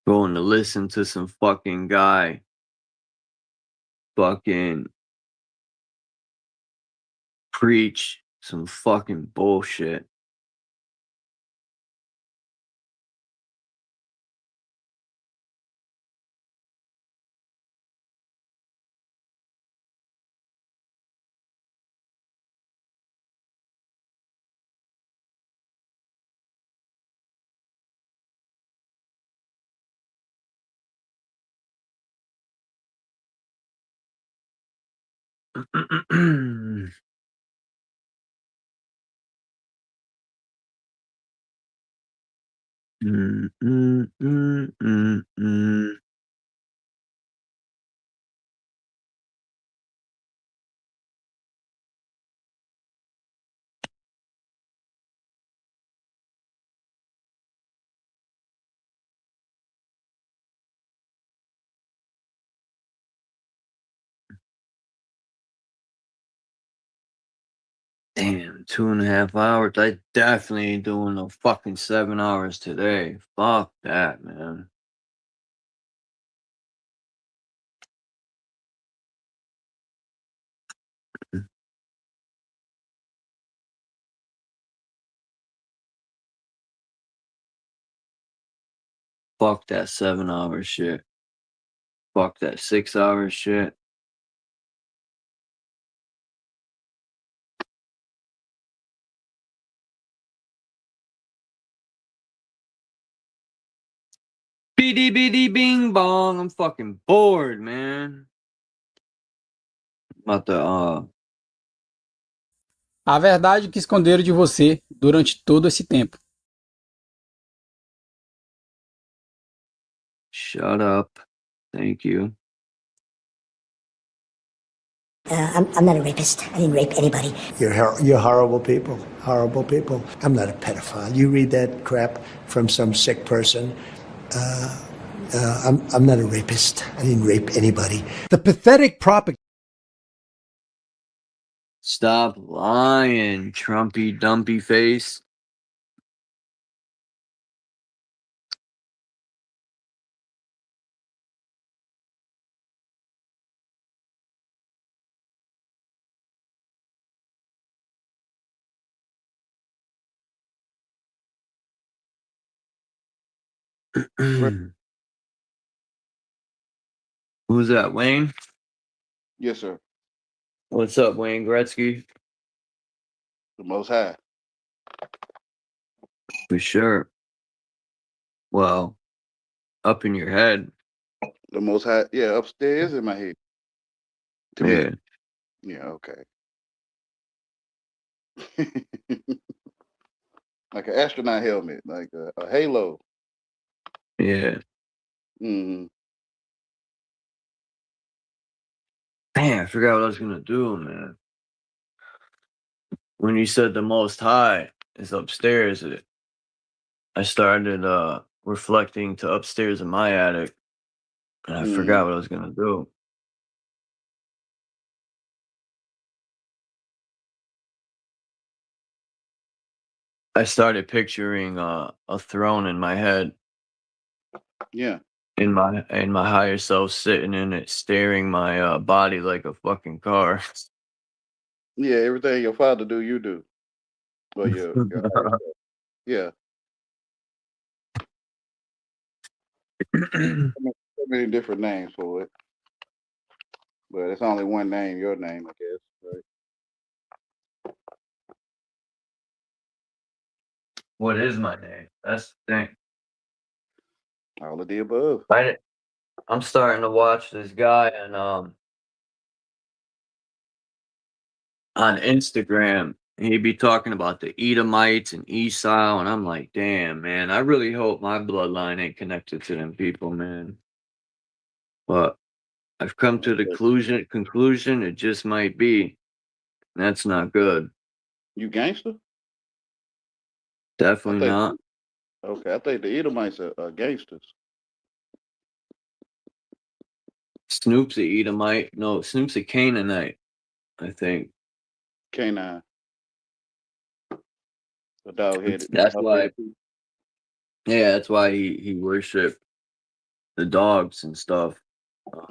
Going to listen to some fucking guy fucking preach some fucking bullshit. Damn, 2.5 hours. I definitely ain't doing no fucking 7 hours today. Fuck that, man. Fuck that 7-hour shit. Fuck that 6-hour shit. Biddy biddy bing bong. I'm fucking bored, man. About to, A verdade que esconderam de você durante todo esse tempo. Shut up. Thank you. I'm not a rapist. I didn't rape anybody. You're horrible people. Horrible people. I'm not a pedophile. You read that crap from some sick person. I'm not a rapist. I didn't rape anybody. The pathetic propaganda. Stop lying, Trumpy dumpy face. Who's that, Wayne? Yes, sir. What's up, Wayne Gretzky? The Most High. For sure. Well, up in your head. The Most High. Yeah, upstairs in my head. To Yeah. me. Yeah, okay. Like an astronaut helmet, like a halo. Yeah. Mm-hmm. Damn, I forgot what I was gonna do, man. When you said the Most High is upstairs, I started reflecting to upstairs in my attic, and I forgot what I was gonna do. I started picturing a throne in my head. Yeah. In my higher self sitting in it, staring my body like a fucking car. Yeah, everything your father do, you do. Well, your higher self. Yeah. So many different names for it. But it's only one name, your name, I guess, right? What is my name? That's the thing. All of the above. I'm starting to watch this guy on Instagram. He'd be talking about the Edomites and Esau, and I'm like, damn, man, I really hope my bloodline ain't connected to them people, man. But I've come to the conclusion it just might be. That's not good. You gangster? Definitely not. Okay, I think the Edomites are gangsters. Snoop's a Edomite. No, Snoop's a Canaanite, I think. Canine. A dog-headed. That's why. Yeah, that's why he worshipped the dogs and stuff.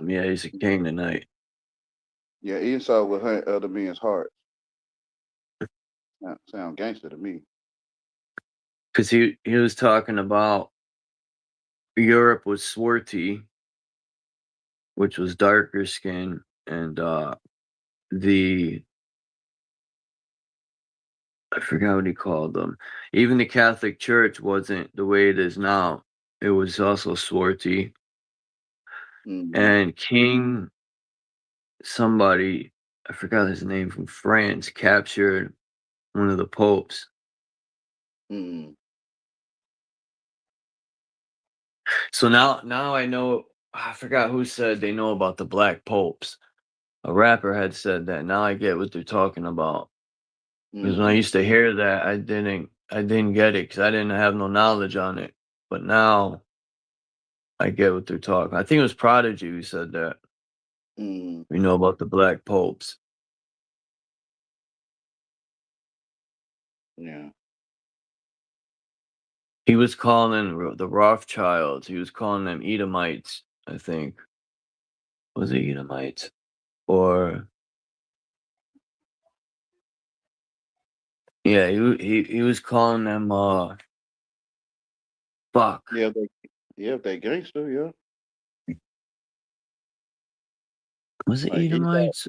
Yeah, he's a Canaanite. Yeah, Esau would hunt other men's hearts. Sound gangster to me. Because he was talking about Europe was swarty, which was darker skin, and I forgot what he called them. Even the Catholic Church wasn't the way it is now. It was also swarty. Mm-hmm. And King somebody, I forgot his name, from France, captured one of the popes. Mm-hmm. So now I know. I forgot who said they know about the black popes. A rapper had said that. Now I get what they're talking about. Because when I used to hear that, I didn't get it because I didn't have no knowledge on it. But now I get what they're talking. I think it was Prodigy who said that. Mm-hmm. We know about the black popes. Yeah. He was calling the Rothschilds. He was calling them Edomites, I think. Was it Edomites? Or yeah, he was calling them fuck. Yeah, they gangster, yeah. Was it Like Edomites?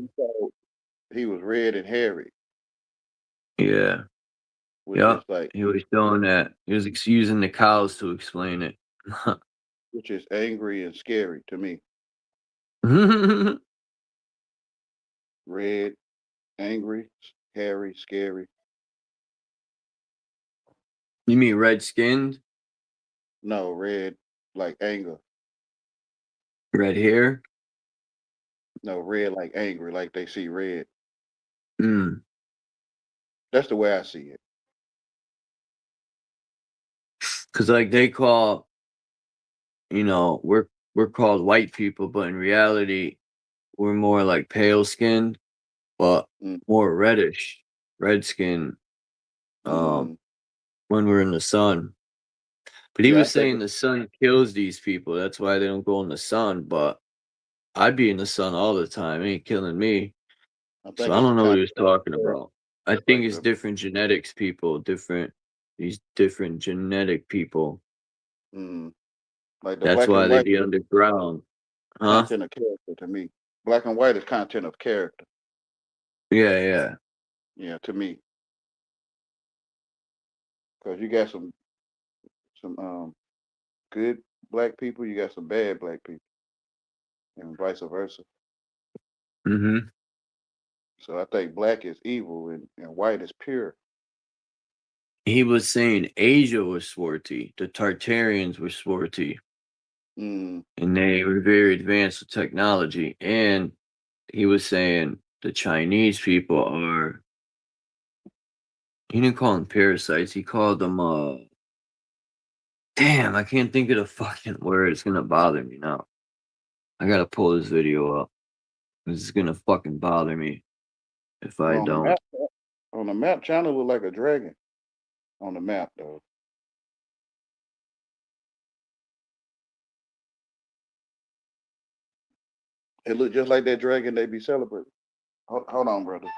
he was red and hairy. Yeah. Yeah. He was showing that. He was using the cows to explain it. Which is angry and scary to me. Red, angry, hairy, scary. You mean red-skinned? No, red, like anger. Red hair? No, red like angry, like they see red. Mm. That's the way I see it. Cause like they call, we're called white people, but in reality, we're more like pale skinned. but Mm. more reddish, red skin. Mm. When we're in the sun. But he Yeah, I was think saying the sun kills these people. That's why they don't go in the sun. But I'd be in the sun all the time. It ain't killing me. I So think I it's don't the know what he was content of talking character, about. I think like it's the different genetics people, these different genetic people. mm, like the That's black why and they white be is underground. Huh? content of character to me. Black and white is content of character. Yeah, yeah. Yeah, to me, because you got some good black people, you got some bad black people, and vice versa. Mm-hmm. So I think black is evil and white is pure. He was saying Asia was swarty. The Tartarians were swarty. Mm. And they were very advanced with technology. And he was saying the Chinese people are, he didn't call them parasites, he called them damn, I can't think of the fucking word. It's gonna bother me now. I gotta pull this video up. This is gonna fucking bother me if I Well, don't. on the map, China look like a dragon on the map though. It look just like that dragon they be celebrating. Hold on, brother.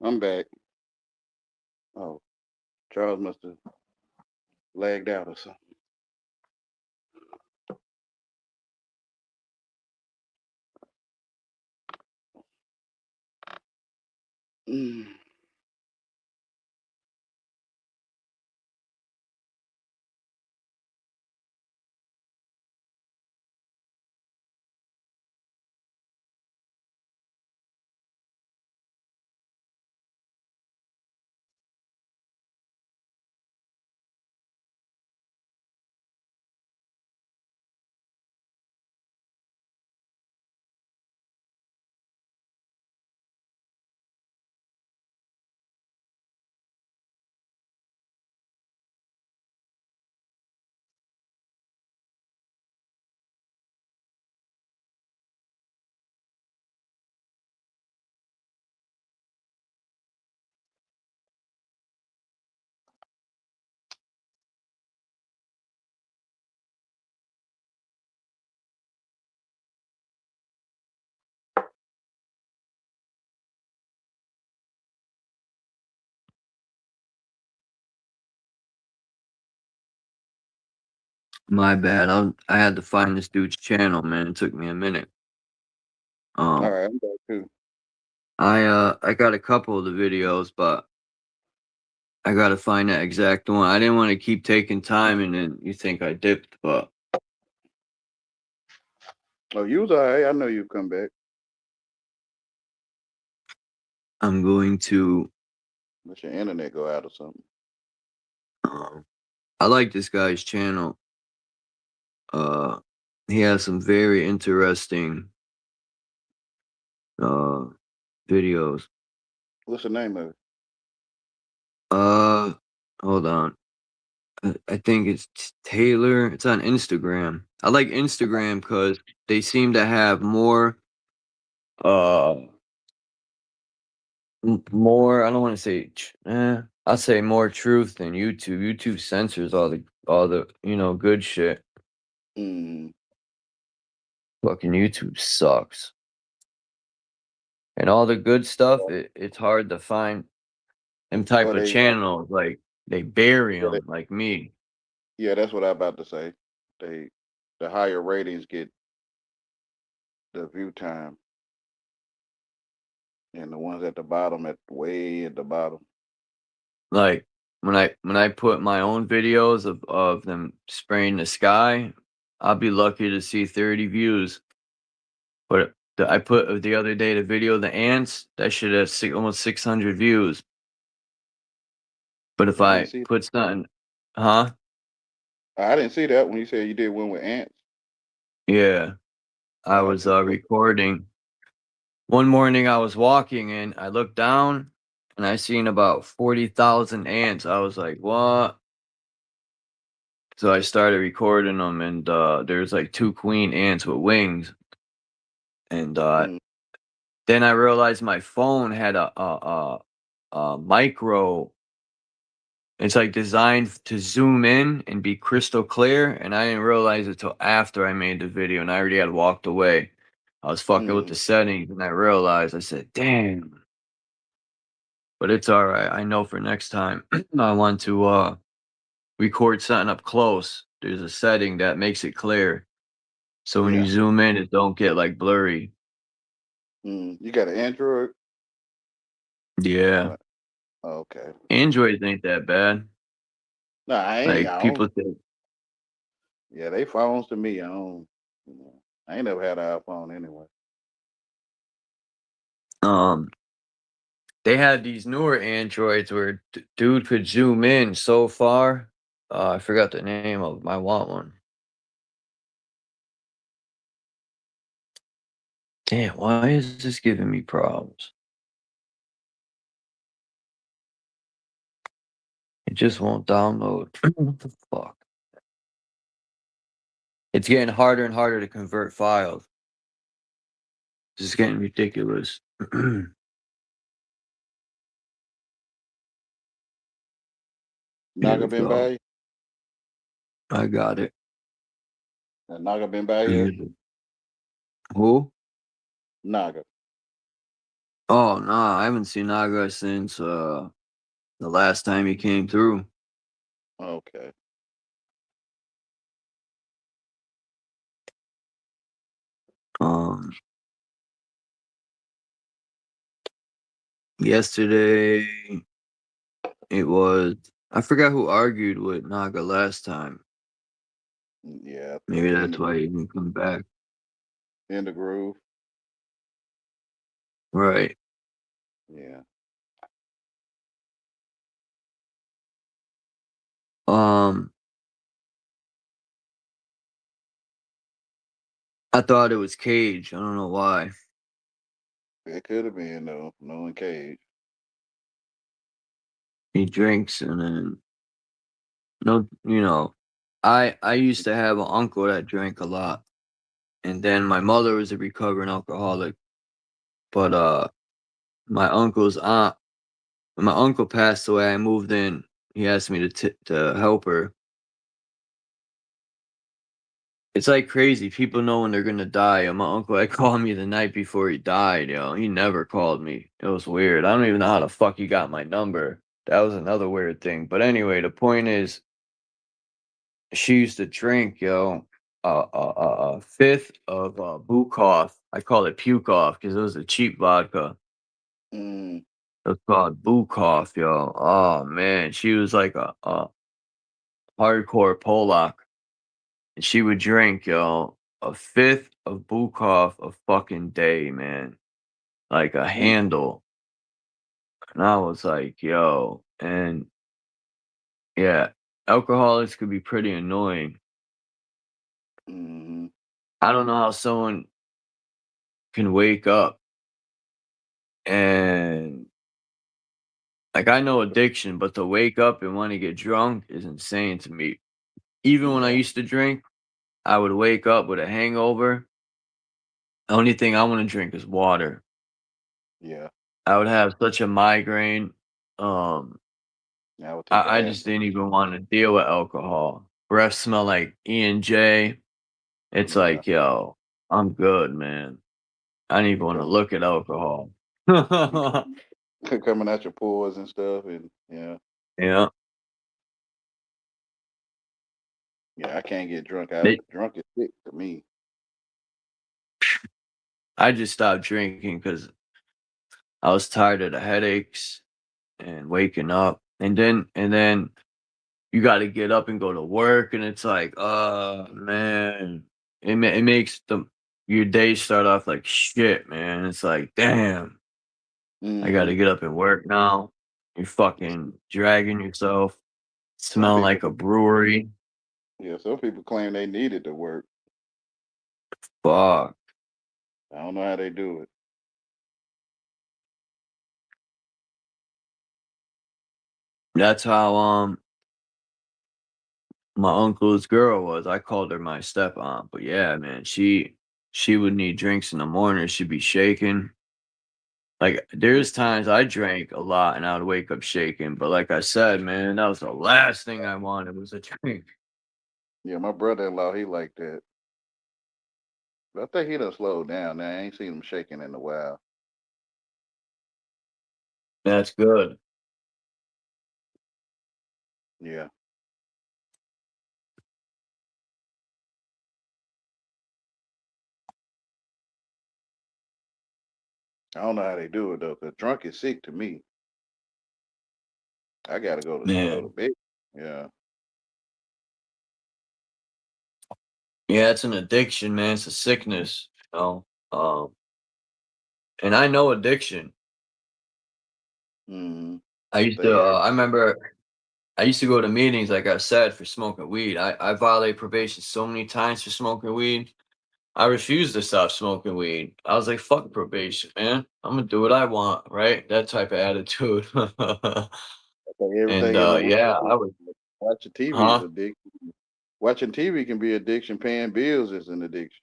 I'm back. Oh, Charles must have lagged out or something. Mm. My bad. I had to find this dude's channel, man. It took me a minute. All right, I'm back too. I got a couple of the videos, but I gotta find that exact one. I didn't want to keep taking time, and then you think I dipped, but Oh, you was all right. I know you come back. I'm going to. Let your internet go out or something. I like this guy's channel. He has some very interesting videos. What's the name of it? Hold on. I think it's Taylor. It's on Instagram. I like Instagram because they seem to have more more, I don't want to say I'll say more truth than YouTube. YouTube censors all the good shit. Mm. Fucking YouTube sucks. And all the good stuff, it's hard to find them type of They channels. Like they bury yeah, them, like me. yeah, that's what I'm about to say. The higher ratings get the view time, and the ones at the bottom, way at the bottom. Like when I put my own videos of them spraying the sky, I'll be lucky to see 30 views. But I put the other day the video of the ants, that shit has almost 600 views. But if Yeah, I didn't I see. put something, huh? I didn't see that when you said you did one with ants. Yeah, I I was just recording. One morning I was walking and I looked down and I seen about 40,000 ants. I was like, what? So I started recording them, and there's like 2 queen ants with wings. And then I realized my phone had a micro. It's like designed to zoom in and be crystal clear, and I didn't realize it till after I made the video, and I already had walked away. I was fucking with the settings, and I realized, I said, damn. But it's all right. I know for next time I want to record something up close. There's a setting that makes it clear. So when you zoom in, it don't get like blurry. You got an Android? Yeah. Okay. Androids ain't that bad. No, I ain't. Like people think. Yeah, they phones to me. I don't. I ain't never had an iPhone anyway. They had these newer Androids where dude could zoom in so far. I forgot the name of them. I want one. Damn, why is this giving me problems? It just won't download. What the fuck? It's getting harder and harder to convert files. This is getting ridiculous. Naga been by you? I got it. Naga been by you? Who? Naga. Oh nah, I haven't seen Naga since the last time he came through. Okay. Yesterday it was, I forgot who argued with Naga last time. Yeah. Maybe that's why he didn't come back. In the groove. Right. Yeah. I thought it was Cage. I don't know why. It could have been though, knowing Cage. He drinks and then no, you know, I used to have an uncle that drank a lot, and then my mother was a recovering alcoholic. But my uncle's aunt, when my uncle passed away, I moved in. He asked me to help her. It's like crazy. People know when they're gonna die. And my uncle had called me the night before he died. He never called me. It was weird. I don't even know how the fuck he got my number. That was another weird thing. But anyway, the point is, she used to drink, a fifth of Bukov. I call it Pukov because it was a cheap vodka. Mm. It was called Bukov, yo. Oh man, she was like a hardcore Polak, and she would drink, a fifth of Bukov a fucking day, man, like a Mm. handle. And I was like, yo, and yeah, alcoholics could be pretty annoying. Mm-hmm. I don't know how someone can wake up and like I know addiction, but to wake up and want to get drunk is insane to me. Even when I Yeah. used to drink, I would wake up with a hangover. The only thing I want to drink is water. Yeah. I would have such a migraine. I would take I an just didn't even want to deal with alcohol. Breath smell like E&J. It's Yeah. like, yo, I'm good, man. I don't even want to look at alcohol. Coming out your pores and stuff, and yeah. Yeah. Yeah, I can't get drunk. They- Drunk is sick to me. I just stopped drinking because I was tired of the headaches and waking up. And then you got to get up and go to work, and it's like, man, it makes your day start off like shit, man. It's like, damn, I got Mm-hmm. to get up and work now. You're fucking dragging yourself, Some smell people, like a brewery. yeah, some people claim they needed to work. Fuck. I don't know how they do it. That's how my uncle's girl was. I called her my step aunt, but yeah, man, she would need drinks in the morning. She'd be shaking. Like, there's times I drank a lot and I would wake up shaking, but like I said, man, that was the last thing I wanted was a drink. Yeah, my brother-in-law, he like that. But I think he done slowed down now. I ain't seen him shaking in a while. That's good. Yeah. I don't know how they do it though, because drunk is sick to me. I gotta go to Man. bed. Yeah. Yeah, it's an addiction, man. It's a sickness, you know. And I know addiction. Mm-hmm. I used to I remember I used to go to meetings, like I said, for smoking weed. I violated probation so many times for smoking weed. I refused to stop smoking weed. I was like, fuck probation, man. I'm gonna do what I want, right? That type of attitude. Like And everything in the world, yeah, I was, watching TV is huh? addiction. Watching TV can be addiction. Paying bills is an addiction.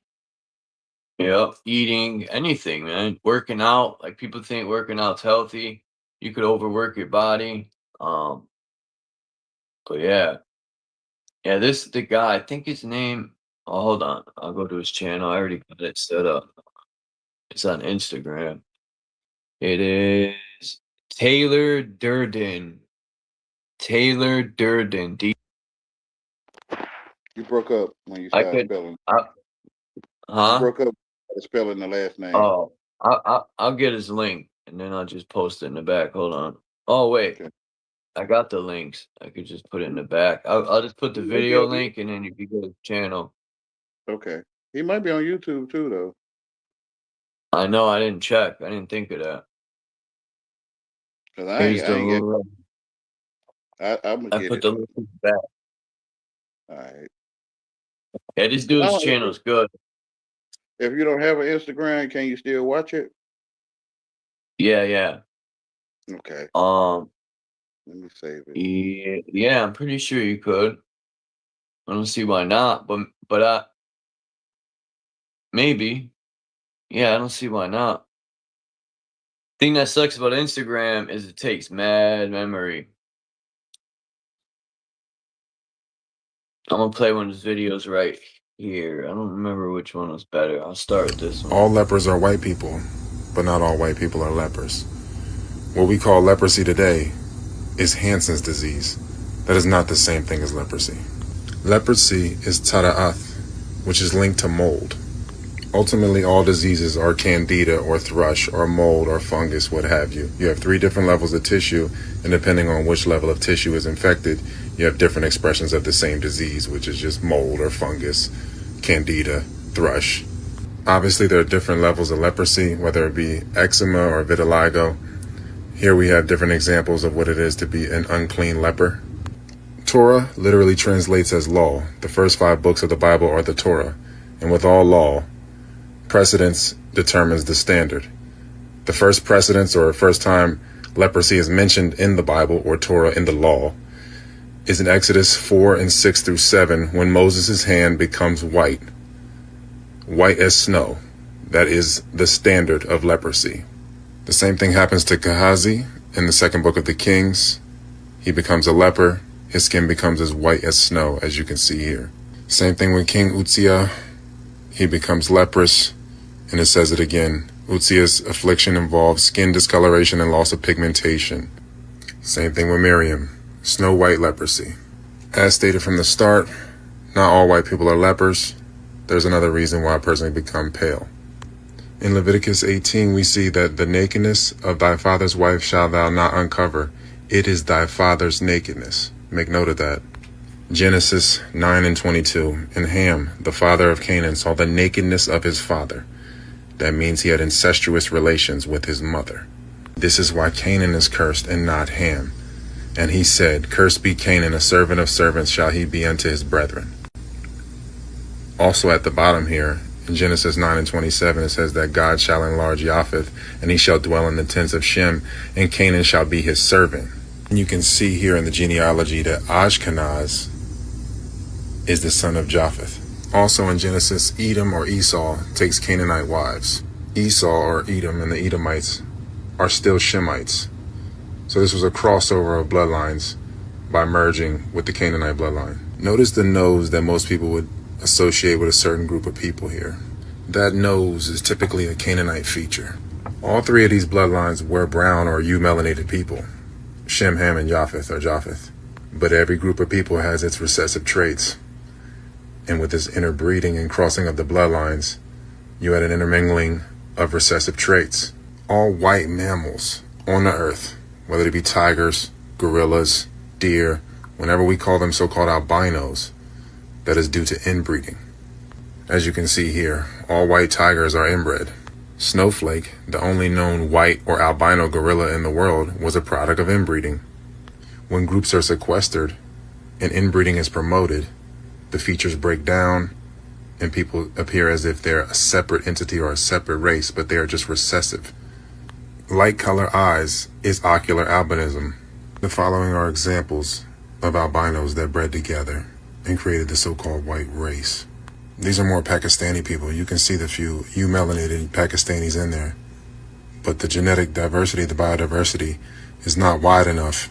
Yeah, eating anything, man. Working out, like people think working out's healthy. You could overwork your body. Um, but yeah. Yeah, this the guy, I think his name, oh, hold on. I'll go to his channel. I already got it set up. It's on Instagram. It is Taylor Durden. Taylor Durden. You broke up when you I started could. spelling. I, You huh? broke up spelling the last name. Oh, I'll get his link and then I'll just post it in the back. Hold on. Oh wait, Okay. I got the links. I could just put it in the back. I'll just put the He might be video on you- link and then you can go to the channel. Okay. He might be on YouTube too, though. I know. I didn't check. I didn't think of that. Cause I Here's ain't, the. I ain't get. I'm gonna I get put it. the link in the back. All right. Yeah, this dude's channel is good. If you don't have an Instagram, can you still watch it? Yeah. Okay. Let me save it. Yeah, I'm pretty sure you could. I don't see why not, but maybe. Yeah, I don't see why not. Thing that sucks about Instagram is it takes mad memory. I'm gonna play one of his videos right here. I don't remember which one was better. I'll start with this one. All lepers are white people, but not all white people are lepers. What we call leprosy today is Hansen's disease. That is not the same thing as leprosy. Leprosy is tara'ath, which is linked to mold. Ultimately, all diseases are candida or thrush or mold or fungus, what have you. You have 3 different levels of tissue, and depending on which level of tissue is infected, you have different expressions of the same disease, which is just mold or fungus, candida, thrush. Obviously, there are different levels of leprosy, whether it be eczema or vitiligo. Here we have different examples of what it is to be an unclean leper. Torah literally translates as law. The first 5 books of the Bible are the Torah, and with all law, precedence determines the standard. The first precedence or first time leprosy is mentioned in the Bible or Torah in the law is in Exodus 4 and 6 through 7 when Moses' hand becomes white as snow. That is the standard of leprosy. The same thing happens to Gehazi in the 2nd book of the Kings. He becomes a leper. His skin becomes as white as snow, as you can see here. Same thing with King Uzziah. He becomes leprous, and it says it again. Uzziah's affliction involves skin discoloration and loss of pigmentation. Same thing with Miriam, snow white leprosy. As stated from the start, not all white people are lepers. There's another reason why a person can become pale. In Leviticus 18, we see that the nakedness of thy father's wife shalt thou not uncover. It is thy father's nakedness. Make note of that. Genesis 9 and 22. And Ham, the father of Canaan, saw the nakedness of his father. That means he had incestuous relations with his mother. This is why Canaan is cursed and not Ham. And he said, Cursed be Canaan, a servant of servants shall he be unto his brethren. Also at the bottom here, in Genesis 9 and 27, it says that God shall enlarge Japheth, and he shall dwell in the tents of Shem, and Canaan shall be his servant. And you can see here in the genealogy that Ashkenaz is the son of Japheth. Also in Genesis, Edom or Esau takes Canaanite wives. Esau or Edom and the Edomites are still Shemites. So this was a crossover of bloodlines by merging with the Canaanite bloodline. Notice the nose that most people would associate with a certain group of people here. That nose is typically a Canaanite feature. All 3 of these bloodlines were brown or eumelanated people. Shem, Ham, and Japheth are Japheth. But every group of people has its recessive traits. And with this interbreeding and crossing of the bloodlines, you had an intermingling of recessive traits. All white mammals on the earth, whether it be tigers, gorillas, deer, whenever we call them so-called albinos, that is due to inbreeding. As you can see here, all white tigers are inbred. Snowflake, the only known white or albino gorilla in the world, was a product of inbreeding. When groups are sequestered and inbreeding is promoted, the features break down and people appear as if they're a separate entity or a separate race, but they are just recessive. Light color eyes is ocular albinism. The following are examples of albinos that bred together and created the so-called white race. These are more Pakistani people. You can see the few eumelanated Pakistanis in there. But the genetic diversity, the biodiversity, is not wide enough.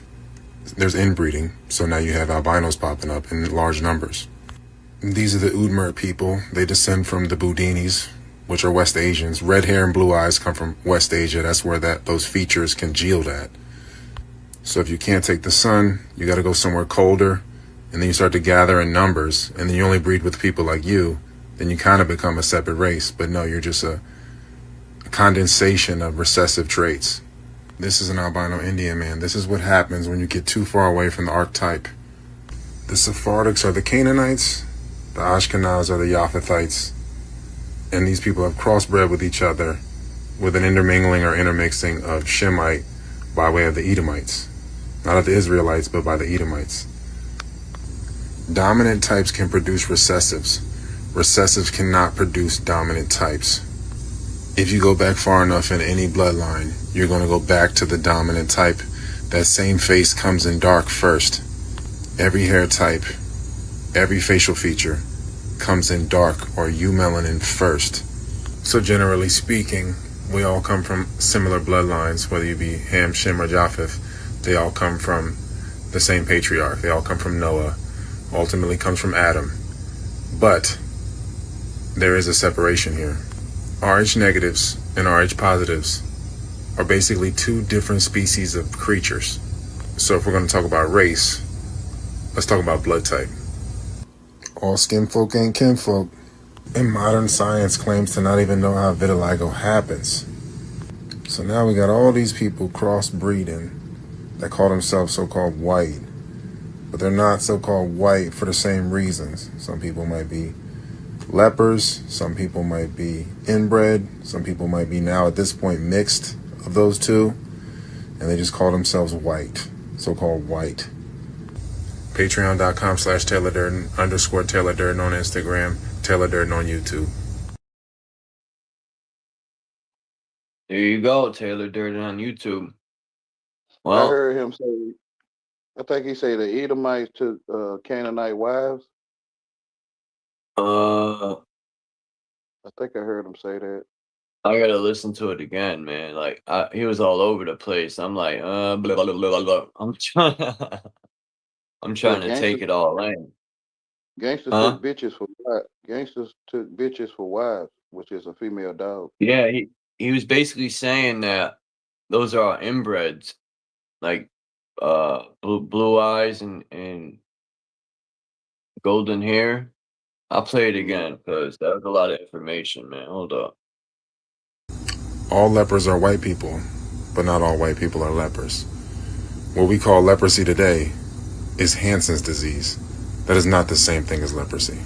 There's inbreeding, so now you have albinos popping up in large numbers. These are the Udmurt people. They descend from the Boudinis, which are West Asians. Red hair and blue eyes come from West Asia. That's where those features congealed at. So if you can't take the sun, you got to go somewhere colder, and then you start to gather in numbers, and then you only breed with people like you, then you kind of become a separate race. But no, you're just a condensation of recessive traits. This is an albino Indian man. This is what happens when you get too far away from the archetype. The Sephardics are the Canaanites, the Ashkenaz are the Japhethites, and these people have crossbred with each other with an intermingling or intermixing of Shemite by way of the Edomites. Not of the Israelites, but by the Edomites. Dominant types can produce recessives. Recessives cannot produce dominant types. If you go back far enough in any bloodline, you're going to go back to the dominant type. That same face comes in dark first. Every hair type, every facial feature comes in dark or eumelanin first. So generally speaking, we all come from similar bloodlines, whether you be Ham, Shem, or Japheth. They all come from the same patriarch. They all come from Noah, ultimately comes from Adam. But there is a separation here. Rh negatives and Rh positives are basically two different species of creatures. So if we're going to talk about race, let's talk about blood type. All skin folk ain't kinfolk. And modern science claims to not even know how vitiligo happens. So now we got all these people crossbreeding that call themselves so-called white. But they're not so-called white for the same reasons. Some people might be lepers. Some people might be inbred. Some people might be now at this point mixed of those two. And they just call themselves white. So-called white. Patreon.com/TaylorDurden _ Taylor Durden on Instagram, Taylor Durden on YouTube. There you go, Taylor Durden on YouTube. I Well, heard him say, I think he said the Edomites took Canaanite wives. I I think I heard him say that. gotta listen to it again, man. Like he was all over the place. I'm like, blah, blah, blah, blah, blah. I'm trying to take it all in. Gangsters Huh? took bitches for wives. Gangsters took bitches for wives, which is a female dog. Yeah, he was basically saying that those are inbreds, like blue eyes and golden hair. I'll play it again because that was a lot of information, man. Hold up. All lepers are white people, but not all white people are lepers. What we call leprosy today is Hansen's disease. That is not the same thing as leprosy.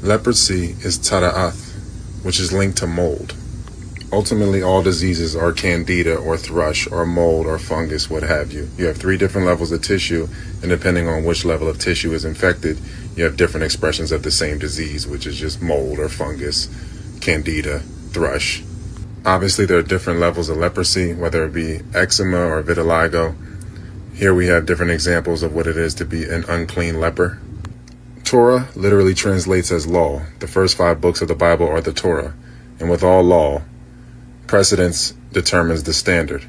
Leprosy is tara'ath, which is linked to mold. Ultimately, all diseases are candida or thrush or mold or fungus, what have you. You have 3 different levels of tissue, and depending on which level of tissue is infected, you have different expressions of the same disease, which is just mold or fungus, candida, thrush. Obviously, there are different levels of leprosy, whether it be eczema or vitiligo. Here we have different examples of what it is to be an unclean leper. Torah literally translates as law. The first 5 books of the Bible are the Torah. And with all law, precedence determines the standard.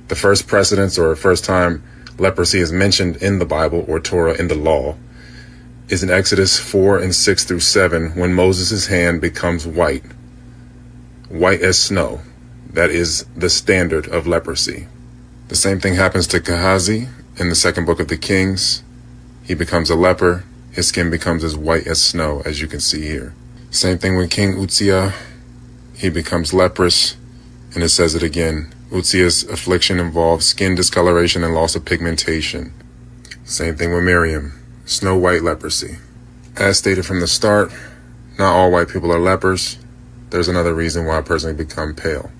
The first precedence or first time leprosy is mentioned in the Bible or Torah in the law is in Exodus 4:6-7 when Moses' hand becomes white as snow. That is the standard of leprosy. The same thing happens to Gehazi in the 2nd book of the Kings. He becomes a leper. His skin becomes as white as snow, as you can see here. Same thing with King Uzziah. He becomes leprous, and it says it again. Uzziah's affliction involves skin discoloration and loss of pigmentation. Same thing with Miriam, snow white leprosy. As stated from the start, not all white people are lepers. There's another reason why a person can become pale.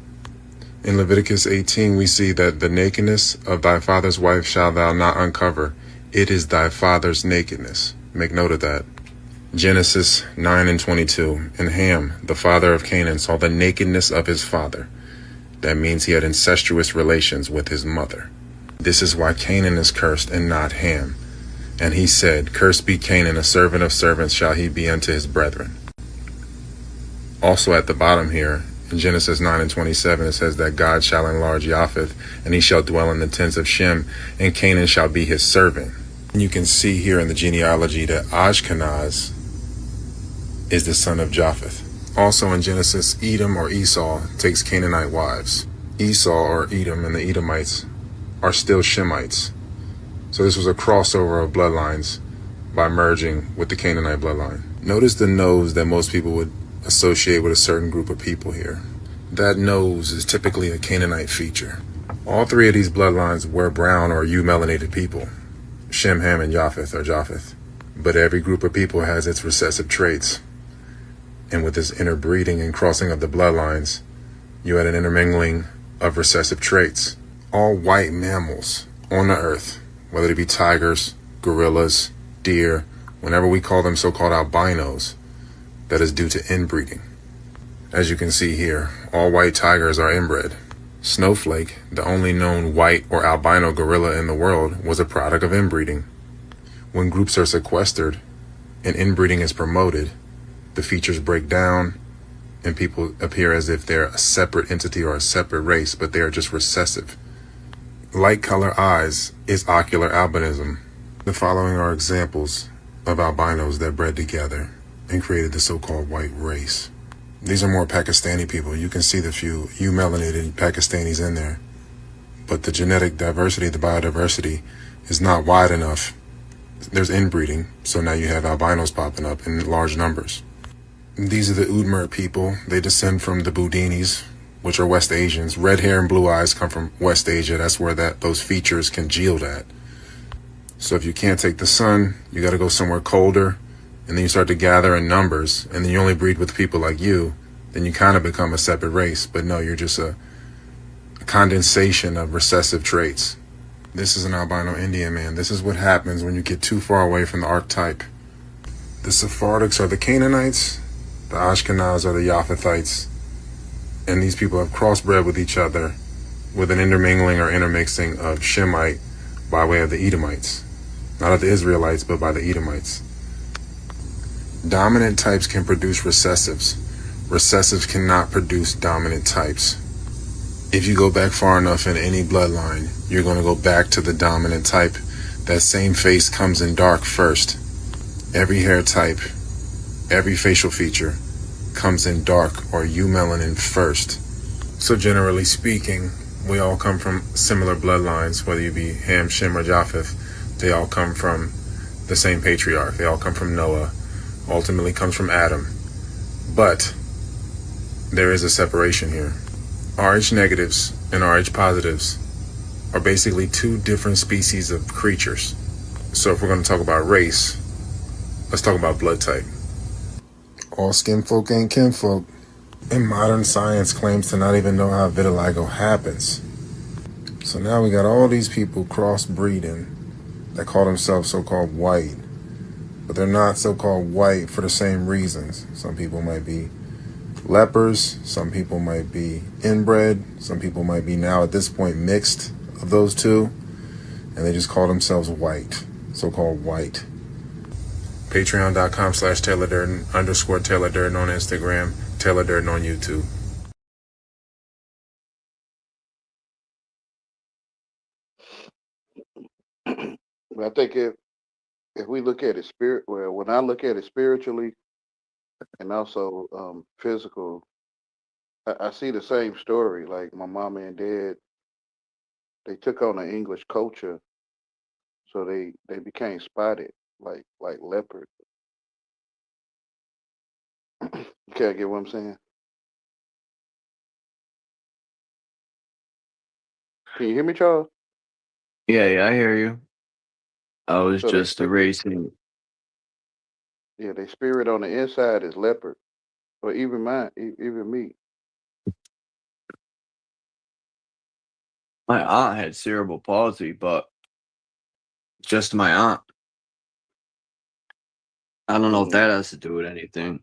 In Leviticus 18, we see that the nakedness of thy father's wife shalt thou not uncover. It is thy father's nakedness. Make note of that. Genesis 9:22. And Ham, the father of Canaan, saw the nakedness of his father. That means he had incestuous relations with his mother. This is why Canaan is cursed and not Ham. And he said, Cursed be Canaan, a servant of servants shall he be unto his brethren. Also at the bottom here, in Genesis 9:27, it says that God shall enlarge Japheth, and he shall dwell in the tents of Shem, and Canaan shall be his servant. And you can see here in the genealogy that Ashkenaz is the son of Japheth. Also in Genesis, Edom or Esau takes Canaanite wives. Esau or Edom and the Edomites are still Shemites. So this was a crossover of bloodlines by merging with the Canaanite bloodline. Notice the nose that most people would associate with a certain group of people here. That nose is typically a Canaanite feature. All three of these bloodlines were brown or melanated people. Shem, Ham, and Japheth. But every group of people has its recessive traits. And with this interbreeding and crossing of the bloodlines, you had an intermingling of recessive traits. All white mammals on the earth, whether they be tigers, gorillas, deer, whenever we call them so-called albinos, that is due to inbreeding. As you can see here, all white tigers are inbred. Snowflake, the only known white or albino gorilla in the world, was a product of inbreeding. When groups are sequestered and inbreeding is promoted, the features break down and people appear as if they're a separate entity or a separate race, but they are just recessive. Light color eyes is ocular albinism. The following are examples of albinos that bred together and created the so-called white race. These are more Pakistani people. You can see the few melanated Pakistanis in there. But the genetic diversity, the biodiversity, is not wide enough. There's inbreeding, so now you have albinos popping up in large numbers. These are the Udmurt people. They descend from the Boudinis, which are West Asians. Red hair and blue eyes come from West Asia. That's where those features congealed at. So if you can't take the sun, you got to go somewhere colder, and then you start to gather in numbers, and then you only breed with people like you, then you kind of become a separate race. But no, you're just a condensation of recessive traits. This is an albino Indian man. This is what happens when you get too far away from the archetype. The Sephardics are the Canaanites, the Ashkenaz are the Japhethites, and these people have crossbred with each other with an intermingling or intermixing of Shemite by way of the Edomites. Not of the Israelites, but by the Edomites. Dominant types can produce recessives. Recessives cannot produce dominant types. If you go back far enough in any bloodline, you're going to go back to the dominant type. That same face comes in dark first. Every hair type, every facial feature comes in dark or eumelanin first. So generally speaking, we all come from similar bloodlines, whether you be Ham, Shem, or Japheth. They all come from the same patriarch. They all come from Noah. Ultimately comes from Adam. But there is a separation here. Rh negatives and Rh positives are basically two different species of creatures. So if we're going to talk about race, let's talk about blood type. All skin folk ain't kinfolk. And modern science claims to not even know how vitiligo happens. So now we got all these people crossbreeding that call themselves so-called white. But they're not so-called white for the same reasons. Some people might be lepers, some people might be inbred, some people might be now at this point mixed of those two, and they just call themselves white, so-called white. Patreon.com/Taylor Durden _Taylor Durden on Instagram, Taylor Durden on YouTube. But I think if we look at it when I look at it spiritually and also physical, I see the same story. Like my mama and dad, they took on the English culture, so they became spotted like leopard. You can't get what I'm saying? Can you hear me, Charles? Yeah, I hear you. I was So they just erasing. yeah, their spirit on the inside is leopard, or even mine, even me. My aunt had cerebral palsy, but just my aunt. I don't know if that has to do with anything.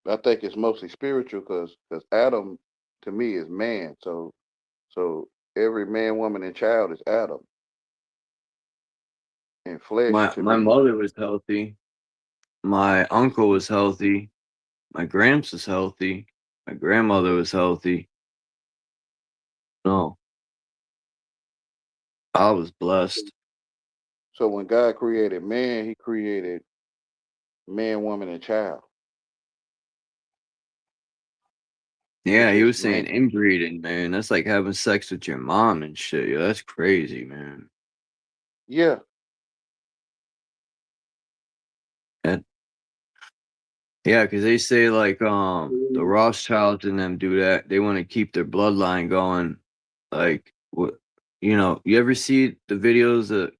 I think it's mostly spiritual because Adam to me is man. So every man, woman, and child is Adam. And flesh to My me, mother was healthy. My uncle was healthy. My gramps was healthy. My grandmother was healthy. No, I was blessed. so when God created man, he created man, woman, and child, Yeah, which he is was man. saying inbreeding, man. That's like having sex with your mom and shit. Yeah, that's crazy, man. Yeah, And yeah, because they say like the Rothschilds and them do that. They want to keep their bloodline going. Like what, you ever see the videos of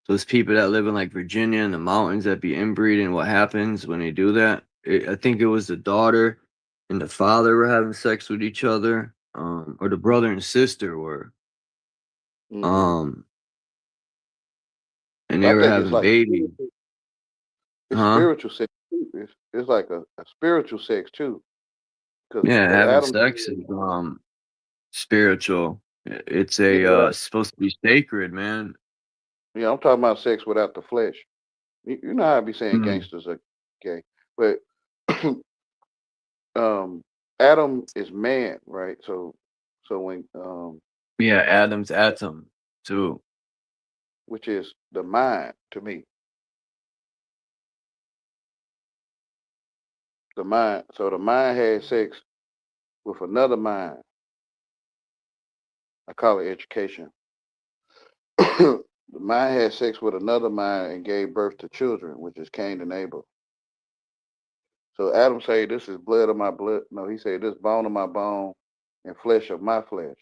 those people that live in like Virginia in the mountains that be inbreeding? What happens when they do that? I think it was the daughter and the father were having sex with each other, or the brother and sister were, um, and they I were think it's having like babies, it's huh? spiritual sex too. It's like a spiritual sex too, because Yeah, having Adam. sex is spiritual. It's Yeah, supposed to be sacred, man. yeah. I'm talking about sex without the flesh. You know how I be saying Mm. gangsters are gay, but um, Adam is man, right? So when Yeah, Adam's atom too. which is the mind to me, the mind. So the mind had sex with another mind. I call it education. The mind had sex with another mind and gave birth to children, which is Cain and Abel. So Adam say, "This is blood of my blood." No, he said, "This bone of my bone and flesh of my flesh."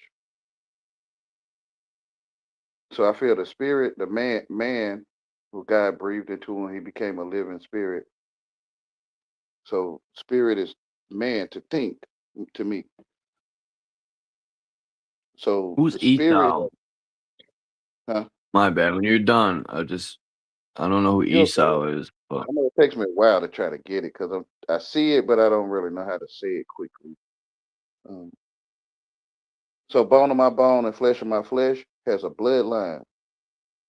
So I feel the spirit, the man who God breathed into him, he became a living spirit. So spirit is man to think to me. So Who's the spirit, Esau? huh? My bad. When you're done, I don't know who You'll say Esau it. is, but I know it takes me a while to try to get it because I see it, but I don't really know how to say it quickly. Um, so bone of my bone and flesh of my flesh has a bloodline.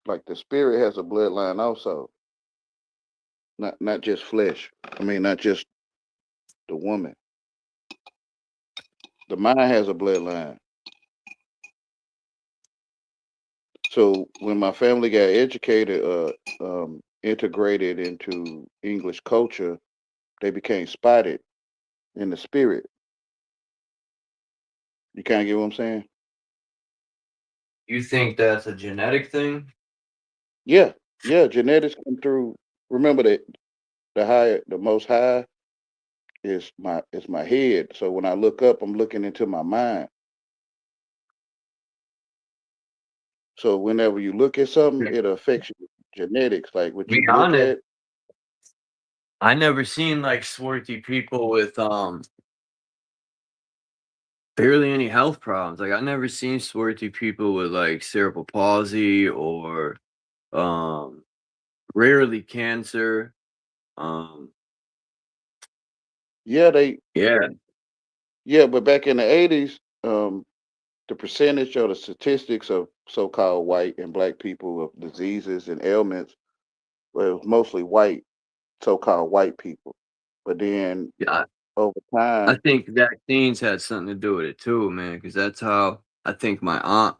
Like the spirit has a bloodline also, not just flesh. I mean, not just the woman. The mind has a bloodline. So when my family got educated, integrated into English culture, they became spotted in the spirit. You kind of get what I'm saying? you think that's a genetic thing? Yeah, yeah. Genetics come through. Remember that the most high is my head. So when I look up, I'm looking into my mind. So whenever you look at something, it affects your genetics. Like what Be you look honest, at. I never seen like swarthy people with barely any health problems. Like I never seen swarthy people with like cerebral palsy or um rarely cancer. Um Yeah, yeah. yeah, but back in the 80s, the percentage or the statistics of so-called white and black people of diseases and ailments, well, it was mostly white, so-called white people. But then Yeah, over I time, think vaccines had something to do with it too, man, because that's how I think my aunt,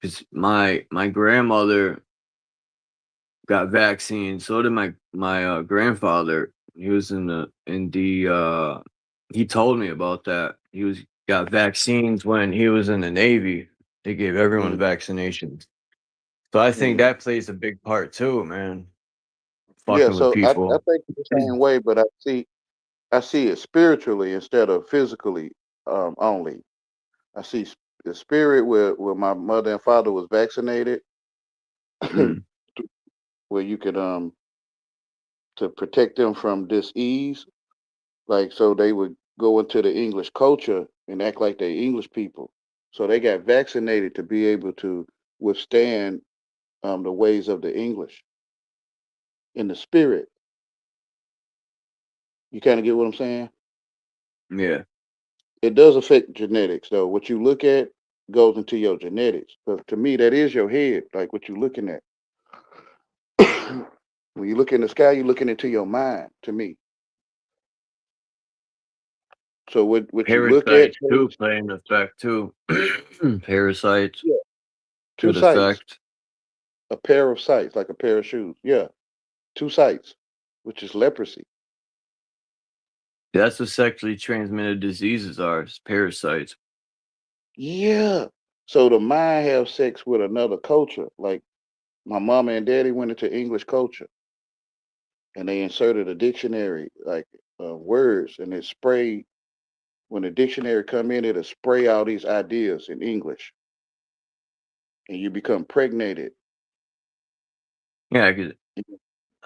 because my grandmother got vaccines. So did my grandfather. He was he told me about that. He got vaccines when he was in the Navy. They gave everyone mm, vaccinations. So I think mm. that plays a big part too, man. Yeah, Fucking with so I people. think the same way, but I see it spiritually instead of physically only. I see the spirit where my mother and father was vaccinated, Mm. where you could to protect them from disease. Like so they would go into the English culture and act like they English people. So they got vaccinated to be able to withstand the ways of the English in the spirit. You kind of get what I'm saying? Yeah. It does affect genetics though. What you look at goes into your genetics. But to me, that is your head, like what you're looking at. When you look in the sky, you're looking into your mind, to me. So what you look at, Parasites too play an effect too. Parasites yeah, two could sights, affect. a pair of sights, like a pair of shoes. Yeah, two sights. which is leprosy. That's what sexually transmitted diseases are, is parasites. Yeah. So the mind have sex with another culture. Like my mama and daddy went into English culture and they inserted a dictionary, like words, and it sprayed. When the dictionary come in, it'll spray all these ideas in English, and you become pregnated. Yeah, 'cause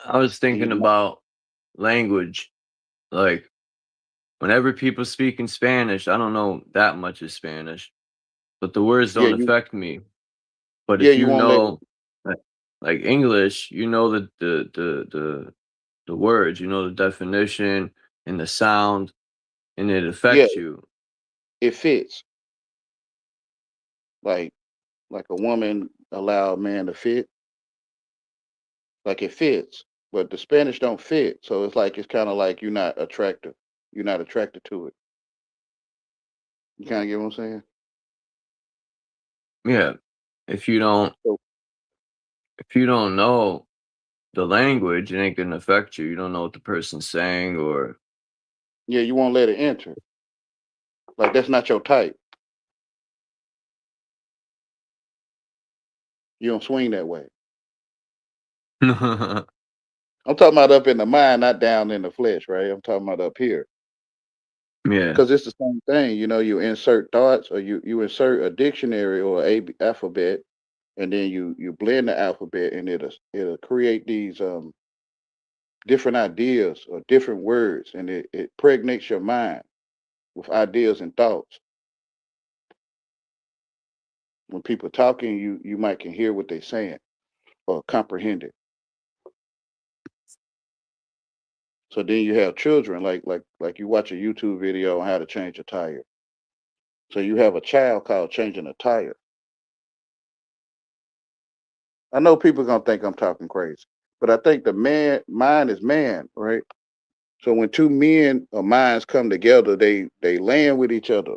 I was thinking about language. Like, whenever people speak in Spanish, I don't know that much of Spanish, but the words Yeah, don't affect me. But yeah, if you you won't let it. know, like English, you know the words, you know the definition and the sound, and it Yeah, affects you. it fits. Like a woman allow a man to fit. Like it fits, but the Spanish don't fit. So it's kind of like you're not attractive. You're not attracted to it. You kind of get what I'm saying? Yeah. If you don't So if you don't know the language, it ain't gonna affect you. You don't know what the person's saying, or yeah, you won't let it enter. Like that's not your type. You don't swing that way. I'm talking about up in the mind, not down in the flesh, right? I'm talking about up here. yeah. Because it's the same thing, you insert thoughts or you insert a dictionary or alphabet, and then you blend the alphabet, and it'll create these different ideas or different words, and it pregnates your mind with ideas and thoughts. When people talking, you might can hear what they're saying or comprehend it. So then you have children, like you watch a YouTube video on how to change a tire. So you have a child called changing a tire. I know people gonna think I'm talking crazy, but I think the mind is man, right? So when two men or minds come together, they land with each other.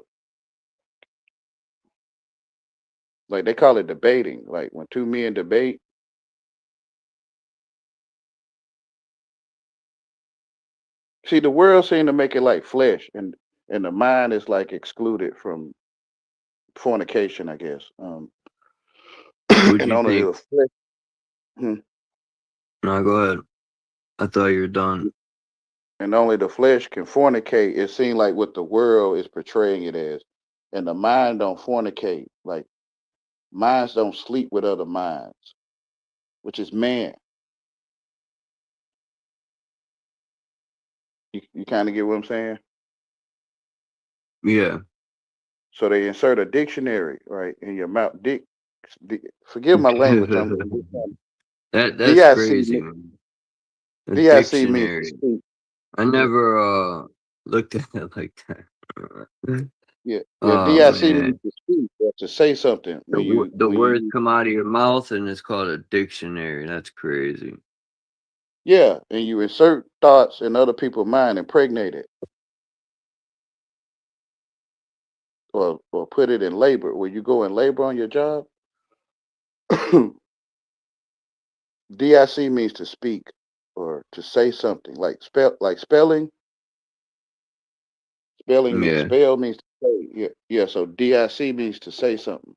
Like they call it debating. Like when two men debate, see the world seem to make it like flesh, and the mind is like excluded from fornication, I guess. Would And you only think? the flesh. Hmm. No, go ahead. I thought you were done. And only the flesh can fornicate. It seems like what the world is portraying it as, and the mind don't fornicate. Like minds don't sleep with other minds, which is man. You kind of get what I'm saying? Yeah. So they insert a dictionary right in your mouth. Forgive my language. I'm just trying. That's DIC crazy, man. A DIC means to dictionary. speak. I never looked at it like that. Yeah, Oh DIC means man. to speak or to say something The when you words use. come out of your mouth and it's called a dictionary. That's crazy. Yeah, and you insert thoughts in other people's mind, impregnate it, or put it in labor. When you go in labor on your job, DIC means to speak or to say something. Like spelling. Yeah. Spell means to say. Yeah, yeah. So DIC means to say something.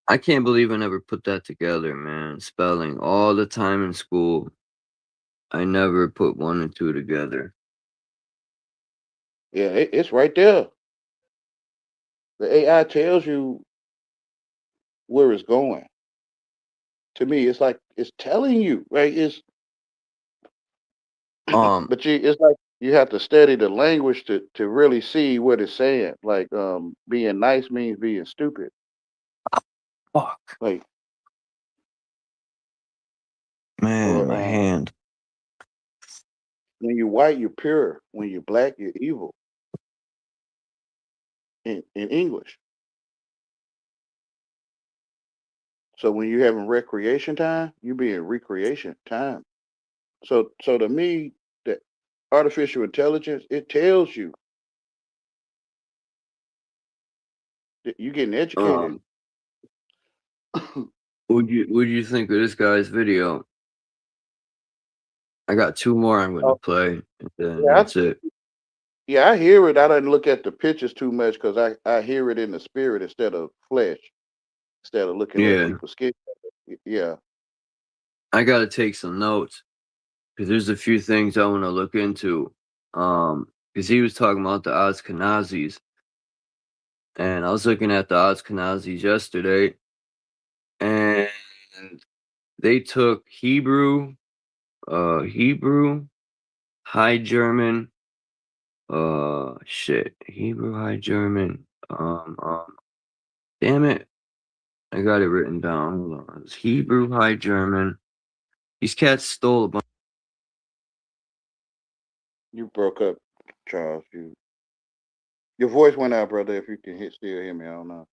I can't believe I never put that together, man. Spelling all the time in school. I never put one and two together. Yeah, it's right there. The AI tells you where it's going. To me, it's like it's telling you, right? It's Um, but it's like you have to study the language to really see what it's saying. Like being nice means being stupid. fuck, Like man, or my hand. when you're white, you're pure. When you're black, you're evil. In English. So when you're having recreation time, you be in recreation time. So to me, the artificial intelligence, it tells you that you're getting educated. Um, would you think of this guy's video? I got 2 more I'm gonna Oh, play, and then yeah, that's it. I hear it. I don't look at the pictures too much because I hear it in the spirit instead of flesh, instead of looking at Yeah, people's skin. Yeah. I gotta take some notes because there's a few things I want to look into. Because he was talking about the Ashkenazis, and I was looking at the Ashkenazis yesterday, and they took Hebrew, High German, Hebrew, High German, damn it, I got it written down. Hold on, it's Hebrew, High German. These cats stole a bunch. You broke up, Charles. Your voice went out, brother. If you can still hear me, I don't know.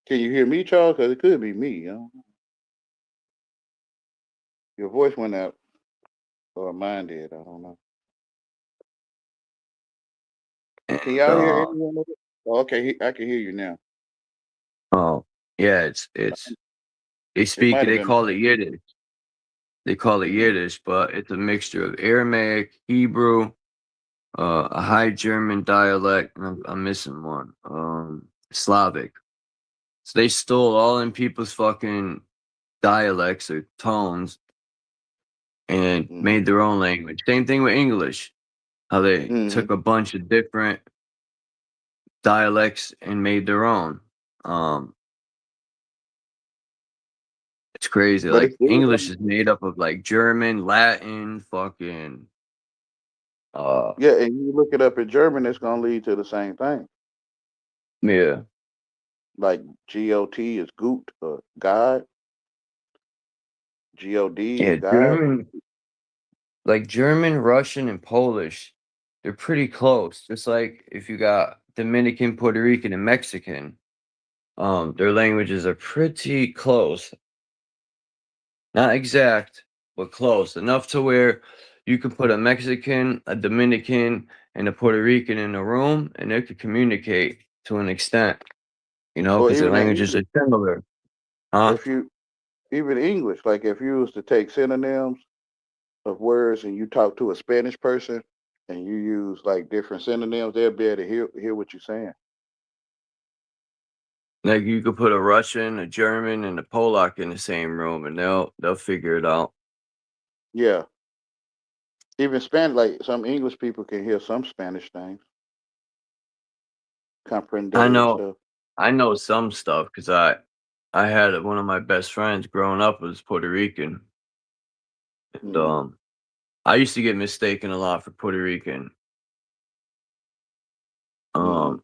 Can you hear me, Charles? Because it could be me. I don't know. Your voice went out, or mine did. I don't know. Can y'all hear Uh, anyone of it? Oh, okay, I can hear you now. oh, yeah, they It speak might it. have They been. call it Yiddish. They call it Mm-hmm. Yiddish, but it's a mixture of Aramaic, Hebrew, a High German dialect, and I'm missing one. Slavic. So they stole all in people's fucking dialects or tones and Mm-hmm. made their own language. Same thing with English. How they Mm-hmm. took a bunch of different dialects and made their own. Um, it's crazy. But Like it's still English is made up of like German, Latin, fucking yeah, and you look it up in German, it's gonna lead to the same thing. yeah. Like GOT is Gut or God. God is Yeah, God. German, Russian, and Polish, they're pretty close. Just like if you got Dominican, Puerto Rican, and Mexican, their languages are pretty close. Not exact, but close enough to where you can put a Mexican, a Dominican, and a Puerto Rican in a room, and they could communicate to an extent, Or because their even in languages English, are similar. Huh? if you even English, like if you was to take synonyms of words and you talk to a Spanish person and you use like different synonyms, they'll be able to hear what you're saying. Like you could put a Russian, a German, and a Polak in the same room, and they'll figure it out. Yeah. Even Spanish, like some English people can hear some Spanish things, comprende I and know, stuff. I know some stuff because I had one of my best friends growing up was Puerto Rican, and Mm-hmm. I used to get mistaken a lot for Puerto Rican. Mm-hmm. Um,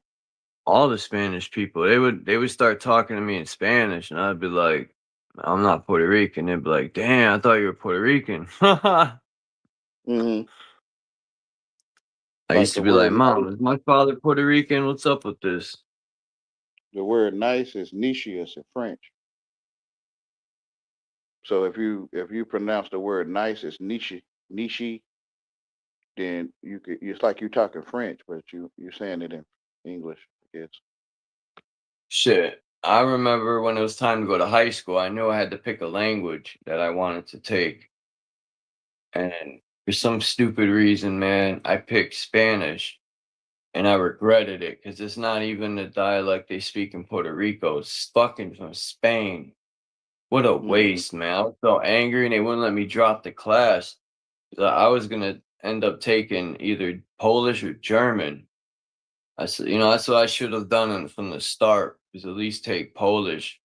all the Spanish people, they would start talking to me in Spanish, and I'd be like, "I'm not Puerto Rican." They'd be like, "Damn, I thought you were Puerto Rican." I Mm-hmm. used Like to be like, "Mom, is my father Puerto Rican? What's up with this?" the word nice is nichius in French. So if you pronounce the word nice as nishi, then you could it's like you talking French, but you're saying it in English, I guess. Shit. I remember when it was time to go to high school, I knew I had to pick a language that I wanted to take. And for some stupid reason, man, I picked Spanish and I regretted it because it's not even the dialect they speak in Puerto Rico. It's fucking from Spain. What a Mm-hmm. waste, man. I was so angry and they wouldn't let me drop the class. So I was going to end up taking either Polish or German. I said, that's what I should have done from the start, is at least take Polish.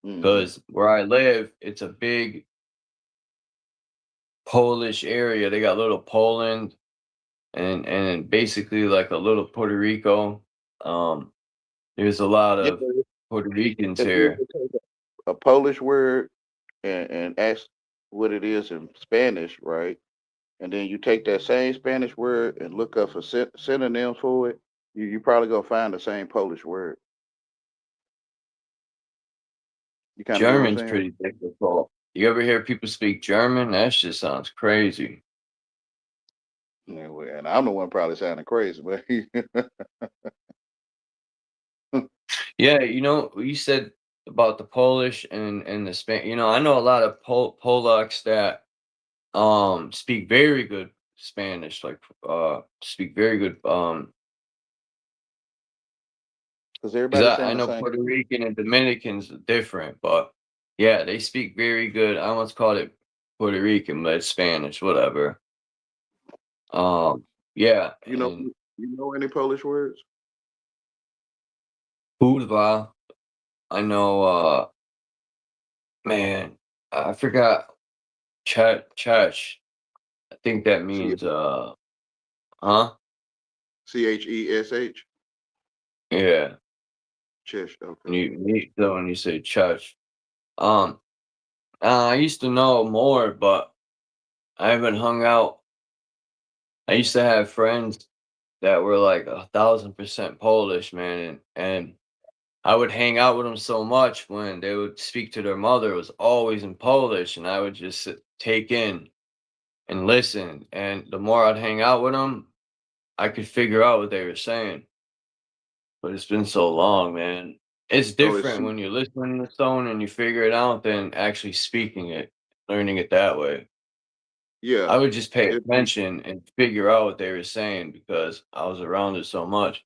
Mm-hmm. Because where I live, it's a big Polish area. They got little Poland and basically like a little Puerto Rico. Um, there's a lot Yeah, of Puerto Ricans if you here. were to take a Polish word and ask what it is in Spanish, right? And then you take that same Spanish word and look up for synonyms for it, you probably gonna find the same Polish word. You kind of get what I'm German's saying? pretty difficult. You ever hear people speak German? That shit sounds crazy. Yeah, well, and I'm the one probably sounding crazy, but Yeah, you said about the Polish and the Spanish. I know a lot of Polacks that speak very good Spanish, like speak very good because because everybody's I saying the know same. Puerto Rican and Dominicans are different, but yeah, they speak very good. I almost called it Puerto Rican, but it's Spanish, whatever. Yeah, You know, and you know any Polish words? Budva, I know. Man, I forgot. Chach. I think that C means huh? CHESH. Yeah. Chesh. Okay. When you say church. Um I used to know more, but I haven't hung out. I used to have friends that were like 1,000% Polish, man, and I would hang out with them so much when they would speak to their mother, it was always in Polish, and I would just take in and listen. And the more I'd hang out with them, I could figure out what they were saying. But it's been so long, man. It's Oh, it's different when you're listening to someone and you figure it out than actually speaking it, learning it that way. yeah. I would just pay It'd be attention and figure out what they were saying because I was around it so much.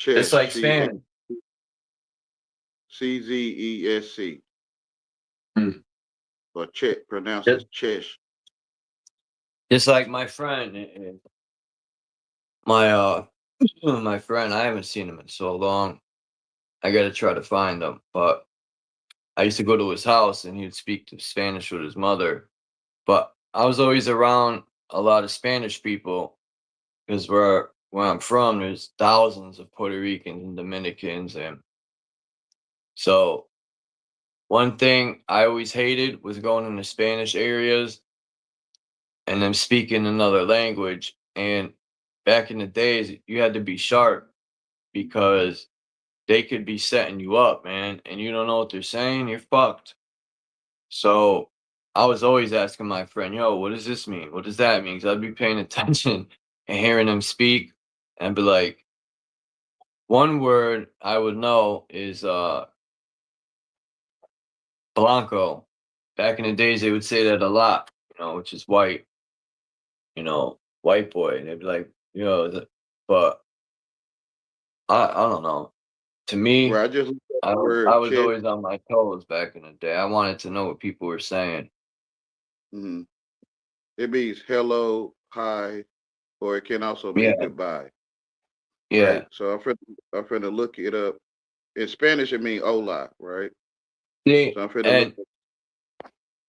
It's Chesh. like Spanish. CZESC. Mm. Or Chet pronounces Just, Chesh. just like my friend, my my friend. I haven't seen him in so long. I got to try to find him, but I used to go to his house and he would speak to Spanish with his mother. But I was always around a lot of Spanish people because where I'm from, there's thousands of Puerto Ricans and Dominicans, and so one thing I always hated was going into Spanish areas and them speaking another language. And back in the days, you had to be sharp because they could be setting you up, man, and you don't know what they're saying, you're fucked. So I was always asking my friend, yo, what does this mean? What does that mean? Because I'd be paying attention and hearing them speak and be like, one word I would know is blanco. Back in the days, they would say that a lot, which is white, white boy. And they'd be like, but I don't know. To Where me, I just looked up I the was, I word was Chesh. always on my toes back in the day. I wanted to know what people were saying. Mm-hmm. It means hello, hi, or it can also mean Yeah, goodbye. Right. yeah. So I'm finna look it up. In Spanish, it means hola, right? See, So I'm finna look. and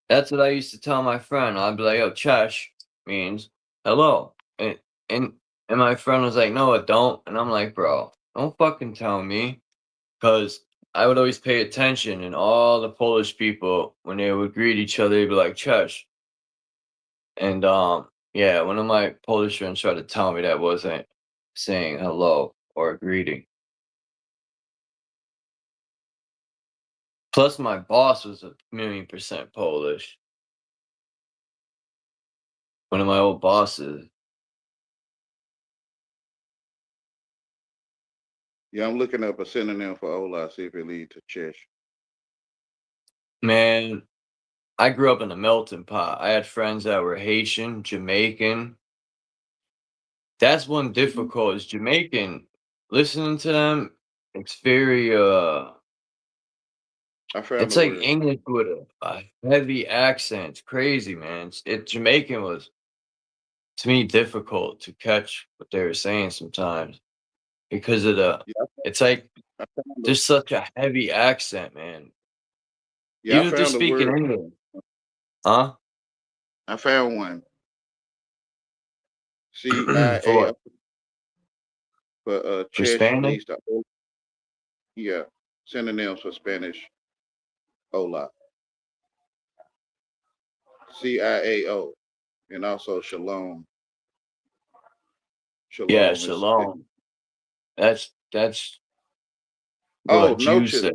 that's what I used to tell my friend. I'd be like, "Yo, Chesh means hello," and and my friend was like, "No, it don't." And I'm like, "Bro, don't fucking tell me," because I would always pay attention, and all the Polish people when they would greet each other, they'd be like, "Chesh," and yeah, one of my Polish friends tried to tell me that wasn't saying hello or a greeting. Plus, my boss was 1,000,000% Polish. One of my old bosses. Yeah, I'm looking up a synonym for hola, see if it leads to Chesh. Man, I grew up in a melting pot. I had friends that were Haitian, Jamaican. That's one difficult is Jamaican. Listening to them, it's very I found it's the like word. English with a heavy accent. It's crazy, man. Jamaican was to me difficult to catch what they were saying sometimes because of the Yeah, it's like I found the, there's such a heavy accent, man. yeah, I Even if they're found the speaking word. English. Huh? I found one. CIA For for for Chesh Spanish? leads to yeah, synonyms for Spanish hola. CIAO and also shalom. Yeah, Shalom is shalom. That's Oh, what you noches. said.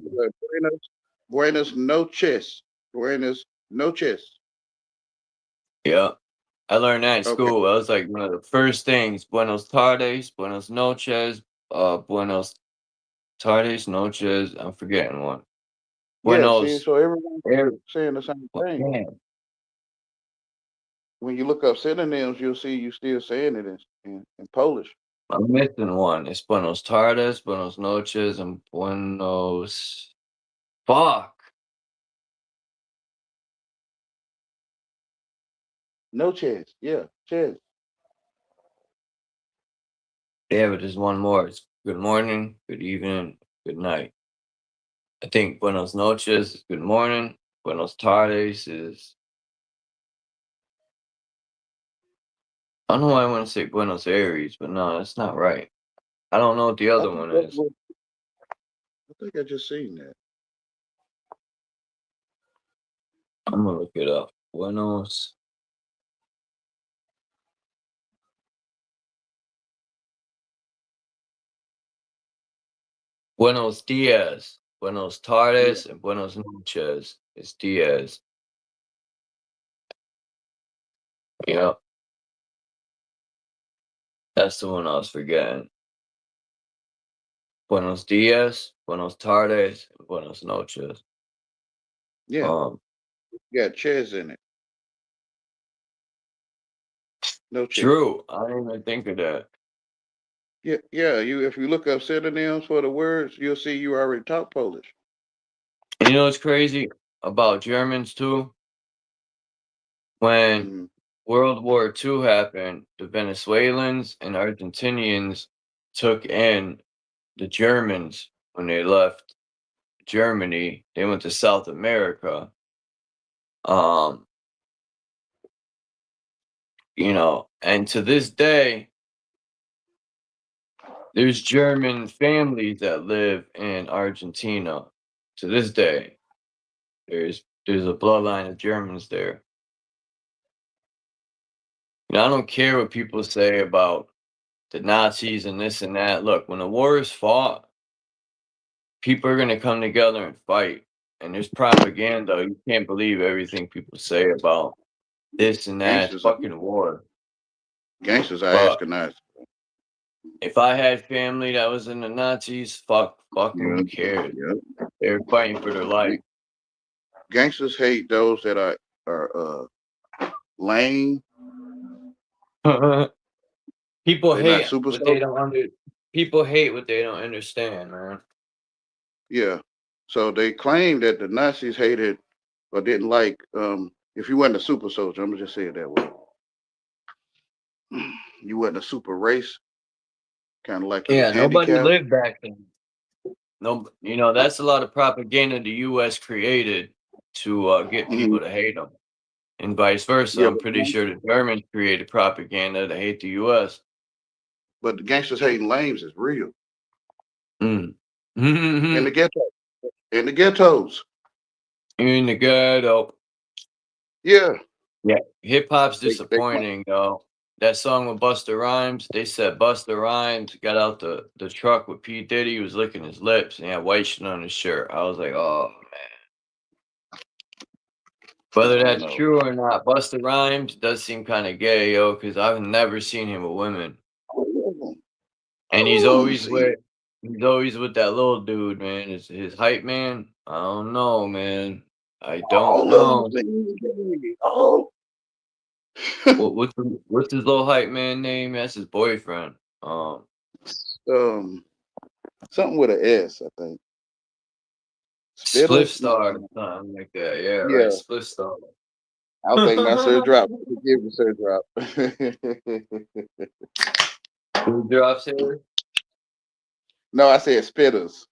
Buenas noches. Buenas noches. Yeah. I learned that in Okay. school. That was like one of the first things. Buenos tardes, buenos noches, buenos tardes, noches. I'm forgetting one. Yeah, see, Buenos. so everyone's saying the same Well, thing. damn. When you look up synonyms, you'll see you still saying it in Polish. I'm missing one. It's buenos tardes, buenos noches, and buenos. Fuck. Noches. Yeah, ches. Yeah, but there's one more. It's good morning, good evening, good night. I think buenos noches is good morning. Buenos tardes is. I don't know why I want to say Buenos Aires, but no, that's not right. I don't know what the I other think one that's is. what I think I just seen that. I'm gonna look it up. Buenos. Buenos dias. Buenos tardes and buenos noches. It's Diaz. Yeah. That's the one I was forgetting. Buenos dias, buenos tardes, and buenos noches. Yeah. Got ches in it. No ches. True. I didn't even think of that. Yeah. You if you look up synonyms for the words, you'll see you already talk Polish. And you know what's crazy about Germans too? When World War II happened, the Venezuelans and Argentinians took in the Germans when they left Germany. They went to South America. You know, and to this day, there's German families that live in Argentina. To this day, there's a bloodline of Germans there. You know, I don't care what people say about the Nazis and this and that. Look, when the war is fought, people are going to come together and fight. And there's propaganda. You can't believe everything people say about this and that. It's fucking war. Gangsters are But Ashkenazi. if I had family that was in the Nazis, fuck them, who cares? They're fighting for their life. Gangsters hate those that are lame. People They're not hate super what they soldiers. don't people hate what they don't understand, man. Yeah. So they claim that the Nazis hated or didn't like if you wasn't a super soldier, I'm gonna just say it that way. You wasn't a super race, kind of like you was Yeah, nobody handicapped. lived back then. No, you know, that's a lot of propaganda the US created to get people to hate them. And vice versa. Yeah, I'm pretty sure the Germans created propaganda to hate the US. but the gangsters hating lames is real. Mm. In the ghetto. In the ghettos. In the ghetto. Yeah. Yeah. Hip hop's disappointing, though. That song with Busta Rhymes, they said Busta Rhymes got out the truck with P. Diddy, he was licking his lips and he had white shit on his shirt. I was like, oh man. Whether that's true or not, Busta Rhymes does seem kind of gay, yo, because I've never seen him with women. And he's always with that little dude, man. His hype man. I don't know, man. I don't know. What's his little hype man name? That's his boyfriend. Something with an S, I think. Spliff Star, something like that. Yeah, Yeah. right. Spliff Star. I was thinking about SIRDROP. Forgive me, SIRDROP. Who drops here? No, I said Spitters.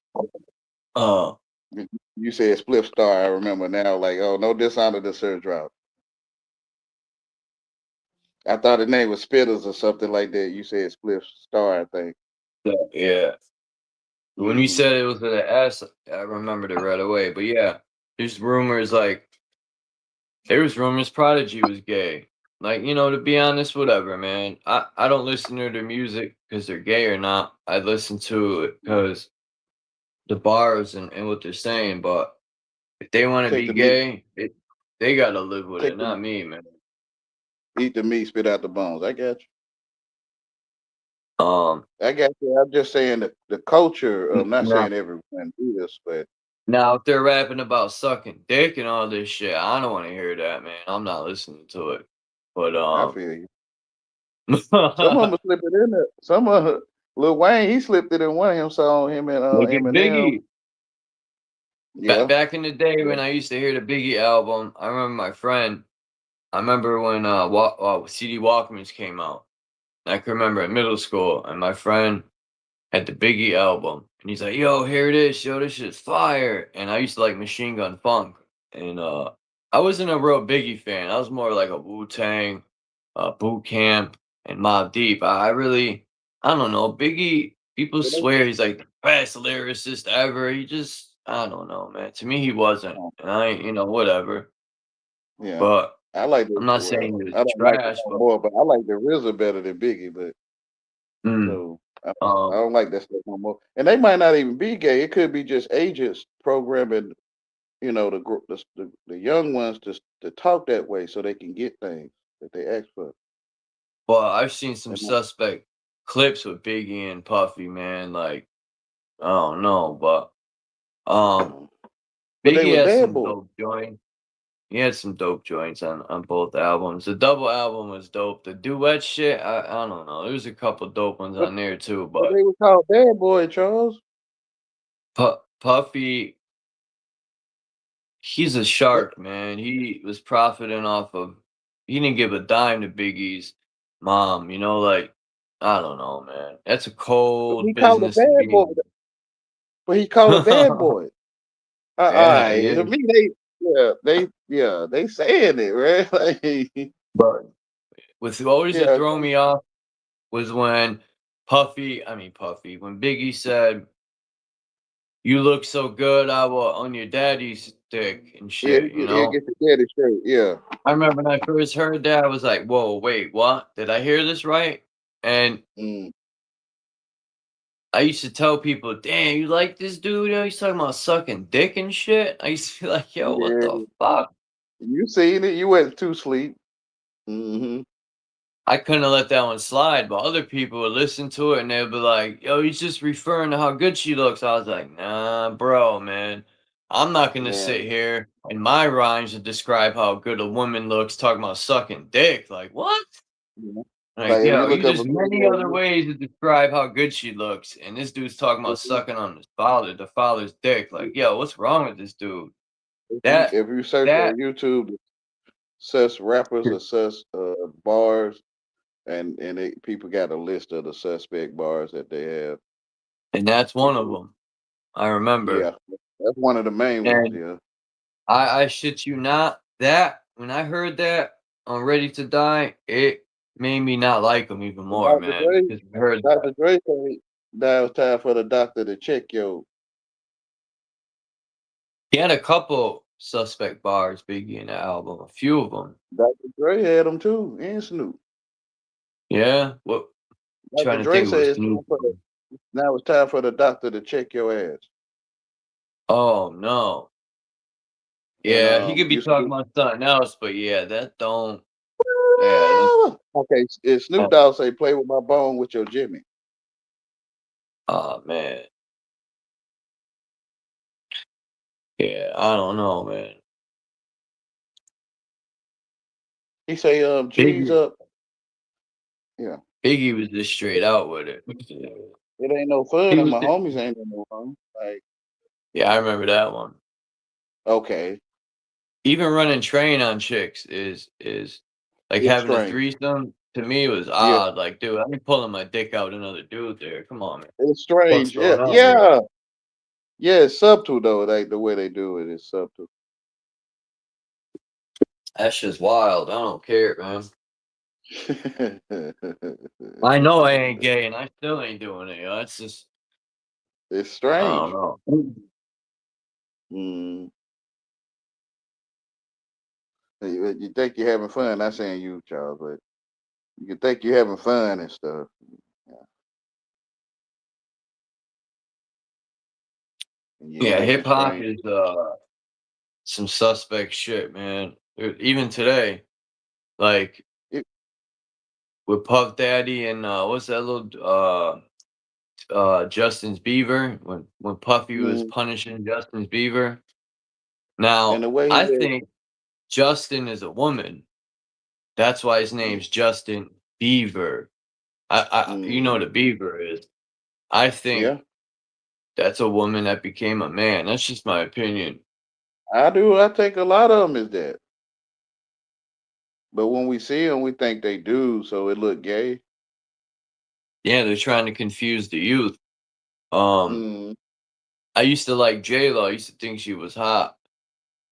Oh. You said Spliff Star. I remember now. Like, oh, no dishonor to SIRDROP. I thought his name was Spitters or something like that. You said Spliff Star, I think. Yeah. When you said it was with an S, I remembered it right away. But yeah, there's rumors there was rumors Prodigy was gay. Like, you know, to be honest, whatever, man. I don't listen to their music because they're gay or not. I listen to it because the bars and what they're saying, but if they want to Take be the meat. gay, they gotta live with Take it, the not me, man. eat the meat, spit out the bones. I got you. Um, I got you. I'm just saying that the culture. I'm not now, saying everyone do this, but now if they're rapping about sucking dick and all this shit, I don't want to hear that, man. I'm not listening to it. But I feel you. Some of them slip it in there. Some of Lil Wayne, he slipped it in one of him song. Him and look at Eminem. Biggie. Yeah. Back in the day Yeah. when I used to hear the Biggie album, I remember my friend. I remember when CD Walkmans came out. I can remember in middle school, and my friend had the Biggie album, and he's like, "Yo, here it is, yo, this shit's fire." And I used to like Machine Gun Funk, and I wasn't a real Biggie fan. I was more like a Wu Tang, Boot Camp, and Mobb Deep. I don't know, Biggie. People swear he's like the best lyricist ever. I don't know, man. To me, he wasn't, and whatever. Yeah. But I like I'm it. not Well, saying he was I don't like it trash, no but more, but I like the RZA better than Biggie. But so I don't like that stuff no more. And they might not even be gay. It could be just agents programming, the young ones to talk that way so they can get things that they ask for. well, I've seen some And suspect clips with Biggie and Puffy, man. Like, I don't know, but But they Biggie was has bad some boys. dope joints. He had some dope joints on both albums. The double album was dope. The duet shit, I don't know. There was a couple dope ones But, on there too, but but they were called bad boy, Charles. Puffy, he's a shark, man. He was profiting off of. He didn't give a dime to Biggie's mom. Like, I don't know, man. That's a But cold he called a business to be bad boy. in. But he called a bad boy. All Yeah, right. he To is. me, they saying it, right? Like, But what always yeah. throw me off was when when Biggie said, "You look so good, I will on your daddy's dick and Yeah, shit." he'll get the daddy straight. Yeah. I remember when I first heard that, I was like, "Whoa, wait, what? Did I hear this right?" And I used to tell people, "Damn, you like this dude? Yo, he's talking about sucking dick and shit." I used to be like, "Yo, what Yeah. the fuck?" You seen it. You went to sleep. Mm-hmm. I couldn't have let that one slide, but other people would listen to it and they'd be like, "Yo, he's just referring to how good she looks." I was like, "Nah, bro, man. I'm not gonna Yeah. sit here in my rhymes to describe how good a woman looks talking about sucking dick. Like, what?" Yeah. Like, Like if you yo, look up there's a many other video, ways to describe how good she looks, and this dude's talking about sucking on the father's dick. Like, yo, what's wrong with this dude? That if you search that on YouTube, sus rappers or sus bars, and people got a list of the suspect bars that they have. and that's one of them. I remember. Yeah, that's one of the main ones. And Yeah. I shit you not, that when I heard that on Ready to Die, it made me not like him even more, Dr. man. Dre, Because I heard Dr. Dre said that it was time for the doctor to check yo. he had a couple suspect bars, Biggie, in the album, a few of them. Dr. Dre had them too, and Snoop. Yeah, what? Dr. Trying to Dre think of said what it's time Snoop. now it's time for the doctor to check your ass. Oh no. And Yeah, he could be you talking Snoop. about something else, but yeah, that don't. Yeah. Okay, and Snoop Dogg say, "Play with my bone with your Jimmy." Oh man. Yeah, I don't know, man. He say, "G's Biggie, up." Yeah, Biggie was just straight out with it. it ain't no fun, He and was my just, homies ain't in no fun. Like, yeah, I remember that one. okay, Even running train on chicks is like it's having a strange. threesome. To me, it was Yeah, odd. Like, dude, I ain't pulling my dick out another dude there. Come on, man. it's What's strange. Yeah, going on here? yeah, yeah. It's subtle though. Like the way they do it is subtle. That's just wild. I don't care, man. I know I ain't gay, and I still ain't doing it. It's just, It's I strange. don't know. Mm. You think you're having fun? Not saying you, Charles, but you think you're having fun and stuff. Yeah. Yeah, That's some hip hop strange. is some suspect shit, man. Even today, like It, with Puff Daddy and what's that little Justin's Bieber when Puffy was mm, punishing Justin's Bieber. and Now, the way he I was, think Justin is a woman. That's why his mm, name's Justin Bieber. You know mm, what a Bieber is. I think yeah, that's a woman that became a man. That's just my opinion. I do. I think a lot of them is that. But when we see them, we think they do, so it look gay. Yeah, they're trying to confuse the youth. Um, Mm, I used to like J Lo. I used to think she was hot.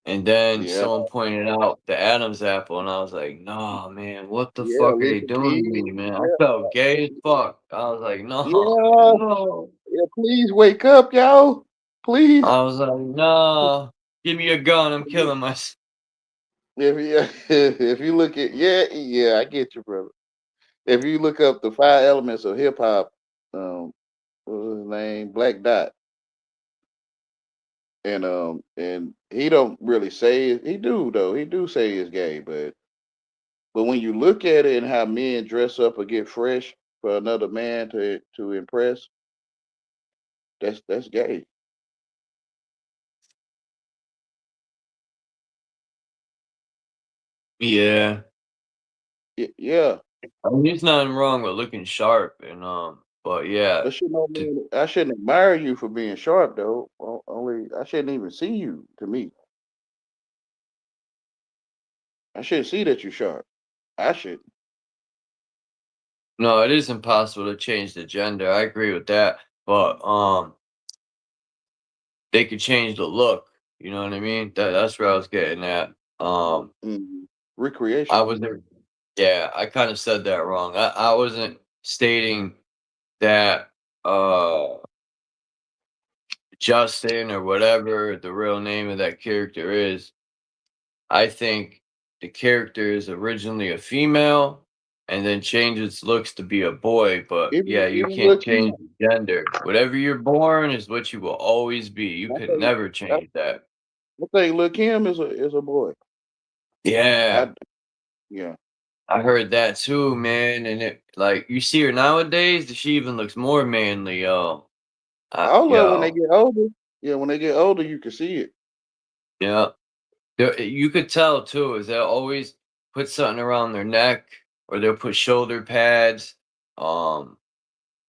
And then yeah, someone pointed out the Adam's apple, and I was like, "No, man, what the yeah, fuck are they Alicia doing to Keys. me, man?" I Yeah, felt gay as fuck. I was like, "No, yeah, man, no." yeah. Please wake up, y'all. Please. I was like, "No, give me a gun. I'm killing myself." If you if you look at yeah, I get you, brother. If you look up the 5 elements of hip hop, what was his name? Black Dot. And he don't really say it. He do though. He do say it's gay, but when you look at it and how men dress up or get fresh for another man to impress, that's gay. Yeah, Yeah. I mean, there's nothing wrong with looking sharp, and but yeah, But you know, to, man, I shouldn't admire you for being sharp though. Only I shouldn't even see you to me. I shouldn't see that you're sharp. I should. no, it is impossible to change the gender. I agree with that, but they could change the look. You know what I mean? That's where I was getting at. Um, Mm, I recreation. wasn't. Yeah, I kind of said that wrong. I wasn't stating that Justin or whatever the real name of that character is. I think the character is originally a female and then changed its looks to be a boy. But yeah, you Even can't look, change the gender. Whatever you're born is what you will always be. You I could think never I, change that. I think Lil Kim is a boy. Yeah, I yeah. I heard that too, man. And it like you see her nowadays, she even looks more manly, yo. All of when they Yo, get older. Yeah, when they get older, you can see it. yeah. You could tell too, is they'll always put something around their neck or they'll put shoulder pads, um,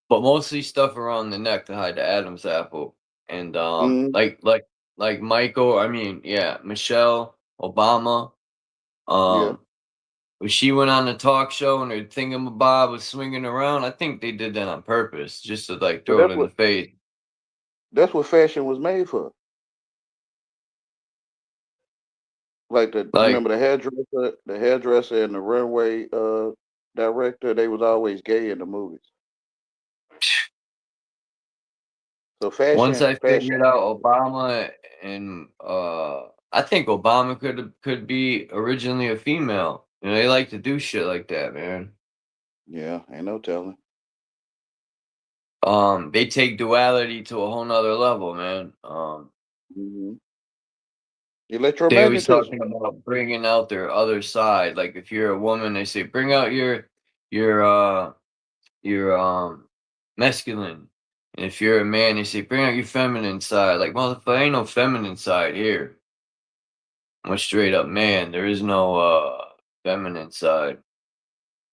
but mostly stuff around the neck to hide the Adam's apple. And Mm, like Michael, I mean, yeah, Michelle Obama, yeah, um, when she went on the talk show and her thingamabob was swinging around, I think they did that on purpose, just to like but throw it in the face. that's what fashion was made for. Like you Like, remember the hairdresser and the runway director. They was always gay in the movies. So once I fashion. figured out Obama and I think Obama could be originally a female. You know, they like to do shit like that, man. Yeah, ain't no telling. They take duality to a whole nother level, man. Hmm. They always Electromagnetism. talking about bringing out their other side. Like if you're a woman, they say bring out your your masculine. And if you're a man, they say bring out your feminine side. Like motherfucker, ain't no feminine side here. I'm a straight up man. There is no feminine side.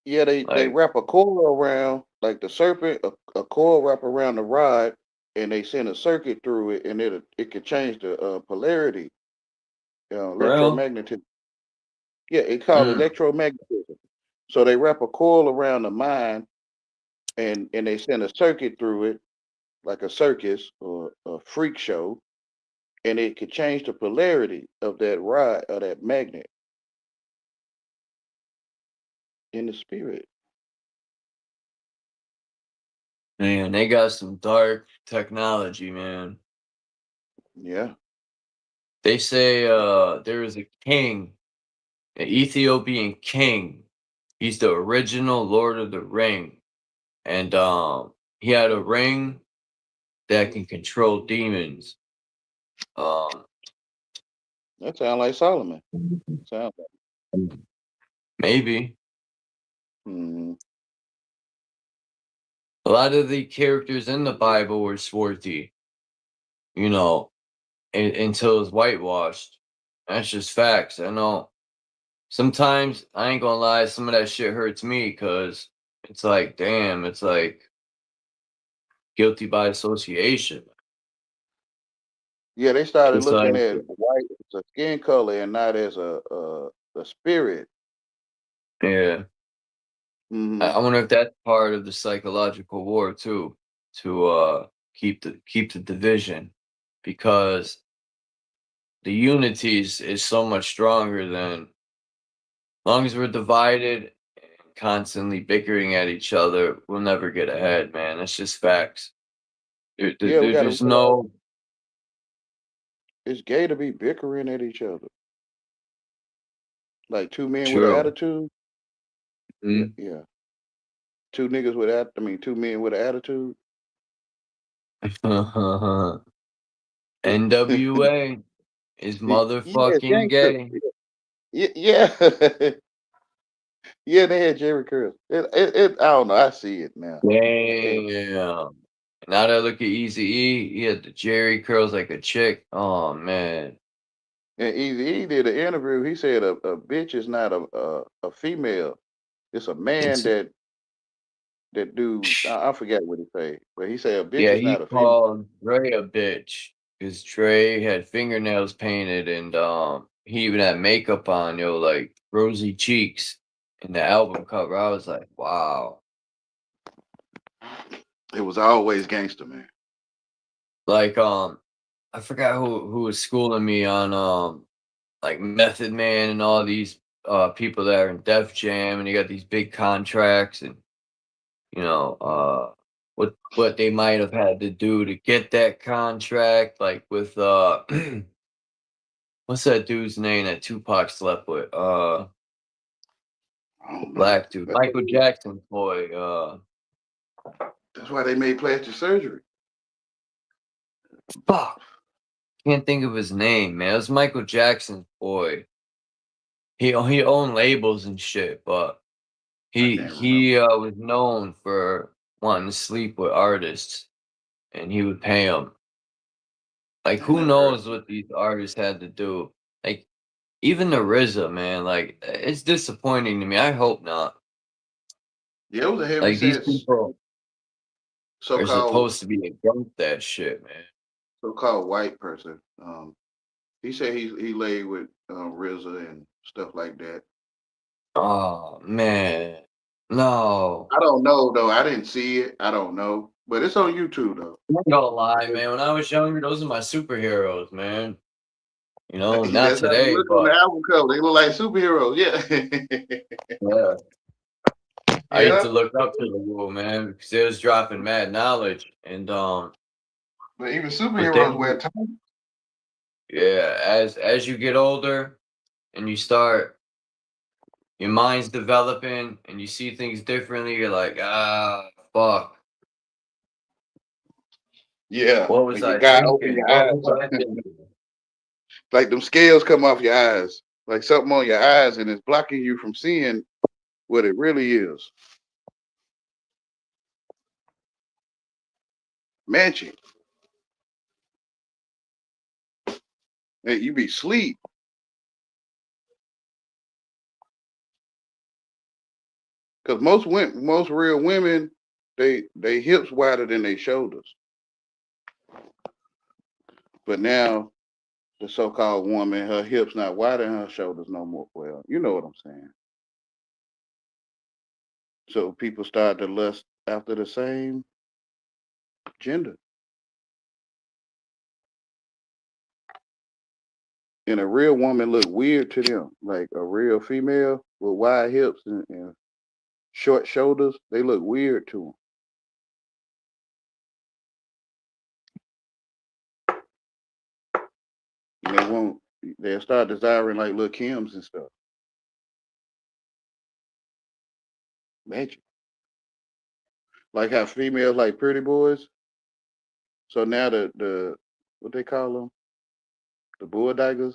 Yeah, they Like wrap a coil around like the serpent, a coil wrap around the rod, and they send a circuit through it, and it can change the polarity. for real? Electromagnetism. Yeah, it's called Mm. electromagnetism. So they wrap a coil around the mind, and they send a circuit through it, like a circus or a freak show, and it can change the polarity of that rod or that magnet in the spirit. Man, they got some dark technology, man. Yeah. They say there is a king, an Ethiopian king. He's the original Lord of the Ring. And he had a ring that can control demons. That sound like Solomon. Sound like. Maybe. Mm. A lot of the characters in the Bible were swarthy, you know, until it's whitewashed. That's just facts. I know. Sometimes I ain't gonna lie, some of that shit hurts me because it's like, damn, it's like guilty by association. Yeah, they started It's looking like, at white as a skin color and not as a spirit. yeah. Mm-hmm. I wonder if that's part of the psychological war too, to keep the division, because the unity is so much stronger than, as long as we're divided and constantly bickering at each other, we'll never get ahead, man. That's just facts. Yeah, we got to There's realize no it's gay to be bickering at each other. Like two men with an true. attitude. Yeah, yeah. Two niggas with I mean, two men with an attitude. NWA is Yes, motherfucking gangster. gay. Yeah. Yeah, they had Jerry curls. I don't know. I see it now. Damn. Now that I look at Easy E, he had the Jerry curls like a chick. Oh man. And Easy did an interview. He said a bitch is not a female. It's a man It's, that do. I forget what he said, but he said a bitch yeah, is he not a female. called Dre a bitch because Dre had fingernails painted and he even had makeup on, like rosy cheeks in the album cover. I was like, wow. It was always gangster, man. Like I forgot who was schooling me on like Method Man and all these people that are in Def Jam and they got these big contracts and what they might have had to do to get that contract, like with what's that dude's name that Tupac slept with? Black dude, Michael Jackson's boy. That's why they made plastic surgery. Fuck, can't think of his name, man. It was Michael Jackson's boy. He owned labels and shit, but he was known for wanting to sleep with artists, and he would pay them. Like, who knows what these artists had to do? Like, even the RZA, man. Like, it's disappointing to me. I hope not. Yeah, it was a heavy Like, these set. people are So-called supposed to be against that shit, man. so-called white person. He said he laid with RZA and stuff like that. Oh man, no. I don't know though. I didn't see it. I don't know, but it's on YouTube though. I'm not gonna lie, man. When I was younger, those are my superheroes, man. Not That's how they today, look on the but album cover. They look like superheroes. Yeah. yeah. I used Yeah. to look up to the rule, man, because it was dropping mad knowledge, and But even but superheroes wear then, tights. yeah, as you get older and you start, your mind's developing and you see things differently, you're like, fuck. Yeah. What was And you I gotta open thinking? your What eyes. was I thinking? Like them scales come off your eyes. Like something on your eyes and it's blocking you from seeing what it really is. Magic. Hey, you be asleep. Because most real women, they hips wider than their shoulders. But now the so-called woman, her hips not wider than her shoulders no more. Well, you know what I'm saying. So people start to lust after the same gender. And a real woman look weird to them. Like a real female with wide hips and short shoulders, they look weird to them. And they'll start desiring like little Kims and stuff. Magic. Like how females like pretty boys. So now the what they call them? The bulldaggers.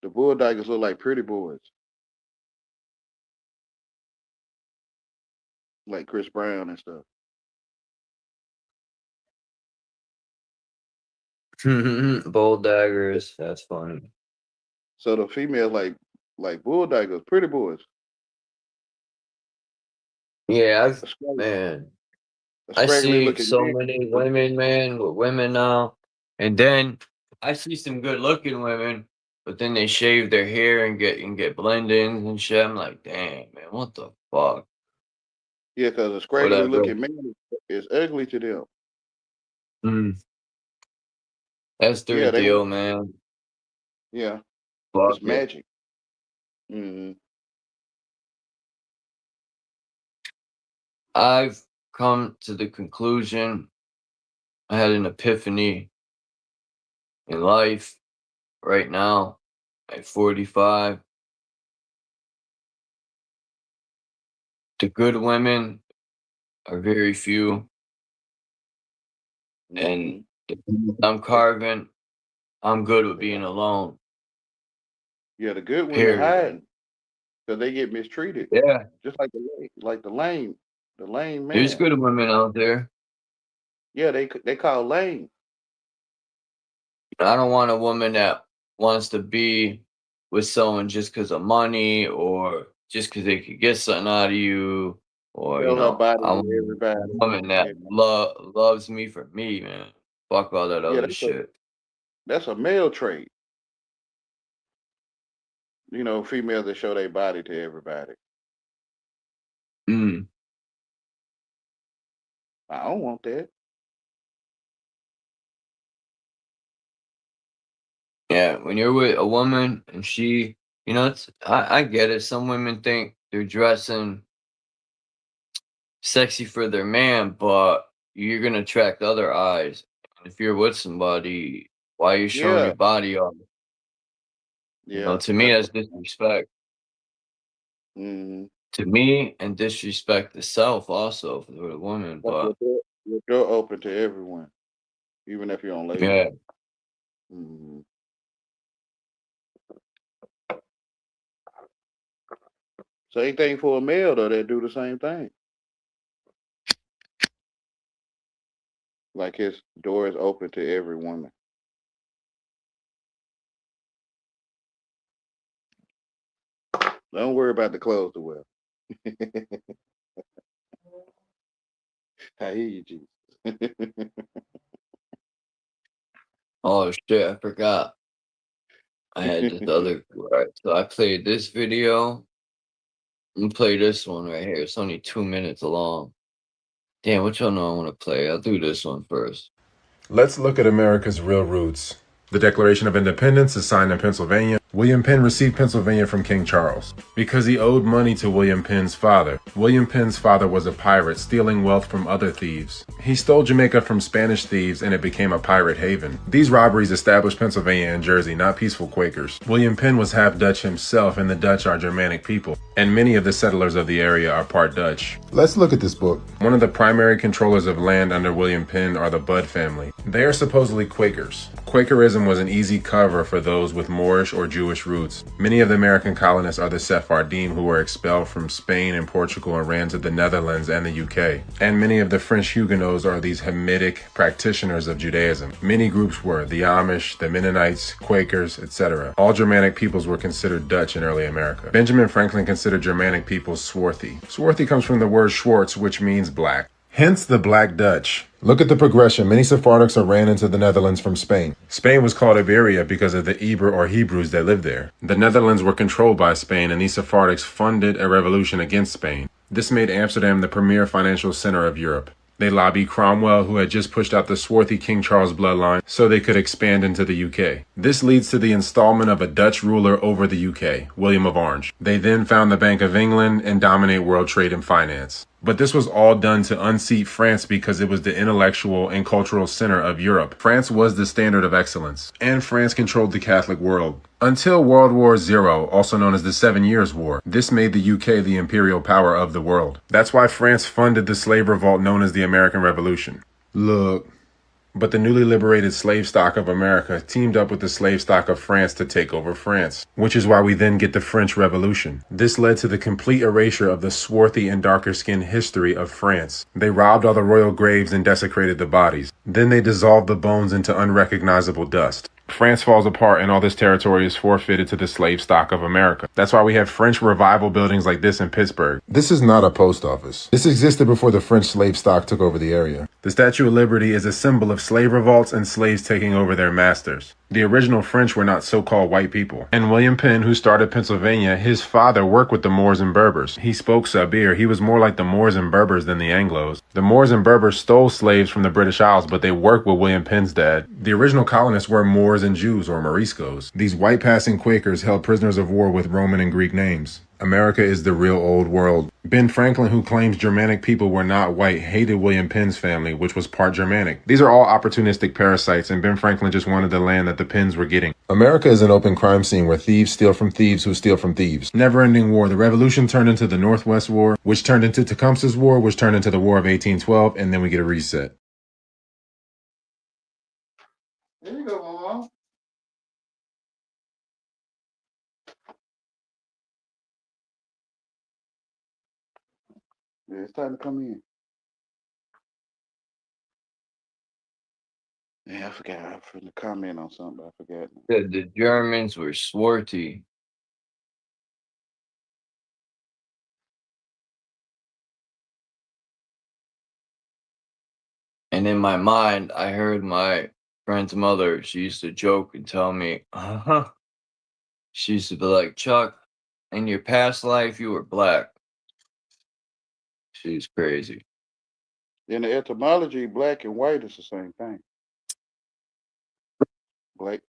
The bulldaggers look like pretty boys, like Chris Brown and stuff. Bold daggers. That's funny. So the females like bulldaggers, pretty boys. Yeah, A scrag- man. a I scraggly see looking so man. many women, man, with women now. And then I see some good looking women, but then they shave their hair and get blend-ins and shit. I'm like, damn, man, what the fuck? Yeah, because a scraggly Whatever. looking man is ugly to them. That's their Yeah, they deal, man. yeah, Fuck it's it. magic. Hmm. I've come to the conclusion, I had an epiphany in life right now at 45. The good women are very few, and the women I'm carving, I'm good with being alone. Yeah, the good women Period. hiding because they get mistreated. Yeah, Just like the lame there's man. good women out there. Yeah, they call lame. I don't want a woman that wants to be with someone just because of money or just because they could get something out of you, or Sell her body I want to a everybody. woman that Yeah, loves me for me, man. Fuck all that yeah, other shit. that's a male trait. You know, females that show their body to everybody. Mm. I don't want that. Yeah, when you're with a woman and she, I get it. Some women think they're dressing sexy for their man, but you're gonna attract other eyes. And if you're with somebody, why are you showing Yeah, your body off? yeah, To me, that's that's disrespect. mm, To me, and disrespect the self also for the woman. that's But your door open to everyone, even if you don't lay with yeah, them. Mm. Same thing for a male though. They do the same thing. Like his door is open to every woman. Don't worry about the clothes to wear. I hear you, Jesus. oh shit, I forgot. I had this other. Right, so I played this video. I'm gonna play this one right here. It's only 2 minutes long. Damn, which one do I want to play? I'll do this one first. Let's look at America's real roots. The Declaration of Independence is signed in Pennsylvania. William Penn received Pennsylvania from King Charles because he owed money to William Penn's father. William Penn's father was a pirate, stealing wealth from other thieves. He stole Jamaica from Spanish thieves and it became a pirate haven. These robberies established Pennsylvania and Jersey, not peaceful Quakers. William Penn was half Dutch himself, and the Dutch are Germanic people, and many of the settlers of the area are part Dutch. Let's look at this book. One of the primary controllers of land under William Penn are the Budd family. They are supposedly Quakers. Quakerism was an easy cover for those with Moorish or Jewish roots. Many of the American colonists are the Sephardim, who were expelled from Spain and Portugal and ran to the Netherlands and the UK. And many of the French Huguenots are these Hamitic practitioners of Judaism. Many groups were the Amish, the Mennonites, Quakers, etc. All Germanic peoples were considered Dutch in early America. Benjamin Franklin considered Germanic peoples swarthy. Swarthy comes from the word Schwartz, which means black. Hence the Black Dutch. Look at the progression. Many Sephardics are ran into the Netherlands from Spain. Spain was called Iberia because of the Eber or Hebrews that lived there. The Netherlands were controlled by Spain, and these Sephardics funded a revolution against Spain. This made Amsterdam the premier financial center of Europe. They lobbied Cromwell, who had just pushed out the swarthy King Charles bloodline, so they could expand into the UK. This leads to the installment of a Dutch ruler over the UK, William of Orange. They then found the Bank of England and dominate world trade and finance. But this was all done to unseat France because it was the intellectual and cultural center of Europe. France was the standard of excellence, and France controlled the Catholic world. Until World War Zero, also known as the 7 Years' War, this made the UK the imperial power of the world. That's why France funded the slave revolt known as the American Revolution. Look, But the newly liberated slave stock of America teamed up with the slave stock of France to take over France, which is why we then get the French Revolution. This led to the complete erasure of the swarthy and darker-skinned history of France. They robbed all the royal graves and desecrated the bodies. Then they dissolved the bones into unrecognizable dust. France falls apart and all this territory is forfeited to the slave stock of America. That's why we have French revival buildings like this in Pittsburgh. This is not a post office. This existed before the French slave stock took over the area. The Statue of Liberty is a symbol of slave revolts and slaves taking over their masters. The original French were not so-called white people. And William Penn, who started Pennsylvania, his father worked with the Moors and Berbers. He spoke Sabir. He was more like the Moors and Berbers than the Anglos. The Moors and Berbers stole slaves from the British Isles, but they worked with William Penn's dad. The original colonists were Moors and Jews, or Moriscos. These white-passing Quakers held prisoners of war with Roman and Greek names. America is the real old world. Ben Franklin, who claims Germanic people were not white, hated William Penn's family, which was part Germanic. These are all opportunistic parasites, and Ben Franklin just wanted the land that the Penns were getting. America is an open crime scene where thieves steal from thieves who steal from thieves. Never-ending war. The Revolution turned into the Northwest War, which turned into Tecumseh's War, which turned into the War of 1812, and then we get a reset. There you go, Mama. Yeah, it's time to come in. Yeah, I forgot. I was going to comment on something, but I forgot. The Germans were swarthy. And in my mind, I heard my friend's mother, she used to joke and tell me, she used to be like, Chuck, in your past life, you were black. She's crazy. In the etymology, black and white is the same thing.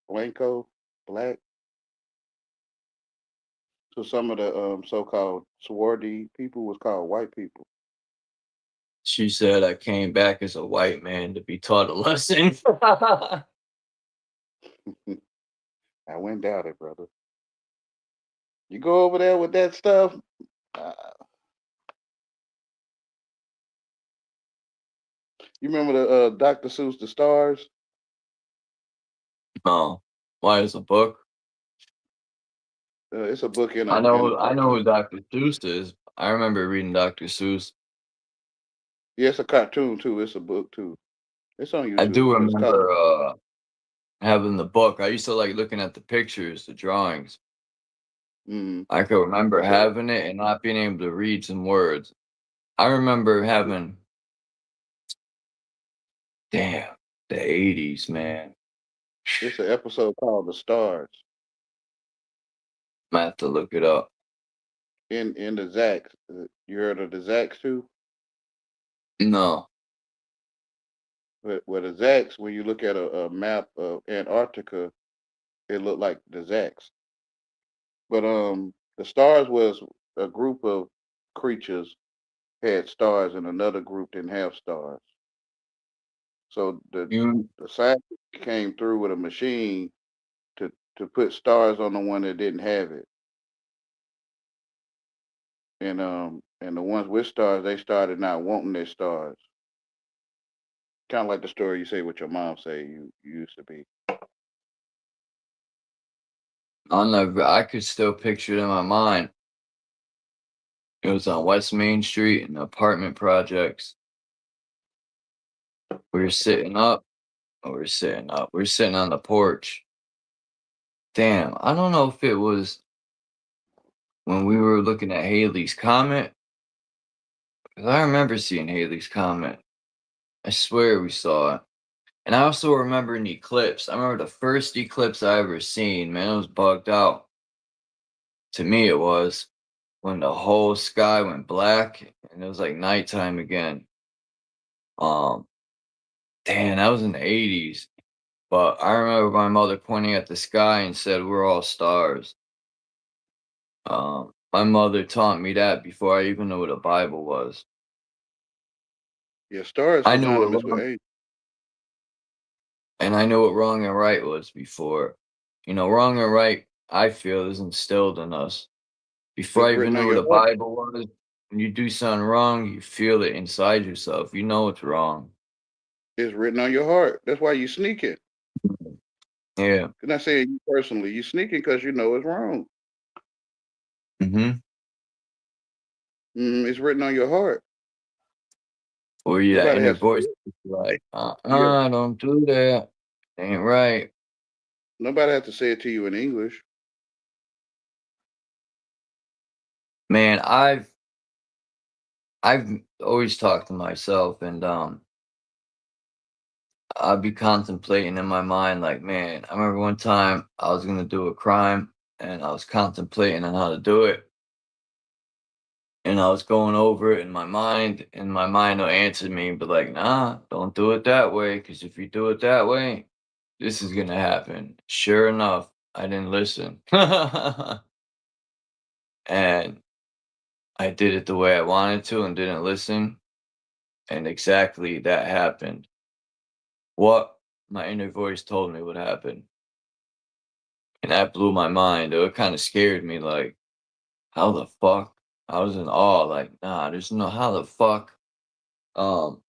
Blanco, black. So some of the so-called swarthy people was called white people. She said I came back as a white man to be taught a lesson. I wouldn't doubt it, brother. You go over there with that stuff. You remember the Dr. Seuss, The Stars? Oh, why is a book? It's a book in a. I know who Dr. Seuss is. I remember reading Dr. Seuss. Yeah, it's a cartoon too. It's a book too. It's on YouTube. I do remember having the book. I used to like looking at the pictures, the drawings. I could remember having it and not being able to read some words. I remember having, damn, the 80s, man. It's an episode called The Stars. I have to look it up. In the Zacks. You heard of the Zacks too? No. Where the Zacks, when you look at a map of Antarctica, it looked like the Zacks. But the Stars was a group of creatures had stars and another group didn't have stars. So the scientists came through with a machine to put stars on the one that didn't have it. And the ones with stars, they started not wanting their stars. Kind of like the story you say what your mom say you used to be. I could still picture it in my mind. It was on West Main Street in the apartment projects. We were sitting on the porch. Damn, I don't know if it was when we were looking at Halley's Comet. Because I remember seeing Halley's Comet. I swear we saw it. And I also remember an eclipse. I remember the first eclipse I ever seen. Man, it was bugged out. To me, it was when the whole sky went black and it was like nighttime again. Damn, that was in the 80s. But I remember my mother pointing at the sky and said, "We're all stars." My mother taught me that before I even knew what a Bible was. Yeah, stars I knew synonymous with angels. And I knew what wrong and right was before. You know, wrong and right, I feel, is instilled in us. Before I even knew what a Bible was, when you do something wrong, you feel it inside yourself. You know it's wrong. It's written on your heart. That's why you sneaking. Yeah. I'm not saying you personally. You sneaking because you know it's wrong. Mm-hmm. It's written on your heart. Or that Nobody inner has to voice say it. is like, Yeah. don't do that. Ain't right. Nobody has to say it to you in English. Man, I've always talked to myself, and I'd be contemplating in my mind, like, man, I remember one time I was gonna do a crime, and I was contemplating on how to do it, and I was going over it in my mind, and my mind will answer me, but like, nah, don't do it that way, because if you do it that way, this is gonna happen. Sure enough, I didn't listen. And I did it the way I wanted to and didn't listen. And exactly that happened. What my inner voice told me would happen. And that blew my mind. It kind of scared me, like, how the fuck? I was in awe, like, nah, there's no how the fuck. Um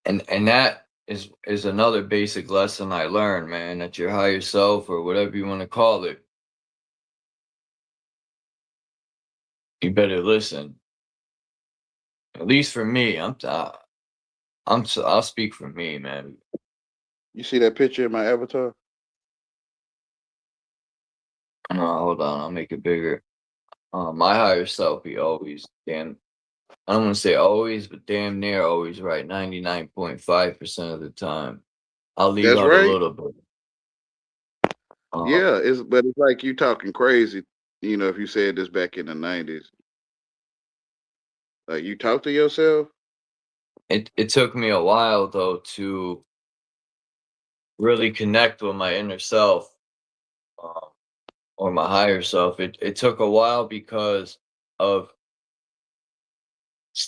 and that is another basic lesson I learned, man, that your higher self or whatever you want to call it, you better listen. At least for me, I'll speak for me, man. You see that picture in my avatar? Hold on, I'll make it bigger. My higher self, he always I don't want to say always, but damn near always right, 99.5% of the time. I'll leave That's out a right. little bit. Yeah, but it's like you talking crazy. You know, if you said this back in the 90s, like you talk to yourself. It took me a while though to really connect with my inner self, um, or my higher self. It took a while because of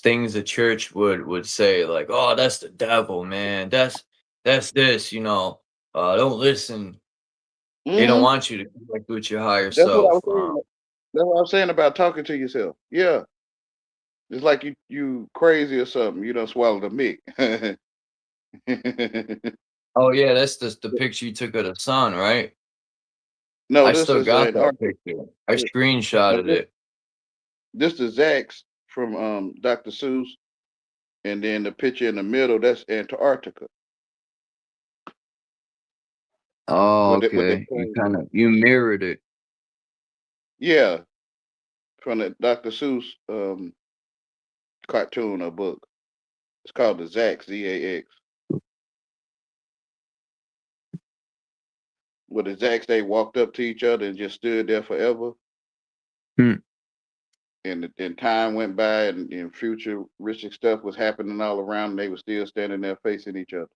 things the church would say, like, "Oh, that's the devil, man. That's this, don't listen." They don't Mm-hmm. want you to connect with your higher That's what I was self. saying. That's what I was saying about talking to yourself. Yeah, it's like you crazy or something. You don't swallow the mic. Oh yeah, that's the picture you took of the sun, right? No, I this still is got an that article. picture. I No, screenshotted it. this is Zax from Dr. Seuss, and then the picture in the middle, that's Antarctica. Oh, What they okay. call You mirrored it. yeah, from the Dr. Seuss cartoon or book. It's called the Zax, Z-A-X. Where the Zax, they walked up to each other and just stood there forever. Hmm. And time went by, and futuristic stuff was happening all around, and they were still standing there facing each other.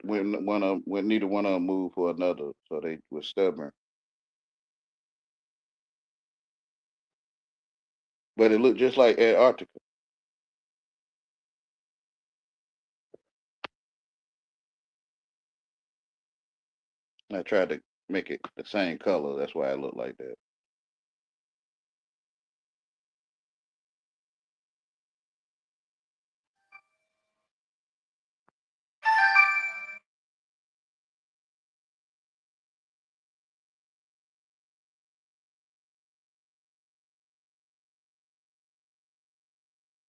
When neither one of them moved for another, so they were stubborn. But it looked just like Antarctica. I tried to make it the same color. That's why it looked like that.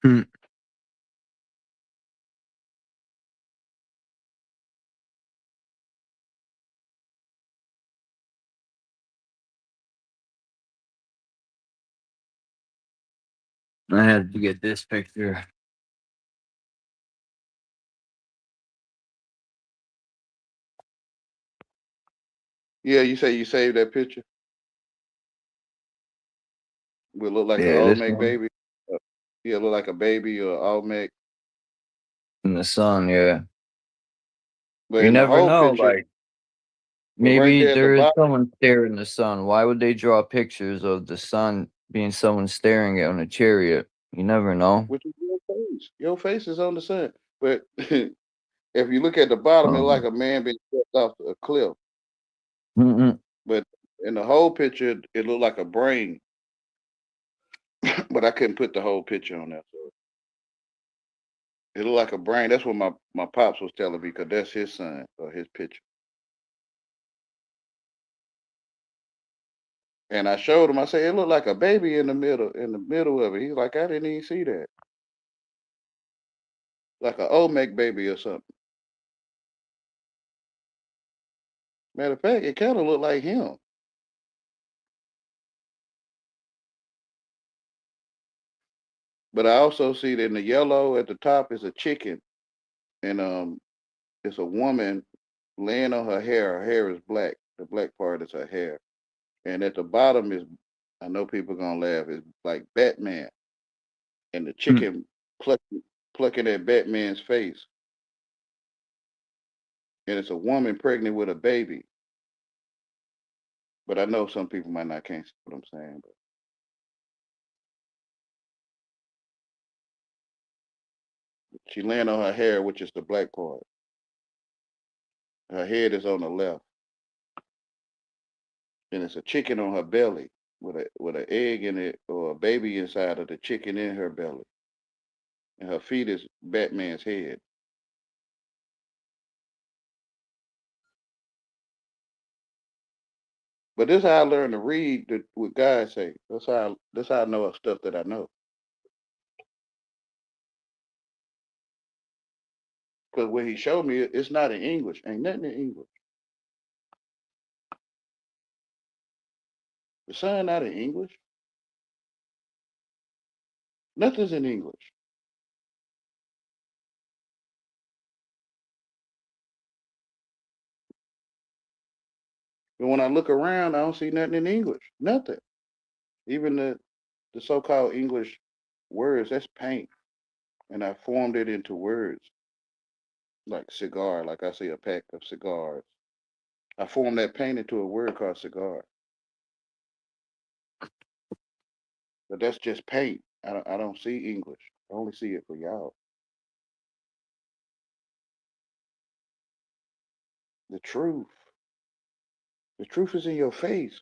Hmm. I had to get this picture. Yeah, you say you saved that picture? Will look like an Yeah, this Olmec one baby. Yeah, look like a baby or Olmec. in the sun. Yeah, But you in the never whole know. picture, Like but right maybe there at the there is bottom, someone staring in the sun. Why would they draw pictures of the sun being someone staring on a chariot? You never know. which is your face. Your face is on the sun. But if you look at the bottom, it's like a man being stepped off a cliff. Mm-mm. But in the whole picture, it looked like a brain. But I couldn't put the whole picture on there. So It looked like a brain. That's what my pops was telling me, because that's his son or his picture. And I showed him. I said it looked like a baby in the middle of it. He's like, I didn't even see that. Like an Olmec baby or something. Matter of fact, it kind of looked like him. But I also see that in the yellow at the top is a chicken, and it's a woman laying on her hair. Her hair is black. The black part is her hair, and at the bottom is, I know people gonna laugh, it's like Batman, and the chicken plucking at Batman's face, and it's a woman pregnant with a baby. But I know some people might not can't see what I'm saying. But she laying on her hair, which is the black part. Her head is on the left, and it's a chicken on her belly with an egg in it or a baby inside of the chicken in her belly, and her feet is Batman's head. But this is how I learned to read what God say. That's how I know stuff that I know. Because when He showed me, it's not in English. Ain't nothing in English. The Son not in English. Nothing's in English. And when I look around, I don't see nothing in English. Nothing. Even the so-called English words, that's paint. And I formed it into words. Like cigar, like I see a pack of cigars. I formed that paint into a word called cigar. But that's just paint. I don't see English. I only see it for y'all. The truth. The truth is in your face.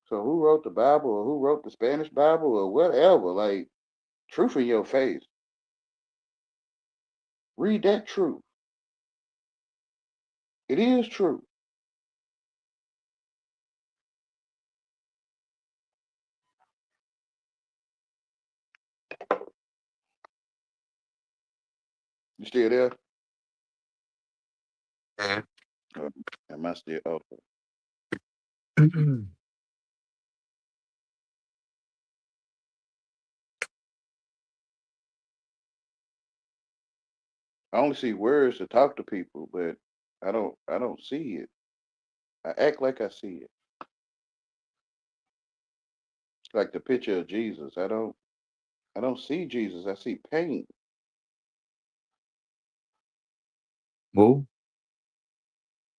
So who wrote the Bible or who wrote the Spanish Bible or whatever? Like, truth in your face. Read that truth. It is true. You still there? Am I still okay? I only see words to talk to people, but I don't see it. I act like I see it. Like the picture of Jesus. I don't see Jesus. I see paint. Whoa.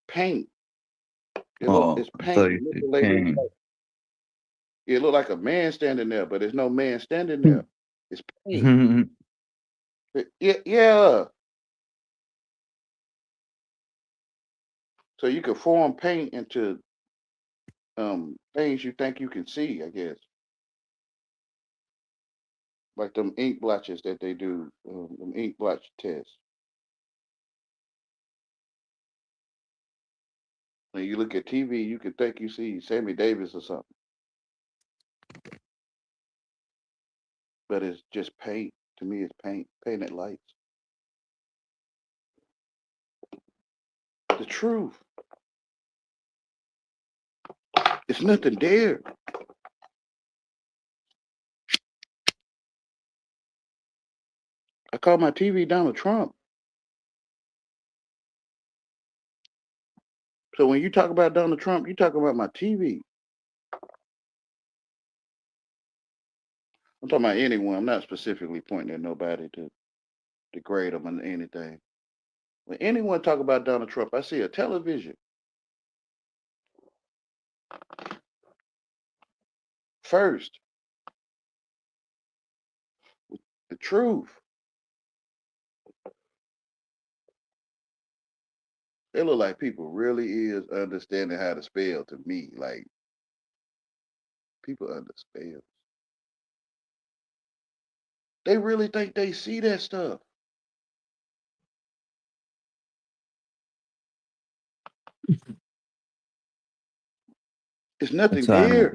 Paint. Oh, It's I paint thought you said manipulated. pain. It look like a man standing there, but there's no man standing there. It's paint. Yeah. So you can form paint into things you think you can see, I guess. Like them ink blotches that they do, them ink blotch tests. When you look at TV, you can think you see Sammy Davis or something, but it's just paint. To me, it's paint, painted lights. The truth. It's nothing there. I call my TV Donald Trump. So when you talk about Donald Trump, you talk about my TV. I'm talking about anyone. I'm not specifically pointing at nobody to degrade them or anything. When anyone talk about Donald Trump, I see a television. First, the truth. It look like people really is understanding how to spell to me. Like, People understand. They really think they see that stuff. It's nothing there.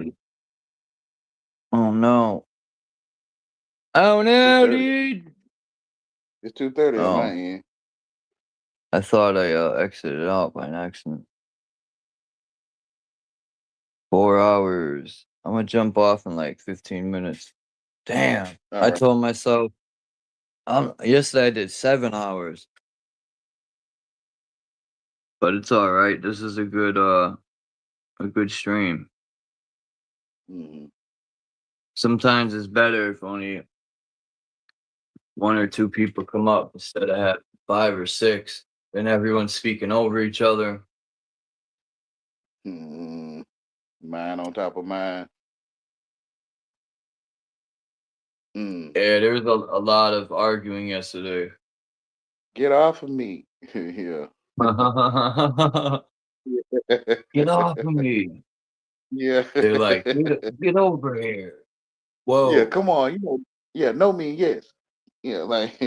Oh no. Oh no, dude. It's 2:30 on my Oh, end. I thought I exited out by an accident. 4 hours. I'm gonna jump off in like 15 minutes. Damn. All I right. told myself yesterday I did 7 hours. But it's all right. This is a good stream. Mhm. Sometimes it's better if only 1 or 2 people come up instead of have 5 or 6. Then everyone's speaking over each other. Mine on top of mine. Yeah, there was a lot of arguing yesterday. Get off of me. Yeah. Get off of me. Yeah. They're like, get over here. Yeah, Whoa. come on. Yeah, no mean yes. Yeah, like